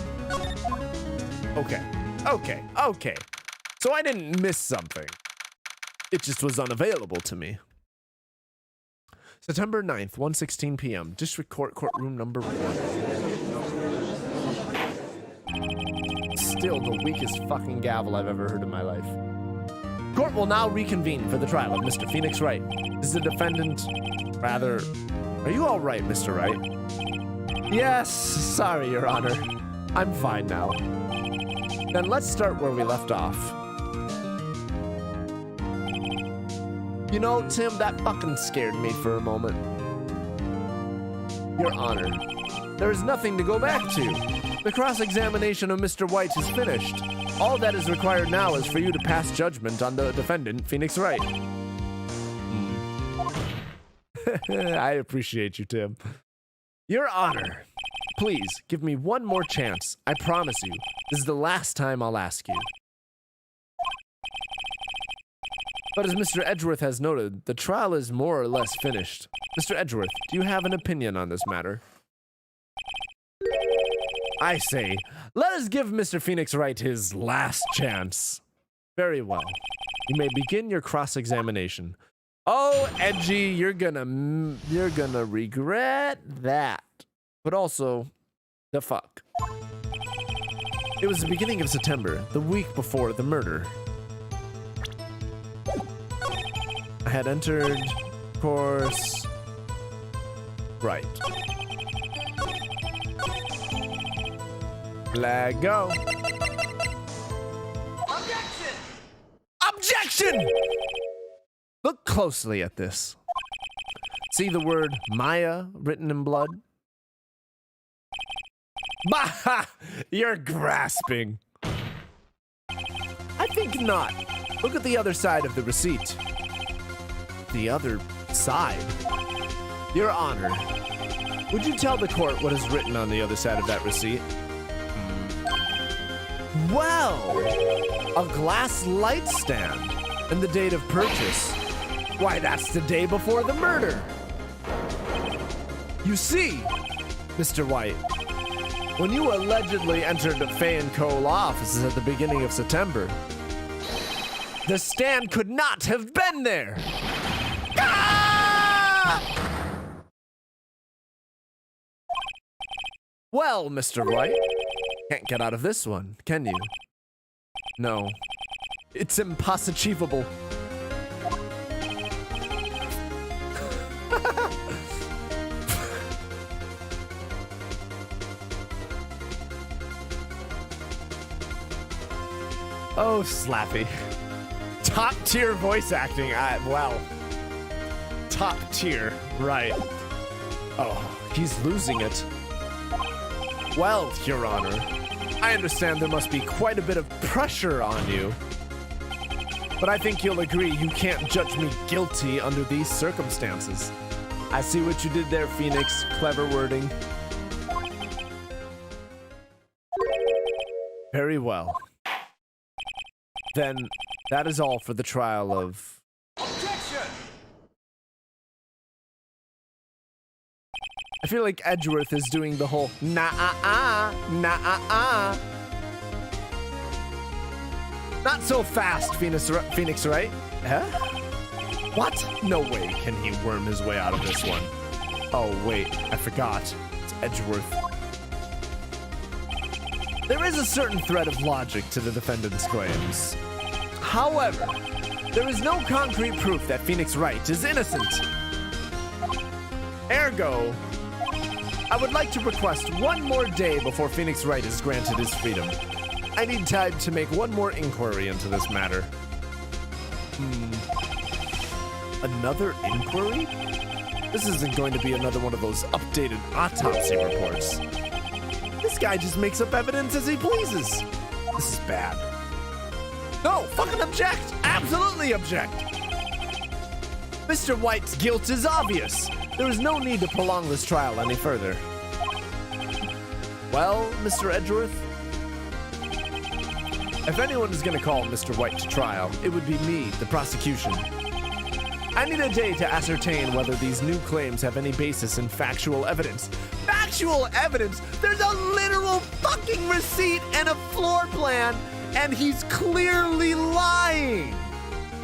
S1: Okay. So I didn't miss something. It just was unavailable to me. September 9th, 1:16 p.m. District Court, courtroom number 1. Still the weakest fucking gavel I've ever heard in my life. Court will now reconvene for the trial of Mr. Phoenix Wright. Is the defendant... Rather... Are you all right, Mr. Wright? Yes, sorry, Your Honor. I'm fine now. Then let's start where we left off. You know, Tim, that fucking scared me for a moment. Your Honor, there is nothing to go back to. The cross-examination of Mr. White is finished. All that is required now is for you to pass judgment on the defendant, Phoenix Wright. I appreciate you, Tim. Your Honor, please give me one more chance. I promise you, this is the last time I'll ask you. But as Mr. Edgeworth has noted, the trial is more or less finished. Mr. Edgeworth, do you have an opinion on this matter? I say, let us give Mr. Phoenix Wright his last chance. Very well. You may begin your cross-examination. Oh, Edgy, you're gonna regret that. But also, the fuck. It was the beginning of September, the week before the murder. I had entered course right. Let go.
S2: Objection!
S1: Objection! Look closely at this. See the word Maya written in blood? Bah! You're grasping. I think not. Look at the other side of the receipt. The other side? Your Honor, would you tell the court what is written on the other side of that receipt? Well, a glass light stand and the date of purchase. Why, that's the day before the murder. You see, Mr. White, when you allegedly entered the Fay & Co. law offices at the beginning of September, the stand could not have been there. Ah! Well, Mr. White, can't get out of this one, can you? No. It's impossible. Oh, Slappy. Top tier voice acting. Well, top tier, right. Oh, he's losing it. Well, Your Honor, I understand there must be quite a bit of pressure on you. But I think you'll agree you can't judge me guilty under these circumstances. I see what you did there, Phoenix. Clever wording. Very well. Then, that is all for the trial of...
S2: Objection!
S1: I feel like Edgeworth is doing the whole nah-ah-ah, nah-ah-ah. Not so fast, Phoenix Wright. Huh? What? No way can he worm his way out of this one. Oh, wait, I forgot. It's Edgeworth. There is a certain thread of logic to the defendant's claims. However, there is no concrete proof that Phoenix Wright is innocent. Ergo, I would like to request one more day before Phoenix Wright is granted his freedom. I need time to make one more inquiry into this matter. Another inquiry? This isn't going to be another one of those updated autopsy reports. This guy just makes up evidence as he pleases. This is bad. No, fucking object! Absolutely object! Mr. White's guilt is obvious. There is no need to prolong this trial any further. Well, Mr. Edgeworth, if anyone is going to call Mr. White to trial, it would be me, the prosecution. I need a day to ascertain whether these new claims have any basis in factual evidence. Factual evidence? There's a literal fucking receipt and a floor plan, and he's clearly lying.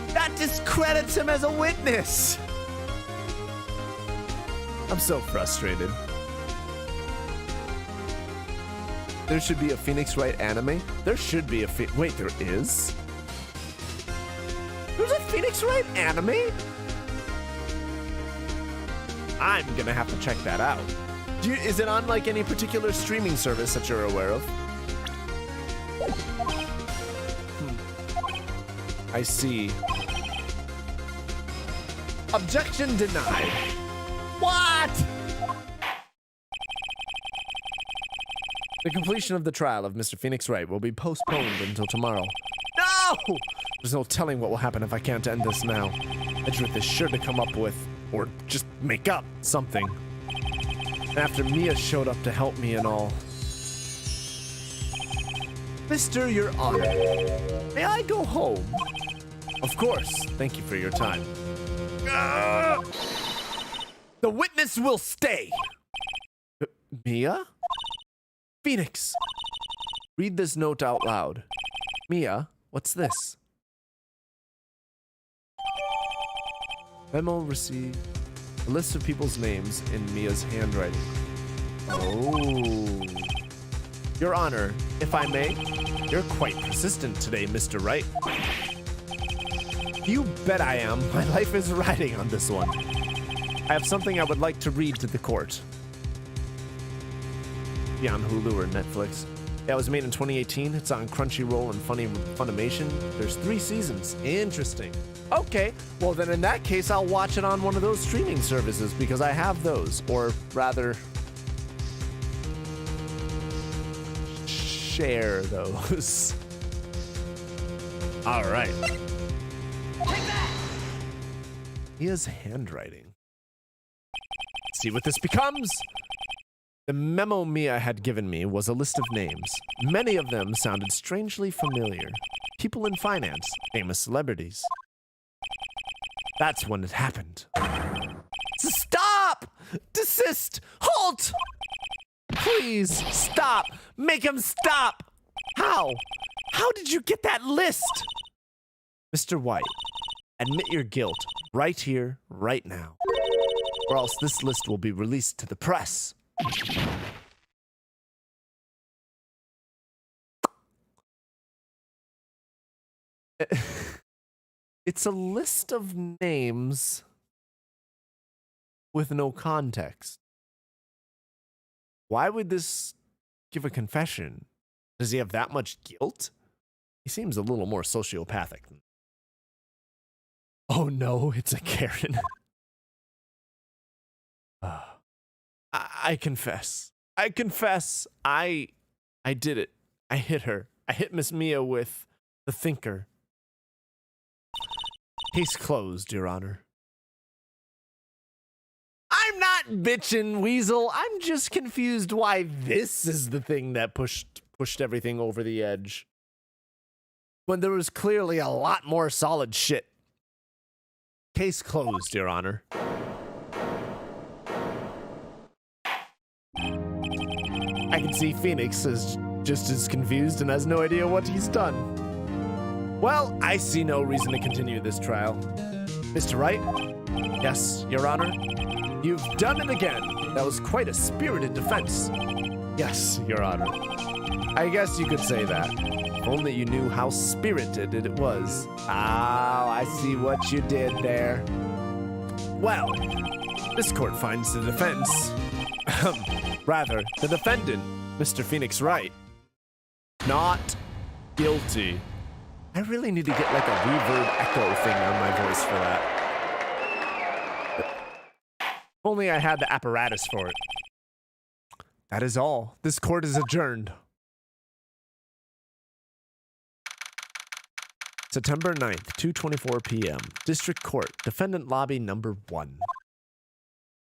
S1: That discredits him as a witness. I'm so frustrated. There should be a Phoenix Wright anime? There should be a wait, there is? There's a Phoenix Wright anime? I'm gonna have to check that out. Is it on like any particular streaming service that you're aware of? I see. Objection denied. What? The completion of the trial of Mr. Phoenix Wright will be postponed until tomorrow. No! There's no telling what will happen if I can't end this now. Edgeworth is sure to come up with, or just make up, something. After Mia showed up to help me and all. Mr. Your Honor, may I go home? Of course. Thank you for your time. The witness will stay. Mia? Phoenix, read this note out loud. Mia, what's this? Memo received. A list of people's names in Mia's handwriting. Oh. Your Honor, if I may, you're quite persistent today, Mr. Wright. You bet I am. My life is riding on this one. I have something I would like to read to the court. Be on Hulu or Netflix. Yeah, it was made in 2018. It's on Crunchyroll and Funimation. There's 3 seasons. Interesting. Okay, well then in that case, I'll watch it on one of those streaming services because I have those. Or rather, share those. All right.
S2: Take that!
S1: Mia's handwriting. See what this becomes? The memo Mia had given me was a list of names. Many of them sounded strangely familiar. People in finance, famous celebrities. That's when it happened. Stop! Desist! Halt! Please, stop! Make him stop! How? How did you get that list? Mr. White, admit your guilt right here, right now. Or else this list will be released to the press. It's a list of names with no context. Why would this give a confession? Does he have that much guilt? He seems a little more sociopathic. Oh no, it's a Karen. I confess. I confess. I did it. I hit her. I hit Miss Mia with the thinker. Case closed, Your Honor. I'm not bitching, Weasel. I'm just confused why this is the thing that pushed everything over the edge. When there was clearly a lot more solid shit. Case closed, Your Honor. I can see Phoenix is just as confused and has no idea what he's done. Well, I see no reason to continue this trial. Mr. Wright? Yes, Your Honor? You've done it again. That was quite a spirited defense. Yes, Your Honor. I guess you could say that. If only you knew how spirited it was. Oh, I see what you did there. Well, this court finds the defense. Rather, the defendant, Mr. Phoenix Wright, not guilty. I really need to get like a reverb echo thing on my voice for that. If only I had the apparatus for it. That is all. This court is adjourned. September 9th, 2:24 p.m. District Court, Defendant Lobby number 1.